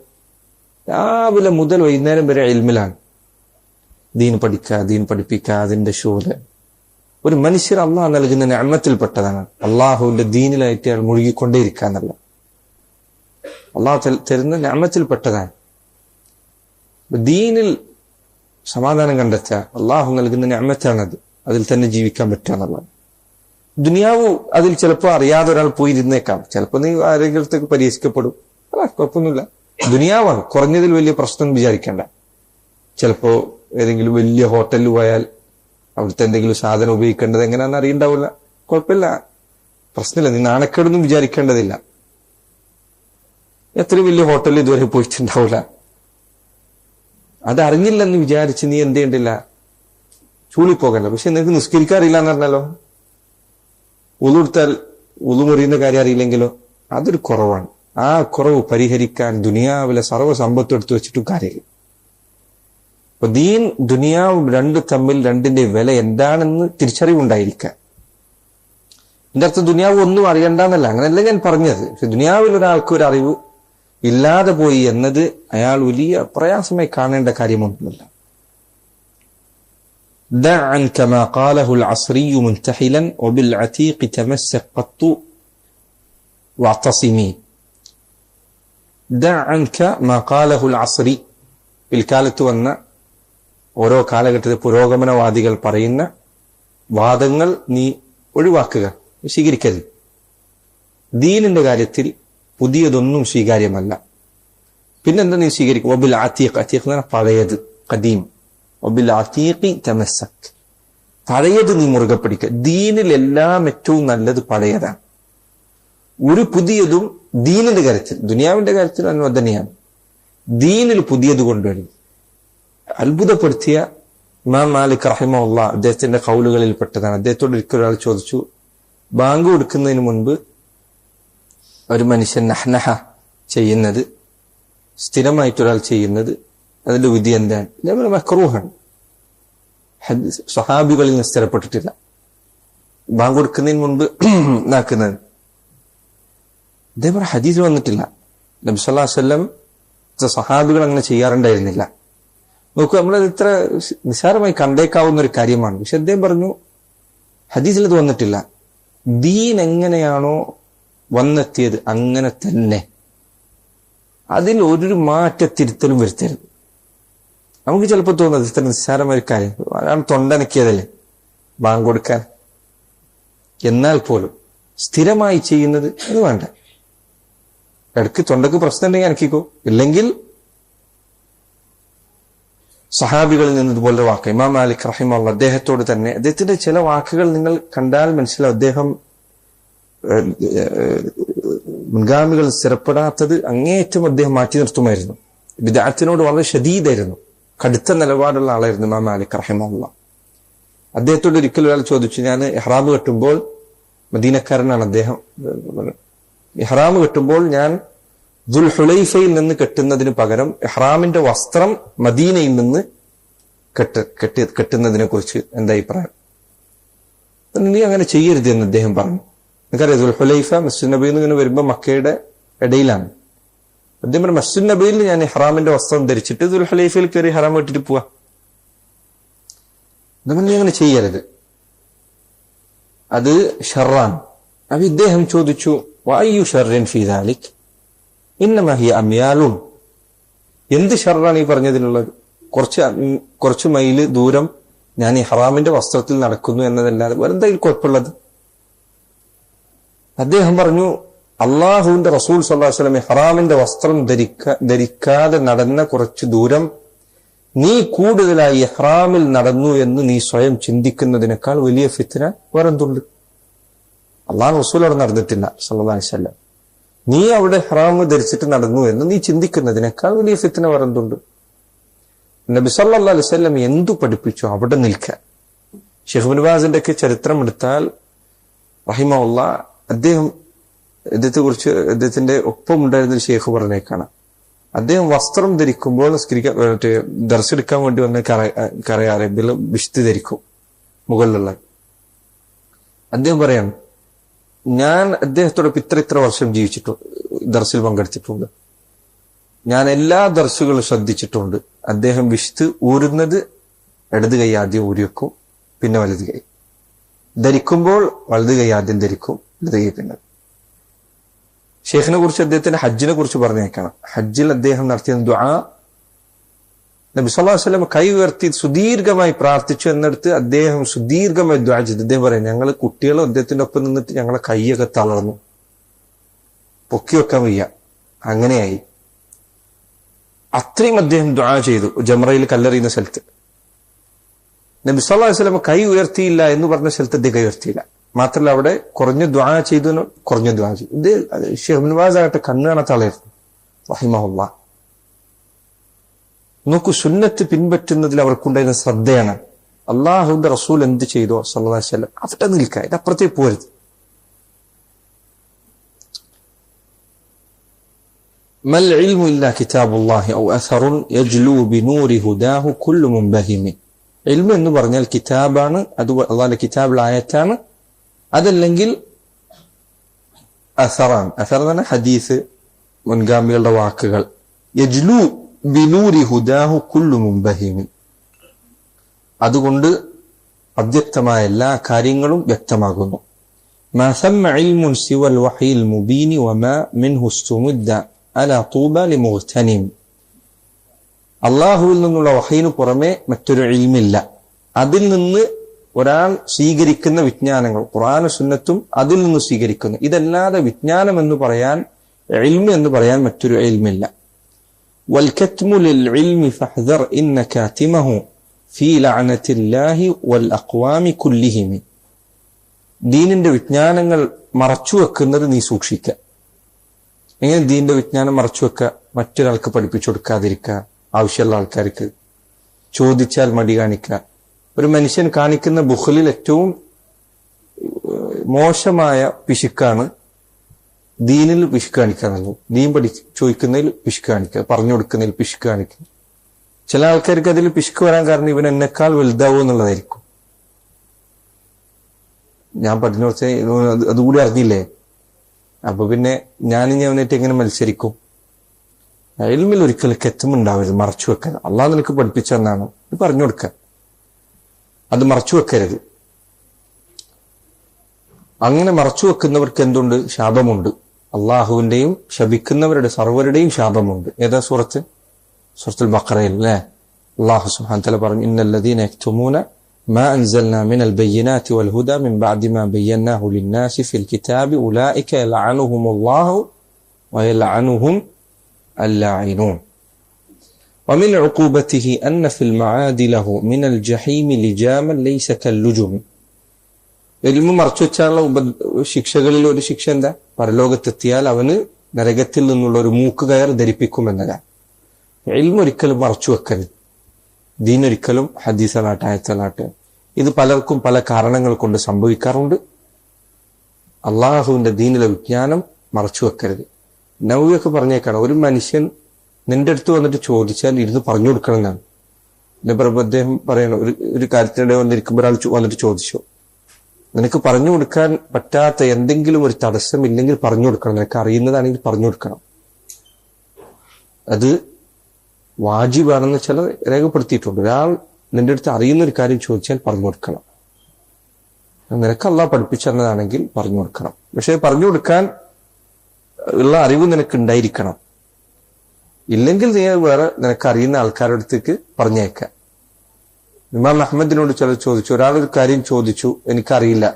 രാവിലെ മുതൽ വൈകുന്നേരം വരെ ഇൽമിലാണ്. ദീൻ പഠിക്കുക, ദീൻ പഠിപ്പിക്കുക, അതിന്റെ ശോധ. ഒരു മനുഷ്യർ അള്ളാഹ് നൽകുന്ന നിഅമത്തിൽപ്പെട്ടതാണ് അള്ളാഹുവിന്റെ ദീനിലായിട്ട് അയാൾ മുഴുകിക്കൊണ്ടേയിരിക്കുക എന്നല്ല. അള്ളാഹു തരുന്ന നിഅമത്തിൽപ്പെട്ടതാണ്. ദീനിൽ സമാധാനം കണ്ടെത്തുക അള്ളാഹു നൽകുന്ന നിഅമത്താണത്. അതിൽ തന്നെ ജീവിക്കാൻ പറ്റുക എന്നുള്ളത്. ദുനിയാവ് അതിൽ ചിലപ്പോൾ അറിയാതെ ഒരാൾ പോയിരുന്നേക്കാം. ചിലപ്പോൾ നീ ആരെങ്കിലത്തേക്ക് പരിഹസിക്കപ്പെടും, കുഴപ്പമൊന്നുമില്ല. ദുനിയാവാണ്, കുറഞ്ഞതിൽ വലിയ പ്രശ്നം വിചാരിക്കേണ്ട. ചിലപ്പോ ഏതെങ്കിലും വലിയ ഹോട്ടലിൽ പോയാൽ അവിടുത്തെ എന്തെങ്കിലും സാധനം ഉപയോഗിക്കേണ്ടത് എങ്ങനെയാണെന്ന് അറിയണ്ടാവില്ല, കുഴപ്പമില്ല, പ്രശ്നമില്ല. നീ നാണക്കേടൊന്നും വിചാരിക്കേണ്ടതില്ല. എത്ര വലിയ ഹോട്ടലിൽ ഇതുവരെ പോയിട്ടുണ്ടാവില്ല. അതറിഞ്ഞില്ലെന്ന് വിചാരിച്ച് നീ എന്ത് ചെയ്യണ്ടില്ല, ചൂളിപ്പോകണ്ട. പക്ഷെ നിനക്ക് നിസ്കരിക്കാറില്ല എന്ന് പറഞ്ഞാലോ, ഉളുത്താൽ ഉളു മുറിയുന്ന കാര്യം അറിയില്ലെങ്കിലോ, അതൊരു കുറവാണ്. ആ കുറവ് പരിഹരിക്കാൻ ദുനിയാവിലെ സർവ്വസമ്പത്ത് എടുത്തു വെച്ചിട്ടും കാര്യമില്ല. അപ്പൊ ദീൻ ദുനിയാവും തമ്മിൽ രണ്ടിന്റെ വില എന്താണെന്ന് തിരിച്ചറിവുണ്ടായിരിക്കുക. എന്റെ അർത്ഥം ദുനിയാവ് ഒന്നും അറിയണ്ടെന്നല്ല, അങ്ങനെയല്ല ഞാൻ പറഞ്ഞത്. പക്ഷെ ദുനിയാവിൽ ഒരാൾക്ക് ഒരു അറിവ് ഇല്ലാതെ പോയി എന്നത് അയാൾ വലിയ പ്രയാസമായി കാണേണ്ട കാര്യമൊന്നുമില്ല. دع عنك ما قاله العصري منتحلا وبالعتيق تمسك قط واعتصمي. دع عنك ما قاله العصري, പിൽക്കാലത്ത് വന്ന ഓരോ കാലഘട്ടത്തിൽ പുരോഗമനവാദികൾ പറയുന്ന വാദങ്ങൾ നീ ഒഴിവാക്കുക, സ്വീകരിക്കരുത്. ദീനിന്റെ കാര്യത്തിൽ പുതിയതൊന്നും സ്വീകാര്യമല്ല. പിന്നെന്താ നീ സ്വീകരിക്കും? വബിൽ ആതീഖ്, ആതീഖ് എന്ന് പറഞ്ഞാൽ പഴയത്, ഖദീം. വബിൽ ആതീഖി തമസ്സക്, പഴയത് നീ മുറുകെ പിടിക്കുക. ദീനിലെല്ലാം ഏറ്റവും നല്ലത് പഴയതാണ്. ഒരു പുതിയതും ദീനിന്റെ കാര്യത്തിൽ, ദുനിയാവിന്റെ കാര്യത്തിൽ അനുവദനീയാണ്. ദീനിൽ പുതിയത് കൊണ്ടുവരും. അത്ഭുതപ്പെടുത്തിയ ഇമാം മാലിക് റഹിമഹുല്ലാ അദ്ദേഹത്തിന്റെ ഖൗലുകളിൽ പെട്ടതാണ്. അദ്ദേഹത്തോട് ഒരിക്കൽ ഒരാൾ ചോദിച്ചു, ബാങ്ക് കൊടുക്കുന്നതിന് മുൻപ് ഒരു മനുഷ്യൻ നഹ്നഹ ചെയ്യുന്നത്, സ്ഥിരമായിട്ടൊരാൾ ചെയ്യുന്നത്, അതിന്റെ വിധി എന്താണ്? ഇതേപോലെ മക്റൂഹാണ്. സ്വഹാബികളിൽ നിന്ന് സ്ഥിരപ്പെട്ടിട്ടില്ല ബാങ്ക് കൊടുക്കുന്നതിന് മുൻപ് ഇതാക്കുന്നത്. ഇതേപോലെ ഹദീസിൽ വന്നിട്ടില്ല. നബി സല്ലല്ലാഹു അലൈഹി വസല്ലം സ്വഹാബികൾ അങ്ങനെ ചെയ്യാറുണ്ടായിരുന്നില്ല. നോക്കൂ, നമ്മളത് ഇത്ര നിസ്സാരമായി കണ്ടേക്കാവുന്ന ഒരു കാര്യമാണ്. പക്ഷെ അദ്ദേഹം പറഞ്ഞു ഹദീസിൽ ഇത് വന്നിട്ടില്ല. ദീൻ എങ്ങനെയാണോ വന്നെത്തിയത് അങ്ങനെ തന്നെ, അതിൽ ഒരു മാറ്റത്തിരുത്തലും വരുത്തരുത്. നമുക്ക് ചിലപ്പോൾ തോന്നുന്നത് ഇത്ര നിസ്സാരമായ ഒരു കാര്യം, അയാൾ തൊണ്ടനക്കിയതല്ലേ ബാങ്ക് കൊടുക്കാൻ. എന്നാൽ പോലും സ്ഥിരമായി ചെയ്യുന്നത് അത് വേണ്ട. ഇടയ്ക്ക് തൊണ്ടക്ക് പ്രശ്നം ഉണ്ടെങ്കിൽ അനക്കിക്കോ, ഇല്ലെങ്കിൽ സഹാബികളിൽ നിന്ന് ഇതുപോലെ വാക്ക്. ഇമാം മാലിക് റഹിമഹുല്ലാഹ് അദ്ദേഹത്തോട് തന്നെ, അദ്ദേഹത്തിന്റെ ചില വാക്കുകൾ നിങ്ങൾ കണ്ടാൽ മനസ്സിലാവും അദ്ദേഹം മുൻഗാമികൾ സ്ഥിരപ്പെടാത്തത് അങ്ങേയറ്റം അദ്ദേഹം മാറ്റി നിർത്തുമായിരുന്നു. ബിദ്അത്തിനോട് വളരെ ശദീദായിരുന്നു, കടുത്ത നിലപാടുള്ള ആളായിരുന്നു ഇമാം മാലിക് റഹിമഹുല്ലാഹ്. അദ്ദേഹത്തോട് ഒരിക്കലും ഒരാൾ ചോദിച്ചു, ഞാൻ ഇഹ്റാം കെട്ടുമ്പോൾ, മദീനക്കാരനാണ് അദ്ദേഹം, ഇഹ്റാം കെട്ടുമ്പോൾ ഞാൻ ദുൽഹുലൈഫയിൽ നിന്ന് കെട്ടുന്നതിന് പകരം ഇഹ്റാമിന്റെ വസ്ത്രം മദീനയിൽ നിന്ന് കെട്ടുന്നതിനെ കുറിച്ച് എന്താ അഭിപ്രായം? നീ അങ്ങനെ ചെയ്യരുത് എന്ന് അദ്ദേഹം പറഞ്ഞു. നിനക്കറിയാം, ദുൽഹുലൈഫ മസ്ജിദ് നബിയിൽ നിന്ന് ഇങ്ങനെ വരുമ്പോൾ മക്കയുടെ ഇടയിലാണ്. അദ്ദേഹം പറഞ്ഞു, മസ്ജിദ് നബിയിൽ ഞാൻ ഇഹ്റാമിന്റെ വസ്ത്രം ധരിച്ചിട്ട് ദുൽഹുലൈഫയിൽ കയറി ഇഹ്റാം കെട്ടിട്ട് പോവാ. നീ അങ്ങനെ ചെയ്യരുത്, അത് ഷർറാണ്. അപ്പൊ ഇദ്ദേഹം ചോദിച്ചു, വഅയ്യു ഷർറിൻ ഫീ ദാലിക് ഇന്നമാ ഹിയ അമ്യാലുൻ. എന്ത് ഷർറാണ് ഈ പറഞ്ഞതിലുള്ളത്? കുറച്ച് മൈല് ദൂരം ഞാൻ ഇഹ്റാമിന്റെ വസ്ത്രത്തിൽ നടക്കുന്നു എന്നതല്ലാതെ വേറെന്താ കുഴപ്പമുള്ളത്? അദ്ദേഹം പറഞ്ഞു, അള്ളാഹുവിന്റെ റസൂൽ സ്വല്ലല്ലാഹു അലൈഹി വസല്ലം ഇഹ്റാമിന്റെ വസ്ത്രം ധരിക്കാതെ നടന്ന കുറച്ച് ദൂരം നീ കൂടുതലായി ഇഹ്റാമിൽ നടന്നു എന്ന് നീ സ്വയം ചിന്തിക്കുന്നതിനേക്കാൾ വലിയ ഫിത്ന വേറെന്തുണ്ട്? അള്ളാഹു റസൂൽ അവിടെ നടന്നിട്ടില്ല സല്ലല്ലാഹു അലൈഹി വസല്ലം. നീ അവിടെ ഇഹ്റാം ധരിച്ചിട്ട് നടന്നു എന്ന് നീ ചിന്തിക്കുന്നതിനേക്കാൾ വലിയ ഫിത്ന വേറെന്തുണ്ട്? നബി സല്ലല്ലാഹു അലൈഹി വസല്ലം എന്തു പഠിപ്പിച്ചു അവിടെ നിൽക്കാൻ. ശൈഖ് ഇബ്നു ബാസിന്റെ ഒക്കെ ചരിത്രം എടുത്താൽ റഹിമഹുല്ലാഹ്, അദ്ദേഹത്തെ കുറിച്ച് അദ്ദേഹത്തിന്റെ ഒപ്പം ഉണ്ടായിരുന്ന ഷെയ്ഖ് പറഞ്ഞേക്കാണ്, അദ്ദേഹം വസ്ത്രം ധരിക്കുമ്പോൾ ദർശെടുക്കാൻ വേണ്ടി വന്ന അറേബ്യയിൽ വിഷ്തി ധരിക്കും മുകളിലുള്ള. അദ്ദേഹം പറയാണ്, ഞാൻ അദ്ദേഹത്തോടൊപ്പം ഇത്ര വർഷം ജീവിച്ചിട്ടുണ്ട്, ദർസിൽ പങ്കെടുത്തിട്ടുണ്ട്, ഞാൻ എല്ലാ ദർസുകളും ശ്രദ്ധിച്ചിട്ടുണ്ട്. അദ്ദേഹം വിഷ്ത് ഊരുന്നത് ഇടത് കൈ ആദ്യം ഊരിവെക്കും, പിന്നെ വലത് കൈ ധരിക്കുമ്പോൾ വലത് കൈ ആദ്യം ധരിക്കും, ഇടത് കൈ പിന്നെ. ഷെയ്ഖിനെ കുറിച്ച് അദ്ദേഹത്തിന്റെ ഹജ്ജിനെ കുറിച്ച് പറഞ്ഞേക്കാണ്. ഹജ്ജിൽ അദ്ദേഹം നടത്തിയ ദുആ, നബി സല്ലല്ലാഹു അലൈഹി വസല്ലം കൈ ഉയർത്തി സുദീർഘമായി പ്രാർത്ഥിച്ചു എന്നിടത്ത് അദ്ദേഹം സുദീർഘമായി ദുആ ചെയ്തു. അദ്ദേഹം പറയാം, ഞങ്ങൾ കുട്ടികളും അദ്ദേഹത്തിന്റെ ഒപ്പം നിന്നിട്ട് ഞങ്ങളെ കൈയൊക്കെ തളർന്നു, പൊക്കി വെക്കാൻ വയ്യ, അങ്ങനെയായി. അത്രയും അദ്ദേഹം ദുആ ചെയ്തു. ജംറയിൽ കല്ലെറിയുന്ന സ്ഥലത്ത് നബി സല്ലല്ലാഹു അലൈഹി വസല്ലം കൈ ഉയർത്തിയില്ല എന്ന് പറഞ്ഞ സ്ഥലത്ത് അദ്ദേഹം കൈ ഉയർത്തിയില്ല. മാത്രമല്ല അവിടെ കുറഞ്ഞ ദുആ ചെയ്തു. ഇത് ശൈഖ് ഇബ്നു ബാസ് ആകട്ടെ കണ്ണ് കാണാത്ത ആളായിരുന്നു റഹിമഹുല്ലാഹ്. നോക്കൂ, സുന്നത്ത് പിൻപറ്റുന്നതിൽ അവർക്കുണ്ടായിരുന്ന ശ്രദ്ധയാണ്. അള്ളാഹുവിന്റെ റസൂൽ എന്ത് ചെയ്തോ സല്ലല്ലാഹു അലൈഹി വസല്ലം അവിടെ നിൽക്കുക, ഇതിനപ്പുറത്തേക്ക് പോരുത്. മൽ ഇൽമു ഇല്ലാ കിതാബുല്ലാഹി ഔ അസറുൻ യജ്ലു ബിനൂരി ഹുദാഹു കുല്ലു മുൻബഹിമി. ഇൽമു എന്ന് പറഞ്ഞാൽ കിതാബാണ്, അത് അള്ളാഹുവിന്റെ കിതാബിൽ ആയത്താണ്. അതല്ലെങ്കിൽ അസറാണ്. അസർ എന്ന് പറഞ്ഞാൽ ഹദീസ്, മുൻഗാമികളുടെ വാക്കുകൾ. യജ്ലു ബിനൂരി ഹുദാഹു കുല്ലു മുൻബഹിമി, അതുകൊണ്ട് അവ്യക്തമായ എല്ലാ കാര്യങ്ങളും വ്യക്തമാകുന്നു. മാ സമ്മ ഇൽമുൻ സിവൽ വഹയിൽ മുബീനി വമാ മിൻഹു സ്തുമുദ്ദ അലാ തൂബ ലിമുഗ്തനിം. അള്ളാഹുവിൽ നിന്നുള്ള വഹയിന് പുറമെ മറ്റൊരു ഇൽമില്ല. അതിൽ നിന്ന് ഒരാൾ സ്വീകരിക്കുന്ന വിജ്ഞാനങ്ങൾ ഖുർആനും സുന്നത്തും അതിൽ നിന്ന് സ്വീകരിക്കുന്നു. ഇതല്ലാതെ വിജ്ഞാനം എന്ന് പറയാൻ, ഇൽമ് എന്ന് പറയാൻ മറ്റൊരു ഇൽമില്ല. വൽകത്മു ലിൽ ഇൽമി ഫഹ്ദർ ഇന്ന കാതിമഹു ഫീ ലഅനത്തില്ലാഹി വൽ അഖ്വാമി കുല്ലിഹിം. ദീനിന്റെ വിജ്ഞാനങ്ങൾ മറച്ചു വെക്കുന്നത് നീ സൂക്ഷിക്കുക. എങ്ങനെ ദീനിന്റെ വിജ്ഞാനം മറച്ചു വെക്കുക? മറ്റൊരാൾക്ക് പഠിപ്പിച്ചു കൊടുക്കാതിരിക്കുക, ആവശ്യമുള്ള ആൾക്കാർക്ക് ചോദിച്ചാൽ മടി കാണിക്കുക. ഒരു മനുഷ്യൻ കാണിക്കുന്ന ബുഖലിൽ ഏറ്റവും മോശമായ പിശുക്കാണ് ദീനിൽ പിശുക്ക് കാണിക്കുക എന്നുള്ളത്. ദീൻ ചോദിക്കുന്നതിൽ പിശുക്ക് കാണിക്കുക, പറഞ്ഞു കൊടുക്കുന്നതിൽ പിശുക്ക് കാണിക്കുക. ചില ആൾക്കാർക്ക് അതിൽ പിശുക്ക് വരാൻ കാരണം ഇവൻ എന്നെക്കാൾ വലുതാവും എന്നുള്ളതായിരിക്കും. ഞാൻ പഠിച്ച കുറച്ച് അതുകൂടി അറിഞ്ഞില്ലേ, അപ്പൊ പിന്നെ ഞാനിനി അവനായിട്ട് എങ്ങനെ മത്സരിക്കും? ഇൽമിൽ ഒരിക്കലും കെത്തുമുണ്ടാവരുത്, മറച്ചു വെക്കരുത്. അള്ളാഹ് നിനക്ക് പഠിപ്പിച്ചെന്നാണ് ഇത് പറഞ്ഞു കൊടുക്കുക, അത് മറച്ചു വെക്കരുത്. അങ്ങനെ മറച്ചു വെക്കുന്നവർക്ക് എന്തുണ്ട്? ശാപമുണ്ട്. അള്ളാഹുവിന്റെയും ശപിക്കുന്നവരുടെ സർവരുടെയും ശാപമുണ്ട്. ഏതാ സൂറത്ത്? സൂറത്തുൽ ബഖറയിൽ അല്ലേ? അള്ളാഹു സുബ്ഹാനഹു വ തആല പറഞ്ഞു, ഇന്നല്ലദീന യക്തുമൂന മാ അൻസൽനാ മിനൽ ബയ്യിനാതി വൽ ഹുദാ മിൻ ബഅദി മാ ബയ്യനാഹു ലിന്നാസി ഫിൽ കിതാബി ഉലൈക യൽഅനുഹുമുല്ലാഹു വയൽഅനുഹും അല്ലാഇനൂൻ. ومن عقوبته أن في المعاد له من الجحيم لجاما ليس كاللجم. ഇൽമു മറച്ചു വെച്ചാലുള്ള ശിക്ഷകളിൽ ഒരു ശിക്ഷ എന്താ? പരലോകത്തെത്തിയാൽ അവന് നരകത്തിൽ നിന്നുള്ള ഒരു മൂക്ക് കയർ ധരിപ്പിക്കുമെന്നതാണ്. ഇൽമു ഒരിക്കലും മറച്ചു വെക്കരുത്. ദീനൊരിക്കലും ഹദീസലാട്ടെ ആയത്തലാട്ടെ ഇത് പലർക്കും പല കാരണങ്ങൾ കൊണ്ട് സംഭവിക്കാറുണ്ട്. അള്ളാഹുവിന്റെ ദീനിലെ വിജ്ഞാനം മറച്ചു വെക്കരുത്. നബിയൊക്കെ പറഞ്ഞേക്കാണ്, ഒരു മനുഷ്യൻ നിന്റെ അടുത്ത് വന്നിട്ട് ചോദിച്ചാൽ ഇരുന്ന് പറഞ്ഞു കൊടുക്കണം എന്നാണ്. അദ്ദേഹം പറയണം, ഒരു കാര്യത്തിനിടെ വന്നിരിക്കുമ്പോൾ ഒരാൾ വന്നിട്ട് ചോദിച്ചു, നിനക്ക് പറഞ്ഞു കൊടുക്കാൻ പറ്റാത്ത എന്തെങ്കിലും ഒരു തടസ്സമില്ലെങ്കിൽ പറഞ്ഞു കൊടുക്കണം, നിനക്ക് അറിയുന്നതാണെങ്കിൽ പറഞ്ഞു കൊടുക്കണം. അത് വാജിബാണെന്ന് ചില രേഖപ്പെടുത്തിയിട്ടുണ്ട്. ഒരാൾ നിന്റെ അടുത്ത് അറിയുന്ന ഒരു കാര്യം ചോദിച്ചാൽ പറഞ്ഞു കൊടുക്കണം. നിനക്ക് അള്ളാഹ് പഠിപ്പിച്ചെന്നതാണെങ്കിൽ പറഞ്ഞു കൊടുക്കണം. പക്ഷെ പറഞ്ഞു കൊടുക്കാൻ ഉള്ള അറിവ് നിനക്ക് ഉണ്ടായിരിക്കണം. ഇല്ലെങ്കിൽ നീ വേറെ നിനക്ക് അറിയുന്ന ആൾക്കാരുടെ അടുത്തേക്ക് പറഞ്ഞേക്കാം. ഇമാം അഹമ്മദിനോട് ചിലർ ചോദിച്ചു, ഒരാളൊരു കാര്യം ചോദിച്ചു, എനിക്കറിയില്ല.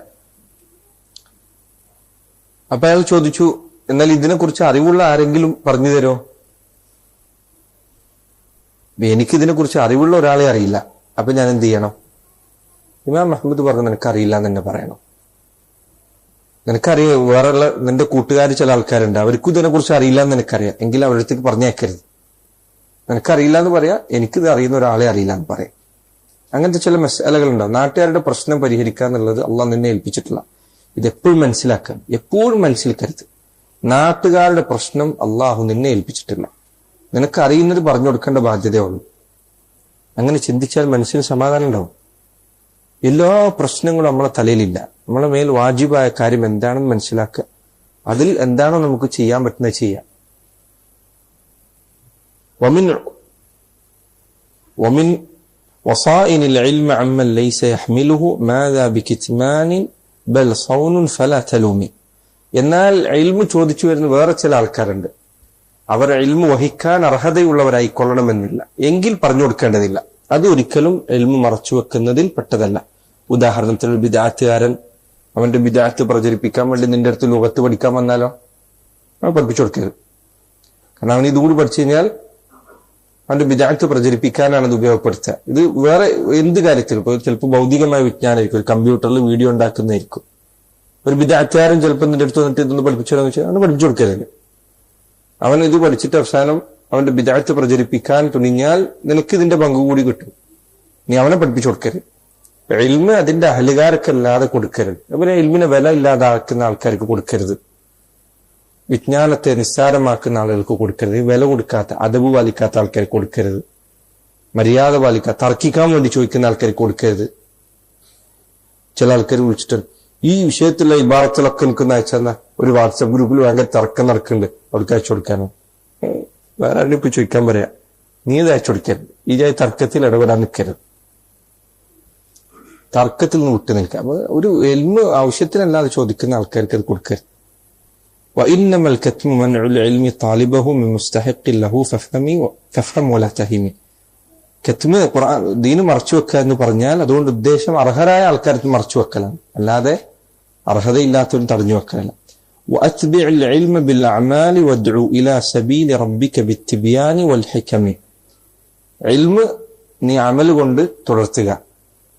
അപ്പൊ അയാൾ ചോദിച്ചു, എന്നാൽ ഇതിനെക്കുറിച്ച് അറിവുള്ള ആരെങ്കിലും പറഞ്ഞു തരോ? എനിക്കിതിനെക്കുറിച്ച് അറിവുള്ള ഒരാളെ അറിയില്ല, അപ്പൊ ഞാൻ എന്ത് ചെയ്യണം? ഇമാം അഹമ്മദ് പറഞ്ഞു, നിനക്കറിയില്ല എന്ന് തന്നെ പറയണം. നിനക്കറിയാം, വേറെയുള്ള നിന്റെ കൂട്ടുകാർ ചില ആൾക്കാരുണ്ട്, അവർക്കും ഇതിനെക്കുറിച്ച് അറിയില്ല എന്ന് നിനക്കറിയാം, എങ്കിൽ അവരുടെ അടുത്തേക്ക് പറഞ്ഞേക്കരുത്. നിനക്കറിയില്ല എന്ന് പറയാ, എനിക്കിത് അറിയുന്ന ഒരാളെ അറിയില്ല എന്ന് പറയാം. അങ്ങനത്തെ ചില മസാലകളുണ്ടാവും. നാട്ടുകാരുടെ പ്രശ്നം പരിഹരിക്കുക എന്നുള്ളത് അള്ളാഹ് നിന്നെ ഏൽപ്പിച്ചിട്ടില്ല. ഇതെപ്പോഴും മനസ്സിലാക്കുക, എപ്പോഴും മനസ്സിലാക്കരുത്. നാട്ടുകാരുടെ പ്രശ്നം അള്ളാഹു നിന്നെ ഏൽപ്പിച്ചിട്ടില്ല. നിനക്ക് അറിയുന്നത് പറഞ്ഞു കൊടുക്കേണ്ട ബാധ്യതയുള്ളൂ. അങ്ങനെ ചിന്തിച്ചാൽ മനസ്സിന് സമാധാനം ഉണ്ടാവും. എല്ലാ പ്രശ്നങ്ങളും നമ്മളെ തലയിലില്ല. നമ്മളെ മേൽ വാജിബായ കാര്യം എന്താണെന്ന് മനസ്സിലാക്കുക, അതിൽ എന്താണോ നമുക്ക് ചെയ്യാൻ പറ്റുന്നത് ചെയ്യാം. ومن وصائن العلم عمن ليس يحمله ماذا بكتمان بل صون فلا تلومي. എന്നാൽ ഇൽമു ചോദിച്ചു വരുന്ന വേറെ ചില ആൾക്കാരുണ്ട്. അവർ ഇൽമു വഹിക്കാൻ അർഹതയുള്ളവരായിക്കൊള്ളണമെന്നില്ല, എങ്കിൽ പറഞ്ഞു കൊടുക്കേണ്ടതില്ല. അത് ഒരിക്കലും ഇൽമു മറച്ചു വെക്കുന്നതിൽ പെട്ടതല്ല. ഉദാഹരണത്തിന് ഒരു ബിദഅത്തുകാരൻ അവന്റെ ബിദഅത്ത് പ്രചരിപ്പിക്കാൻ വേണ്ടി നിന്റെ അടുത്ത് ലുഗത്ത് പഠിക്കാൻ വന്നാലോ, അവൻ പഠിപ്പിച്ചു കൊടുക്കരുത്. കാരണം അവൻ ഇതുകൂടി പഠിച്ചു കഴിഞ്ഞാൽ അവന്റെ ബിദഅത്ത് പ്രചരിപ്പിക്കാനാണ് ഇത് ഉപയോഗപ്പെടുത്തുക. ഇത് വേറെ എന്ത് കാര്യത്തിലും, ഇപ്പോൾ ചിലപ്പോൾ ഭൗതികമായ വിജ്ഞാനമായിരിക്കും, ഒരു കമ്പ്യൂട്ടറിൽ വീഡിയോ ഉണ്ടാക്കുന്നതായിരിക്കും. ഒരു ബിദഅത്തുകാരൻ ചിലപ്പോൾ നിന്റെ അടുത്ത് വന്നിട്ട് ഇതൊന്ന് പഠിപ്പിച്ചോന്ന് വെച്ചാൽ അവന് പഠിപ്പിച്ചു കൊടുക്കരുത്. അവൻ ഇത് പഠിച്ചിട്ട് അവസാനം അവന്റെ ബിദഅത്ത് പ്രചരിപ്പിക്കാൻ തുനിഞ്ഞാൽ നിനക്ക് ഇതിന്റെ പങ്ക് കൂടി കിട്ടും. നീ അവനെ പഠിപ്പിച്ചു കൊടുക്കരുത്. ഇൽമ് അതിന്റെ അഹലുകാർക്കല്ലാതെ കൊടുക്കരുത്. അതുപോലെ ഇൽമിനെ വില ഇല്ലാതാക്കുന്ന ആൾക്കാർക്ക് കൊടുക്കരുത്. വിജ്ഞാനത്തെ നിസ്സാരമാക്കുന്ന ആളുകൾക്ക് കൊടുക്കരുത്. വില കൊടുക്കാത്ത, അദബ് പാലിക്കാത്ത ആൾക്കാർക്ക് കൊടുക്കരുത്. മര്യാദ പാലിക്കാത്ത, തർക്കിക്കാൻ വേണ്ടി ചോദിക്കുന്ന ആൾക്കാർക്ക് കൊടുക്കരുത്. ചില ആൾക്കാർ വിളിച്ചിട്ട് ഈ വിഷയത്തിലുള്ള ഇബാറത്തിലൊക്കെ നിൽക്കുന്ന അയച്ചാൽ ഒരു വാട്സപ്പ് ഗ്രൂപ്പിൽ ഭയങ്കര തർക്കം നടക്കുന്നുണ്ട്, അവർക്ക് അയച്ചു കൊടുക്കാനോ? വേറെ ആരും ഇപ്പൊ ചോദിക്കാൻ പറയാം, നീ ഇത് അയച്ചു കൊടുക്കരുത്. ഈ തർക്കത്തിൽ ഇടപെടാൻ നിൽക്കരുത്. തർക്കത്തിൽ നിന്ന് വിട്ടു നിൽക്കാം. ഒരു ഇൽമ് ആവശ്യത്തിനല്ലാതെ ചോദിക്കുന്ന ആൾക്കാർക്ക് അത് കൊടുക്കരുത്. وإنما الكتم منع العلم طالبه من مستحق له فافهم ولا تهمي. കെത്തുമ ഖുർആൻ ദീന് മറച്ചു വെക്കുക എന്ന് പറഞ്ഞാൽ അതുകൊണ്ട് ഉദ്ദേശം അർഹരായ ആൾക്കാർക്ക് മറച്ചു വെക്കലാണ്, അല്ലാതെ അർഹതയില്ലാത്തവരും തടഞ്ഞു വെക്കലല്ല. وأتبع العلم بالأعمال وادعو إلى سبيل ربك بالتبيان والحكم. ഇൽമ നീ അമൽ കൊണ്ട് തുടർത്തുക,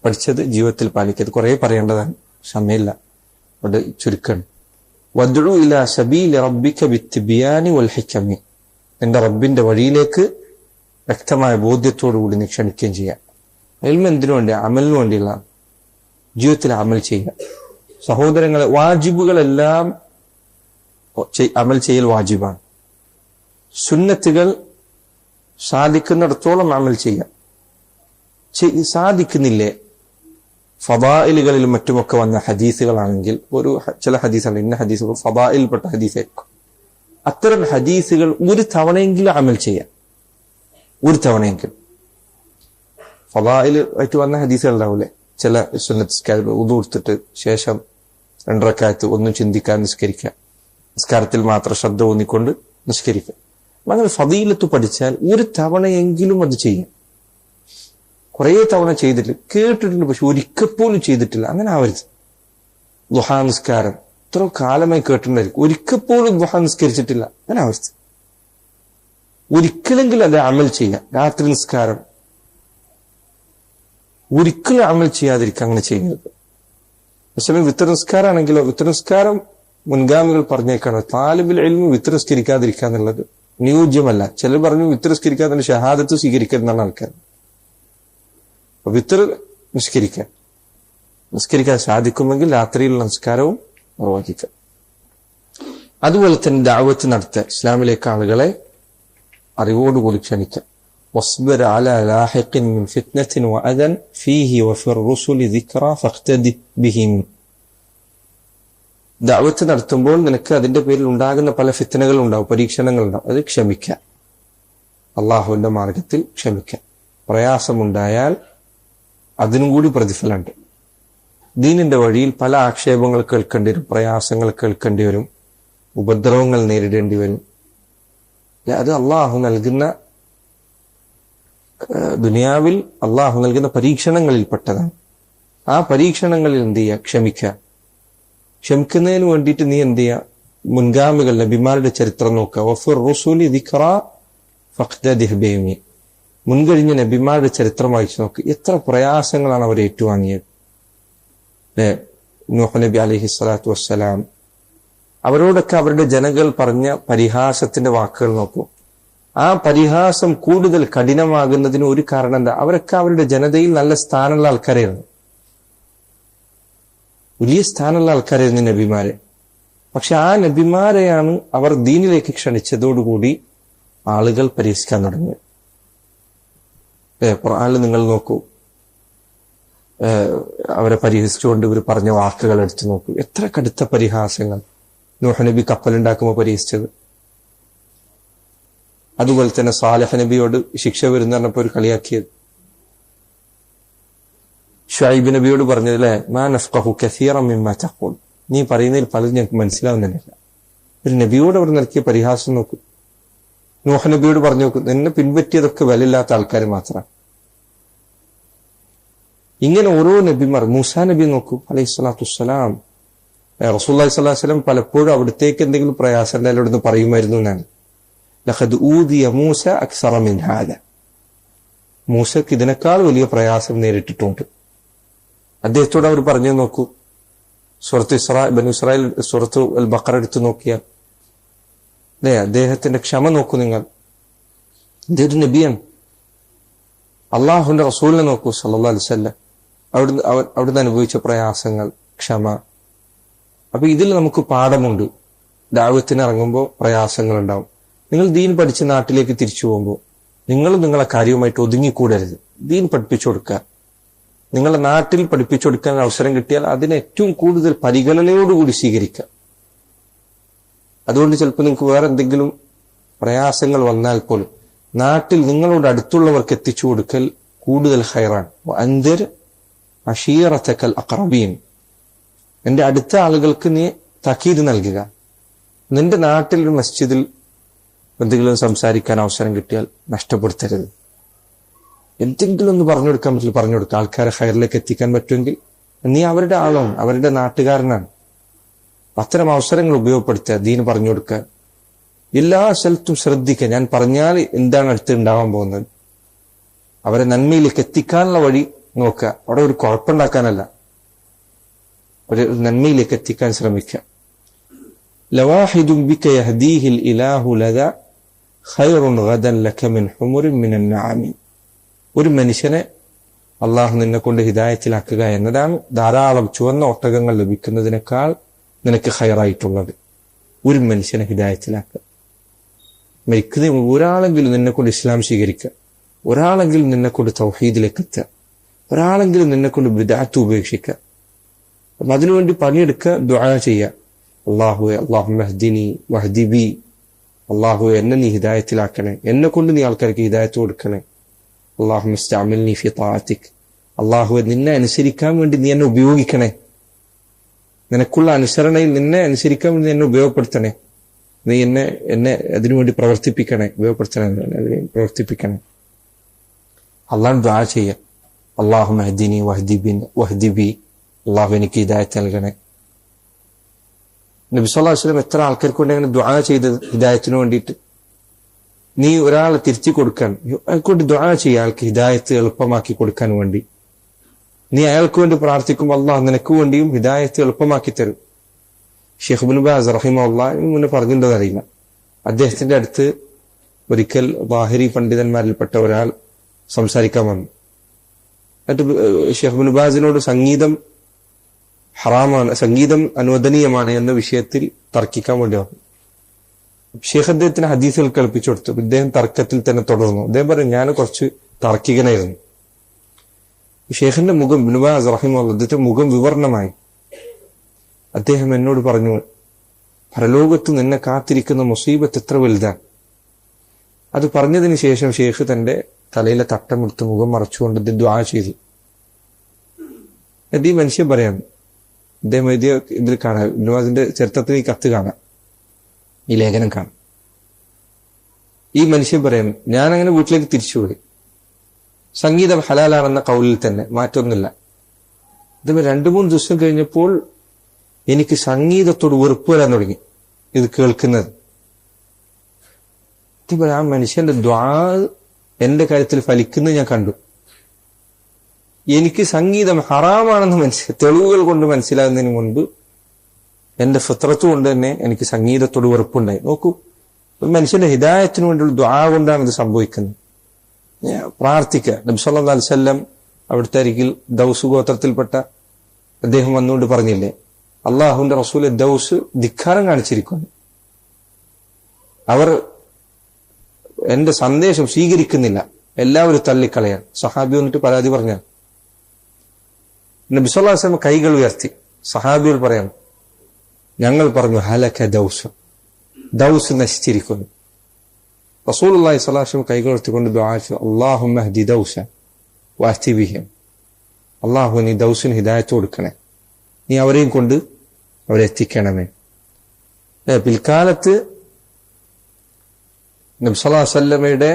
പഠിച്ചത് ജീവിതത്തിൽ പാലിക്കുക. കുറെ പറയേണ്ടതാണ്, സമയമില്ല, അവിടെ ചുരുക്കണം. വദ്ഉ ഇലാ സബീലി റബ്ബിക ബിത്തിബിയാനി വൽ ഹികമി. നിന്റെ റബ്ബിന്റെ വഴിയിലേക്ക് വ്യക്തമായ ബോധ്യത്തോടുകൂടി നീ ക്ഷണിക്കുകയും ചെയ്യുക. ഇൽമ എന്തിനു വേണ്ടി? അമലിനു വേണ്ടിയുള്ള ജീവിതത്തിൽ അമൽ ചെയ്യുക. സഹോദരങ്ങളെ, വാജിബുകളെല്ലാം അമൽ ചെയ്യൽ വാജിബാണ്. സുന്നത്തുകൾ സാധിക്കുന്നിടത്തോളം അമൽ ചെയ്യുക. സാധിക്കുന്നില്ലേ, ഫദായിലുകളിലും മറ്റുമൊക്കെ വന്ന ഹദീസുകളാണെങ്കിൽ, ചില ഹദീസുകൾ ഇന്ന ഹദീസുകൾ ഫദായിൽപ്പെട്ട ഹദീസായിരിക്കും, അത്തരം ഹദീസുകൾ ഒരു തവണയെങ്കിലും അമൽ ചെയ്യാം. ഒരു തവണയെങ്കിലും ഫദായിൽ ആയിട്ട് വന്ന ഹദീസുകൾ ഉണ്ടാവൂലേ, ചില സുന്നത്ത് ഉദു എടുത്തിട്ട് ശേഷം 2 റക്അത്ത് ഒന്നും ചിന്തിക്കാൻ നിസ്കരിക്കുക, നിസ്കാരത്തിൽ മാത്രം ശ്രദ്ധ ഊന്നിക്കൊണ്ട് നിസ്കരിക്കുക. അങ്ങനെ ഫദീലത്ത് പഠിച്ചാൽ ഒരു തവണയെങ്കിലും അത് ചെയ്യും. കുറെ തവണ ചെയ്തിട്ടില്ല, കേട്ടിട്ടുണ്ട്, പക്ഷെ ഒരിക്കൽ പോലും ചെയ്തിട്ടില്ല. അങ്ങനെ ആവരുത്. ദുഹാ നിസ്കാരം ഇത്ര കാലമായി കേട്ടിട്ടുണ്ടായിരിക്കും, ഒരിക്കൽ പോലും ദുഹാ നിസ്കരിച്ചിട്ടില്ല. അങ്ങനെ ആവരുത്. ഒരിക്കലെങ്കിലും അത് അമൽ ചെയ്യാം. രാത്രി നിസ്കാരം ഒരിക്കലും അമൽ ചെയ്യാതിരിക്കുക, അങ്ങനെ ചെയ്യുന്നത്. അതേസമയം വിത്തർ നിസ്കാരമാണെങ്കിലോ, വിത്തർ നിസ്കാരം മുൻഗാമികൾ പറഞ്ഞേക്കാണ് താലിബുൽ ഇൽമ് വിത്തർ നിസ്കരിക്കാതിരിക്കുക എന്നുള്ളത് നിയോജ്യമല്ല. ചിലർ പറഞ്ഞു വിത്തർ നിസ്കരിക്കാതെ ഷഹാദത്ത് സ്വീകരിക്കരുതെന്നാണ് ആൾക്കാർ. വിത്തർ നിസ്കരിക്കാൻ സാധിക്കുമെങ്കിൽ രാത്രിയിലുള്ള നമസ്കാരവും നിർവഹിക്കുക. അതുപോലെ തന്നെ ദഅവത്ത് നടത്തുക, ഇസ്ലാമിലേക്ക് ആളുകളെ അറിവോടുകൂടി ക്ഷണിക്കുക. വസ്ബിർ അലാ ലാഹിഖിൻ മിൻ ഫിത്നത്തിൻ വഅദൻ ഫീഹി വഫിർ റുസുലി ദിക്റ ഫഖ്തദി ബിഹിം. ദഅവത്ത് നടത്തുമ്പോൾ നിനക്ക് അതിന്റെ പേരിൽ ഉണ്ടാകുന്ന പല ഫിത്നകളും ഉണ്ടാവും, പരീക്ഷണങ്ങളുണ്ടാവും. അത് ക്ഷമിക്കുക, അള്ളാഹുവിന്റെ മാർഗത്തിൽ ക്ഷമിക്കുക. പ്രയാസമുണ്ടായാൽ അതിനും കൂടി പ്രതിഫലമുണ്ട്. ദീനിന്റെ വഴിയിൽ പല ആക്ഷേപങ്ങൾ കേൾക്കേണ്ടി വരും, പ്രയാസങ്ങൾ കേൾക്കേണ്ടി വരും, ഉപദ്രവങ്ങൾ നേരിടേണ്ടി വരും. അത് അള്ളാഹു നൽകുന്ന ദുനിയാവിൽ അള്ളാഹു നൽകുന്ന പരീക്ഷണങ്ങളിൽപ്പെട്ടതാണ്. ആ പരീക്ഷണങ്ങളിൽ എന്ത് ചെയ്യുക? ക്ഷമിക്കുക. ക്ഷമിക്കുന്നതിന് വേണ്ടിയിട്ട് നീ എന്ത് ചെയ്യുക? മുൻഗാമികൾ നബിമാരുടെ ചരിത്രം നോക്കുക. വഫിർ റുസുലി ദിക്റ ഫഖ്തദിഹ് ബിഹിം. മുൻകഴിഞ്ഞ നബിമാരുടെ ചരിത്രം വായിച്ചു നോക്ക്, എത്ര പ്രയാസങ്ങളാണ് അവർ ഏറ്റുവാങ്ങിയത്. നൂഹ് നബി അലൈഹി സ്വലാത്തു വസ്സലാം, അവരോടൊക്കെ അവരുടെ ജനങ്ങൾ പറഞ്ഞ പരിഹാസത്തിന്റെ വാക്കുകൾ നോക്കൂ. ആ പരിഹാസം കൂടുതൽ കഠിനമാകുന്നതിന് ഒരു കാരണം എന്താ? അവരൊക്കെ അവരുടെ ജനതയിൽ നല്ല സ്ഥാനമുള്ള ആൾക്കാരായിരുന്നു, വലിയ സ്ഥാനമുള്ള ആൾക്കാരായിരുന്നു നബിമാരെ. പക്ഷെ ആ നബിമാരെയാണ് അവർ ദീനിലേക്ക് ക്ഷണിച്ചതോടുകൂടി ആളുകൾ പരിഹസിക്കാൻ തുടങ്ങിയത്. ഖുർആനിൽ നിങ്ങൾ നോക്കൂ, അവരെ പരിഹസിച്ചുകൊണ്ട് ഇവർ പറഞ്ഞ വാക്കുകൾ എടുത്തു നോക്കൂ. എത്ര കടുത്ത പരിഹാസങ്ങൾ. നൂഹ് നബി കപ്പലുണ്ടാക്കുമ്പോൾ പരിഹസിച്ചത്. അതുപോലെ തന്നെ സാലിഹ് നബിയോട് ശിക്ഷ വരുന്ന പറഞ്ഞപ്പോൾ ഒരു കളിയാക്കിയത്. ഷുഐബ് നബിയോട് പറഞ്ഞതിലെ മാ നഫ്ഖഹു കസീറൻ മിമ്മാ തഖൂൽ, നീ പറയുന്നതിൽ പലതും ഞങ്ങൾക്ക് മനസ്സിലാവുന്നില്ല. ഒരു നബിയോട് അവർ നൽകിയ പരിഹാസം നോക്കൂ. നൂഹ് നബിയോട് പറഞ്ഞു നോക്കൂ, നിന്നെ പിൻപറ്റിയതൊക്കെ വിലയില്ലാത്ത ആൾക്കാർ മാത്രമാണ്. ഇങ്ങനെ ഓരോ നബിമാർ, മൂസാ നബി നോക്കൂ അലൈഹി സ്വലാത്തു വസ്സലാം, റസൂലുള്ളാഹി സ്വല്ലല്ലാഹു അലൈഹി വസല്ലം പലപ്പോഴും അവിടത്തേക്ക് എന്തെങ്കിലും പ്രയാസം ഉണ്ടായാലും അവിടുന്ന് പറയുമായിരുന്നു എന്നാണ്. ലഖദ് ഊദിയ മൂസ അക്സറ മിൻ ഹാദ, മൂസക്ക് ഇതിനേക്കാൾ വലിയ പ്രയാസം നേരിട്ടിട്ടുണ്ട്. അദ്ദേഹത്തോട് അവർ പറഞ്ഞു നോക്കൂ. സൂറത്ത് ബനൂ ഇസ്രായേൽ സൂറത്ത് അൽ ബഖറ എടുത്തു നോക്കിയാൽ അദ്ദേഹത്തിന്റെ ക്ഷമ നോക്കൂ നിങ്ങൾ. അദ്ദേഹം ഒരു നബിയാണ്, അള്ളാഹുവിന്റെ റസൂലിനെ നോക്കൂ സല്ലല്ലാഹു അലൈഹി വസല്ലം. അവിടുന്ന് അനുഭവിച്ച പ്രയാസങ്ങൾ, ക്ഷമ. അപ്പൊ ഇതിൽ നമുക്ക് പാഠമുണ്ട്. ദഅവത്തിന് ഇറങ്ങുമ്പോൾ പ്രയാസങ്ങൾ ഉണ്ടാവും. നിങ്ങൾ ദീൻ പഠിച്ച് നാട്ടിലേക്ക് തിരിച്ചു പോകുമ്പോൾ നിങ്ങളെ കാര്യവുമായിട്ട് ഒതുങ്ങിക്കൂടരുത്. ദീൻ പഠിപ്പിച്ചു കൊടുക്കുക. നിങ്ങളുടെ നാട്ടിൽ പഠിപ്പിച്ചു കൊടുക്കാൻ അവസരം കിട്ടിയാൽ അതിനെ ഏറ്റവും കൂടുതൽ പരിഗണനയോടുകൂടി സ്വീകരിക്കുക. അതുകൊണ്ട് ചിലപ്പോൾ നിങ്ങൾക്ക് വേറെ എന്തെങ്കിലും പ്രയാസങ്ങൾ വന്നാൽ പോലും നാട്ടിൽ നിങ്ങളോട് അടുത്തുള്ളവർക്ക് എത്തിച്ചു കൊടുക്കൽ കൂടുതൽ ഖൈറാണ്. അൻദിർ അശീറതകൽ അഖറബീൻ, നിന്റെ അടുത്ത ആളുകൾക്ക് നീ തഖീദ് നൽകുക. നിന്റെ നാട്ടിൽ ഒരു മസ്ജിദിൽ എന്തെങ്കിലും സംസാരിക്കാൻ അവസരം കിട്ടിയാൽ നഷ്ടപ്പെടുത്തരുത്. എന്തെങ്കിലും ഒന്ന് പറഞ്ഞു കൊടുക്കാൻ പറ്റില്ല, പറഞ്ഞു കൊടുക്കുക. ആൾക്കാരെ ഹൈറിലേക്ക് എത്തിക്കാൻ പറ്റുമെങ്കിൽ നീ അവരുടെ ആളാണ്, അവരുടെ നാട്ടുകാരനാണ്. അത്തരം അവസരങ്ങൾ ഉപയോഗപ്പെടുത്തുക, ദീൻ പറഞ്ഞു കൊടുക്കുക. എല്ലാ സ്ഥലത്തും ശ്രദ്ധിക്കുക, ഞാൻ പറഞ്ഞാൽ എന്താണ് അടുത്ത് ഉണ്ടാവാൻ പോകുന്നത്. അവരെ നന്മയിലേക്ക് എത്തിക്കാനുള്ള വഴി നോക്കുക. അവിടെ ഒരു കുഴപ്പമുണ്ടാക്കാനല്ല, ഒരു നന്മയിലേക്ക് എത്തിക്കാൻ ശ്രമിക്കുക. ലവാഹിദും ബിക യഹ്ദീഹിൽ ഇലാഹു ലദാ ഖൈറുൻ ഗദൻ ലക മിൻ ഹുമുരിൻ മിനൻ നഅമി. ഒരു മനുഷ്യനെ അള്ളാഹു നിന്നെ കൊണ്ട് ഹിദായത്തിലാക്കുക എന്നതാണ് ധാരാളം ചുവന്ന ഒട്ടകങ്ങൾ ലഭിക്കുന്നതിനേക്കാൾ നിനക്ക് ഖൈറായിട്ടുള്ളത്. ഒരു മനുഷ്യനെ ഹിദായത്തിലാക്കുക. മരിക്കുന്ന ഒരാളെങ്കിലും നിന്നെ കൊണ്ട് ഇസ്ലാം സ്വീകരിക്കുക, ഒരാളെങ്കിലും നിന്നെ കൊണ്ട് തൗഹീദിലേക്ക് എത്തുക, ഒരാളെങ്കിലും നിന്നെ കൊണ്ട് ബിദ്അത്ത് ഉപേക്ഷിക്കുക. അപ്പം അതിനുവേണ്ടി പണിയെടുക്കുക, ദുആ ചെയ്യുക. അള്ളാഹുവെ അല്ലാഹുമ്മ ഹ്ദിനി വഹ്ദി ബി, അള്ളാഹുവെ എന്നെ നീ ഹിദായത്തിലാക്കണേ, എന്നെ കൊണ്ട് നീ ആൾക്കാർക്ക് ഹിദായത്ത് കൊടുക്കണേ. അല്ലാഹുമ്മ ഇസ്തഅമിൽനി ഫി തആതിക്, അള്ളാഹുവെ നിന്നെ അനുസരിക്കാൻ വേണ്ടി നീ എന്നെ ഉപയോഗിക്കണേ, നിനക്കുള്ള അനുസരണയിൽ നിന്നെ അനുസരിക്കാൻ വേണ്ടി എന്നെ ഉപയോഗപ്പെടുത്തണേ, നീ എന്നെ അതിനുവേണ്ടി പ്രവർത്തിപ്പിക്കണേ, പ്രവർത്തിപ്പിക്കണേ. അള്ളാഹു ദുആ ചെയ്യുക. അല്ലാഹുമ്മ ഹ്ദിനി വഹ്ദി ബി, അള്ളാഹു എനിക്ക് ഹിദായത്ത് നൽകണേ. നബി സല്ലല്ലാഹു അലൈഹി വസല്ലം എത്ര ആൾക്കാർക്ക് കൊണ്ട് അങ്ങനെ ദുആ ചെയ്തത് ഹിദായത്തിന് വേണ്ടിയിട്ട്. നീ ഒരാളെ തിരിച്ചു കൊടുക്കാൻ അയാൾക്കൊണ്ട് ദുആ ചെയ്യുക, അയാൾക്ക് ഹിദായത്ത് എളുപ്പമാക്കി കൊടുക്കാൻ വേണ്ടി. നീ അയാൾക്ക് വേണ്ടി പ്രാർത്ഥിക്കുമ്പോൾ അള്ളാഹു നിനക്ക് വേണ്ടിയും ഹിദായത്ത് എളുപ്പമാക്കി തരും. ഷെയ്ഖ് ഇബ്നു ബാസ് റഹിമഹുല്ലാഹ് മുന്നേ പറഞ്ഞിട്ടുണ്ടോ അറിയില്ല, അദ്ദേഹത്തിന്റെ അടുത്ത് ഒരിക്കൽ ളാഹിരി പണ്ഡിതന്മാരിൽപ്പെട്ട ഒരാൾ സംസാരിക്കാൻ വന്നു. എന്നിട്ട് ഷെയ്ഖ് ഇബ്നു ബാസിനോട് സംഗീതം ഹറാമാണ്, സംഗീതം അനുവദനീയമാണ് എന്ന വിഷയത്തിൽ തർക്കിക്കാൻ വേണ്ടി വന്നു. ഷെയ്ഖ് അദ്ദേഹത്തിന് ഹദീസുകൾ കേൾപ്പിച്ചു കൊടുത്തു. ഇദ്ദേഹം തർക്കത്തിൽ തന്നെ തുടർന്നു. അദ്ദേഹം പറഞ്ഞു, ഞാൻ കുറച്ച് തർക്കികനായിരുന്നു. ഷെയ്ഖിന്റെ മുഖം, ഇബ്നു ബാസ് റഹിമഹുല്ലാഹ് അദ്ദേഹത്തിന്റെ മുഖം വിവർണമായി. അദ്ദേഹം എന്നോട് പറഞ്ഞു, പരലോകത്ത് നിന്നെ കാത്തിരിക്കുന്ന മുസീബത്ത് എത്ര വലുതാണ്. അത് പറഞ്ഞതിന് ശേഷം ഷെയ്ഖ് തന്റെ തലയിലെ തട്ടമെടുത്ത് മുഖം മറച്ചുകൊണ്ട് ദുആ ചെയ്തു. ഈ മനുഷ്യൻ പറയാം, അദ്ദേഹം എഴുതിയ ഇതിൽ കാണാം, ഇബ്നു ബാസിന്റെ ചരിത്രത്തിൽ ഈ കത്ത് കാണാം, ഈ ലേഖനം കാണാം. ഈ മനുഷ്യൻ പറയാം, ഞാൻ അങ്ങനെ വീട്ടിലേക്ക് തിരിച്ചുപോയി. സംഗീതം ഹലാലാണെന്ന കൗലിൽ തന്നെ മാറ്റമൊന്നുമില്ല. ഇത് 2-3 ദിവസം കഴിഞ്ഞപ്പോൾ എനിക്ക് സംഗീതത്തോട് വെറുപ്പ് വരാൻ തുടങ്ങി ഇത് കേൾക്കുന്നത്. ആ മനുഷ്യന്റെ ദ്വാ എന്റെ കാര്യത്തിൽ ഫലിക്കുന്നത് ഞാൻ കണ്ടു. എനിക്ക് സംഗീതം ഹറാമാണെന്ന് തെളിവുകൾ കൊണ്ട് മനസ്സിലാകുന്നതിന് മുൻപ് എന്റെ ഫിത്രത്ത് കൊണ്ട് തന്നെ എനിക്ക് സംഗീതത്തോട് വെറുപ്പുണ്ടായി. നോക്കൂ, മനുഷ്യന്റെ ഹിദായത്തിന് വേണ്ടിയുള്ള ദ്വാ കൊണ്ടാണ് ഇത് സംഭവിക്കുന്നത്. പ്രാർത്ഥിക്കുക. നബി സല്ലല്ലാഹു അലൈഹി വസല്ലം അവിടുത്തെ അരികിൽ ദൗസ് ഗോത്രത്തിൽപ്പെട്ട അദ്ദേഹം വന്നുകൊണ്ട് പറഞ്ഞില്ലേ, അള്ളാഹുവിന്റെ റസൂൽ ദൗസ് ധിക്കാരം കാണിച്ചിരിക്കുന്നു, അവർ എന്റെ സന്ദേശം സ്വീകരിക്കുന്നില്ല, എല്ലാവരും തള്ളിക്കളയാൻ. സഹാബി വന്നിട്ട് പരാതി പറഞ്ഞ നബി സല്ലല്ലാഹു അലൈഹി വസല്ലം കൈകൾ ഉയർത്തി. സഹാബികൾ പറയാം, ഞങ്ങൾ പറഞ്ഞു ഹലക ദൗസ്, ദൗസ് നശിച്ചിരിക്കുന്നു. റസൂലുള്ളാഹി സ്വല്ലല്ലാഹു അലൈഹി വസല്ലം കൈകൾ ഉയർത്തിക്കൊണ്ട് ദുആ ചെയ്തു, അല്ലാഹുമ്മ ഹ്ദി ദൗസ വഅതി ബിഹിം, അല്ലാഹു നീ ദൗസിന് ഹിദായത്ത് കൊടുക്കണേ, നീ അവരെയും കൊണ്ട് അവരെ എത്തിക്കണമേ. പിൽക്കാലത്ത് നബി സല്ലല്ലാഹു അലൈഹി വസല്ലമയുടെ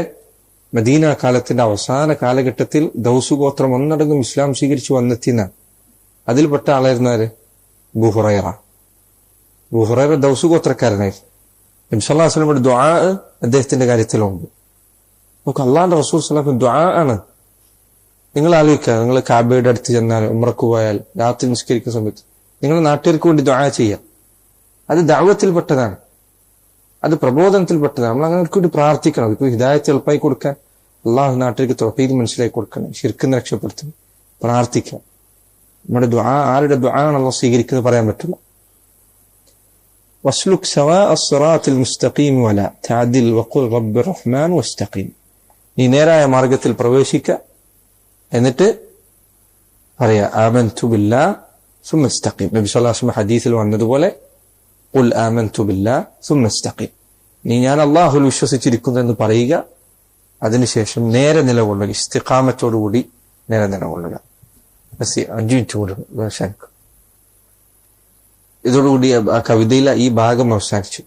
മദീന കാലത്തിന്റെ അവസാന കാലഘട്ടത്തിൽ ദൗസ് ഗോത്രം ഒന്നടങ്കം ഇസ്ലാം സ്വീകരിച്ചു വന്നെത്തിയെന്ന അതിൽപ്പെട്ട ആളായിരുന്നു ആര്? അബൂ ഹുറൈറ. അബൂ ഹുറൈറ ദൗസ് ഗോത്രക്കാരനായിരുന്നു. നബി സല്ലല്ലാഹു അലൈഹി വസല്ലമയുടെ ദുആ അദ്ദേഹത്തിന്റെ കാര്യത്തിലുണ്ട്. നമുക്ക് അള്ളാഹുവിന്റെ റസൂൽ സ്വല്ലല്ലാഹു അലൈഹി വസല്ലം ദുആ ആണ്. നിങ്ങൾ ആലോചിക്കുക, നിങ്ങൾ കാബയുടെ അടുത്ത് ചെന്നാൽ, ഉംറക്ക് പോയാൽ, രാത്രി നിസ്കരിക്കുന്ന സമയത്ത് നിങ്ങൾ നാട്ടുകാർക്ക് വേണ്ടി ദുആ ചെയ്യുക. അത് ദഅവത്തിൽപ്പെട്ടതാണ്, അത് പ്രബോധനത്തിൽപ്പെട്ടതാണ്. നമ്മൾ അങ്ങനെ വേണ്ടി പ്രാർത്ഥിക്കണം. ഇപ്പോൾ ഹിദായത്ത് എളുപ്പമായി കൊടുക്കാൻ അള്ളാഹു നാട്ടിലേക്ക് തൗഹീദ് മനസ്സിലാക്കി കൊടുക്കണം, ശിർക്കിൽ നിന്ന് രക്ഷപ്പെടുത്തണം, പ്രാർത്ഥിക്കാം. നമ്മുടെ ദുആ ആരുടെ ദുആ ആണ് അള്ളാഹു സ്വീകരിക്കുന്നത് പറയാൻ പറ്റില്ല. വസ്ലുക് സവാഅ അസ്സിറാത്തിൽ മുസ്തഖീം വലാ തഅദിൽ വഖുൽ റബ്ബിർ റഹ്മാൻ വസ്തഖീം, നീ നേരായ മാർഗത്തിൽ പ്രവേശിക്കുക, എന്നിട്ട് പറയാ ആമൻതു ബില്ലാഹ് സുമ്മ ഇസ്തഖീം. നബി സല്ലല്ലാഹു അലൈഹി വസല്ലം ഹദീസിൽ വന്നതുപോലെ ഖുൽ ആമൻതു ബില്ലാഹ് സുമ്മ ഇസ്തഖീം, നീ ഞാൻ അല്ലാഹുവിൽ വിശ്വസിച്ചിരിക്കുന്നു എന്ന് പറയുക, അതിനുശേഷം നേരെ നിലകൊള്ളുക, ഇസ്തിഖാമത്തോടുകൂടി നേരെ നിലകൊള്ളുക. 5 മിനിറ്റ് കൂടി അവസാനിക്കും. ഇതോടുകൂടി ആ കവിതയിലെ ഈ ഭാഗം അവസാനിച്ചു.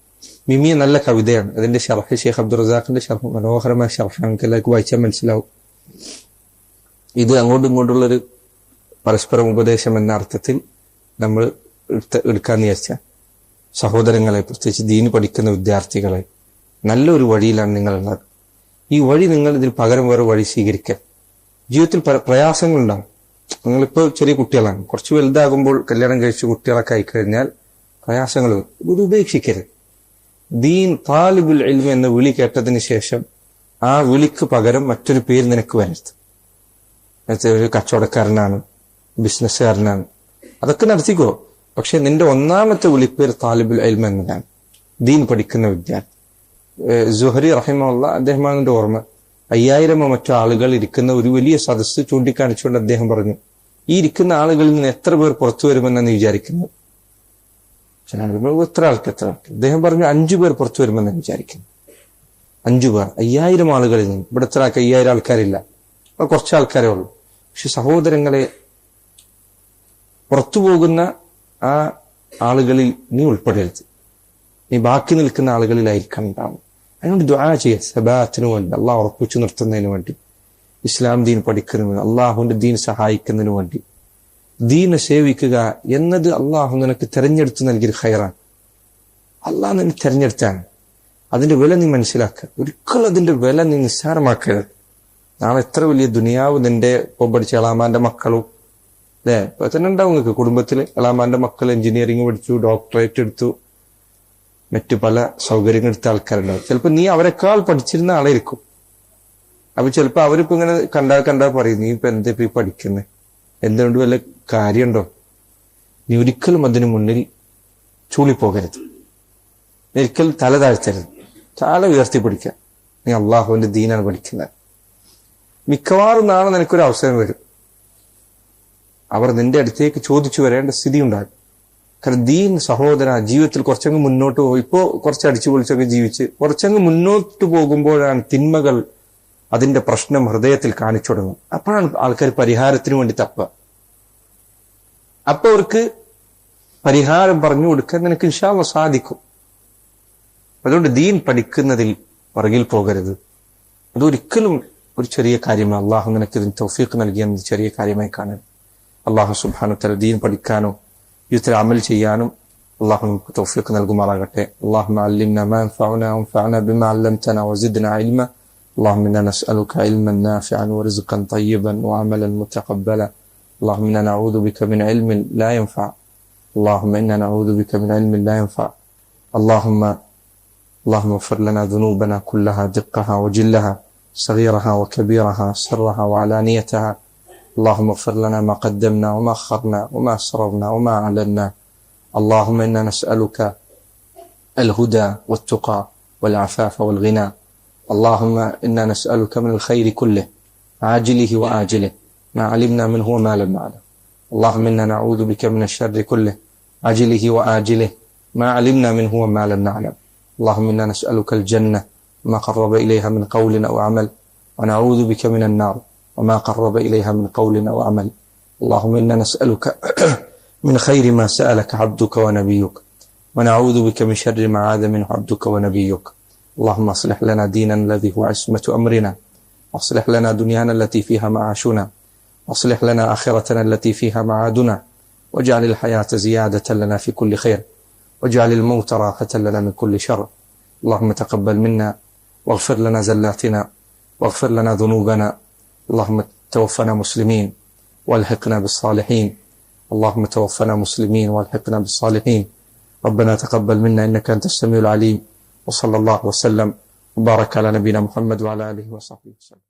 മിമിയ നല്ല കവിതയാണ്. അതിന്റെ ഷർഹ് ഷെയ്ഖ് അബ്ദുൾ റസാഖിന്റെ ഷർഹ് മനോഹരമായ ഷർഹ്, നമുക്ക് എല്ലാവർക്കും വായിച്ചാൽ മനസ്സിലാവും. ഇത് അങ്ങോട്ടും ഇങ്ങോട്ടുള്ളൊരു പരസ്പരം ഉപദേശം എന്ന അർത്ഥത്തിൽ നമ്മൾ എടുക്കാന്ന് വിചാരിച്ച സഹോദരങ്ങളെ, പ്രത്യേകിച്ച് ദീന് പഠിക്കുന്ന വിദ്യാർത്ഥികളെ, നല്ലൊരു വഴിയിലാണ് നിങ്ങളുള്ളത്. ഈ വഴി നിങ്ങൾ ഇതിന് പകരം വേറെ വഴി സ്വീകരിക്കുക. ജീവിതത്തിൽ പ്രയാസങ്ങളുണ്ടാവും. നിങ്ങളിപ്പോൾ ചെറിയ കുട്ടികളാണ്, കുറച്ച് വലുതാകുമ്പോൾ കല്യാണം കഴിച്ച് കുട്ടികളൊക്കെ ആയിക്കഴിഞ്ഞാൽ പ്രയാസങ്ങൾ ഇത് ഉപേക്ഷിക്കരുത്. ദീൻ താലിബുൽ ഇൽമ് എന്ന വിളി കേട്ടതിന് ശേഷം ആ വിളിക്ക് പകരം മറ്റൊരു പേര് നിനക്ക് വരരുത്. ഒരു കച്ചവടക്കാരനാണ്, ബിസിനസ്സുകാരനാണ്, അതൊക്കെ നടത്തിക്കോ. പക്ഷെ നിന്റെ ഒന്നാമത്തെ വിളിപ്പേര് താലിബുൽ ഇൽമ് എന്നതാണ്, ദീൻ പഠിക്കുന്ന വിദ്യാർത്ഥി. സുഹരി റഹിമഹുള്ള, അദ്ദേഹമാണെന്റെ ഓർമ്മ, 5000 മറ്റു ആളുകൾ ഇരിക്കുന്ന ഒരു വലിയ സദസ്സ് ചൂണ്ടിക്കാണിച്ചുകൊണ്ട് അദ്ദേഹം പറഞ്ഞു, ഈ ഇരിക്കുന്ന ആളുകളിൽ നിന്ന് എത്ര പേർ പുറത്തു വരുമെന്നാണ് വിചാരിക്കുന്നത്? എത്ര ആൾക്ക്? അദ്ദേഹം പറഞ്ഞു 5 പേർ പുറത്തു വരുമെന്ന് വിചാരിക്കുന്നു. 5 പേർ 5000 ആളുകളിൽ നിന്ന്. ഇവിടെ എത്ര ആൾക്ക്? 5000 ആൾക്കാരില്ല, കുറച്ച് ആൾക്കാരേ ഉള്ളൂ. പക്ഷെ സഹോദരങ്ങളെ, പുറത്തു പോകുന്ന ആ ആളുകളിൽ നീ ഉൾപ്പെടരുത്, നീ ബാക്കി നിൽക്കുന്ന ആളുകളിലായിരിക്കണം ഉണ്ടാവും. അതിനോട് ദുആ ചെയ്യുക, സബാത്തിന് വേണ്ടി, അള്ളാഹ് ഉറപ്പിച്ചു നിർത്തുന്നതിന് വേണ്ടി, ഇസ്ലാം ദീൻ പഠിക്കുന്നതിന്, അള്ളാഹുവിന്റെ ദീൻ സഹായിക്കുന്നതിന് വേണ്ടി. ദീനെ സേവിക്കുക എന്നത് അള്ളാഹു നിനക്ക് തെരഞ്ഞെടുത്ത് നൽകിയൊരു ഖൈറാണ്. അള്ളാഹ് നിന്നെ തെരഞ്ഞെടുത്താണ്. അതിന്റെ വില നീ മനസ്സിലാക്കുക. ഒരിക്കലും അതിന്റെ വില നീ നിസ്സാരമാക്കരുത്. നാളെ എത്ര വലിയ ദുനിയാവ് നിന്റെ ഒപ്പം പഠിച്ച എളാമാന്റെ മക്കളും, അല്ലെ, ഇപ്പൊ തന്നെ ഉണ്ടാവും നിങ്ങൾക്ക് കുടുംബത്തില്. എളാമാന്റെ മക്കൾ എഞ്ചിനീയറിംഗ് പഠിച്ചു, ഡോക്ടറേറ്റ് എടുത്തു, മറ്റു പല സൗകര്യങ്ങൾ എടുത്ത ആൾക്കാരുണ്ടാവും. ചിലപ്പോ നീ അവരെക്കാൾ പഠിച്ചിരുന്ന ആളായിരിക്കും. അപ്പൊ ചിലപ്പോ അവരിപ്പോ ഇങ്ങനെ കണ്ടാ പറയും, നീ ഇപ്പൊ എന്താ ഇപ്പൊ പഠിക്കുന്നത്, എന്തുകൊണ്ട് വല്ല കാര്യമുണ്ടോ? നീ ഒരിക്കലും അതിനു മുന്നിൽ ചൂളിപ്പോകരുത്, ഒരിക്കലും തല താഴ്ത്തരുത്, തല ഉയർത്തിപ്പിടിക്കുക. നീ അള്ളാഹുവിന്റെ ദീനാണ് പഠിക്കുന്നത്. മിക്കവാറും നാളെ നിനക്കൊരു അവസരം വരും, അവർ നിന്റെ അടുത്തേക്ക് ചോദിച്ചു വരേണ്ട സ്ഥിതി ഉണ്ടാകും. കാരണം ദീൻ സഹോദര ജീവിതത്തിൽ കുറച്ചങ്ങ് മുന്നോട്ട് പോകും. ഇപ്പോ കുറച്ച് അടിച്ചു പൊളിച്ചൊക്കെ ജീവിച്ച് കുറച്ചങ്ങ് മുന്നോട്ട് പോകുമ്പോഴാണ് തിന്മകൾ അതിന്റെ പ്രശ്നം ഹൃദയത്തിൽ കാണിച്ചു തുടങ്ങും. അപ്പോഴാണ് ആൾക്കാർ പരിഹാരത്തിന് വേണ്ടി തപ്പുക. അപ്പൊ അവർക്ക് പരിഹാരം പറഞ്ഞു കൊടുക്കാൻ നിനക്ക് ഇൻഷാ അല്ലാഹ് സാധിക്കും. അതുകൊണ്ട് ദീൻ പഠിക്കുന്നതിൽ പുറകിൽ പോകരുത്. അതൊരിക്കലും ഒരു ചെറിയ കാര്യമാണ്. അള്ളാഹു നിനക്ക് ഇതിന് തൗഫീഖ് നൽകിയെന്നത് ചെറിയ കാര്യമായി കാണരുത്. അള്ളാഹു സുബ്ഹാനഹു വ തആല ദീൻ പഠിക്കാനോ ജീവിതത്തിൽ അമൽ ചെയ്യാനും അള്ളാഹു നമുക്ക് തൗഫീഖ് നൽകുമാറാകട്ടെ. അല്ലാഹുമ്മ അല്ലിംനാ മാ യൻഫഉനാ വൻഫഅനാ ബിമാ അല്ലംതനാ വസിദ്നാ ഇൽമാ. اللهم إنا نسألك علما نافعا ورزقا طيبا وعملا متقبلا. اللهم إنا نعوذ بك من علم لا ينفع. اللهم إنا نعوذ بك من علم لا ينفع. اللهم اغفر لنا ذنوبنا كلها دقها وجلها صغيرها وكبيرها سرها وعلانيتها. اللهم اغفر لنا ما قدمنا وما أخرنا وما أسررنا وما أعلنا. اللهم إنا نسألك الهدى والتقى والعفاف والغنى. اللهم إنا نسألك من الخير كله عاجله وآجله ما علمنا منه وما لم نعلم. اللهم إنا نعوذ بك من الشر كله عاجله وآجله ما علمنا منه وما لم نعلم. اللهم إنا نسألك الجنة وما قرب إليها من قول أو عمل، ونعوذ بك من النار وما قرب إليها من قول أو عمل. اللهم إنا نسألك من خير ما سألك عبدك ونبيك، ونعوذ بك من شر ما عاذ منه عبدك ونبيك. اللهم اصلح لنا ديننا الذي هو عصمة أمرنا، واصلح لنا دنيانا التي فيها معاشنا، واصلح لنا آخرتنا التي فيها معادنا، واجعل الحياة زيادة لنا في كل خير، واجعل الموت راحة لنا من كل شر. اللهم تقبل منا واغفر لنا زلاتنا واغفر لنا ذنوبنا. اللهم توفنا مسلمين والحقنا بالصالحين. اللهم توفنا مسلمين والحقنا بالصالحين. ربنا تقبل منا إنك أنت السميع العليم. وصلى الله وسلم وبارك على نبينا محمد وعلى آله وصحبه وسلم.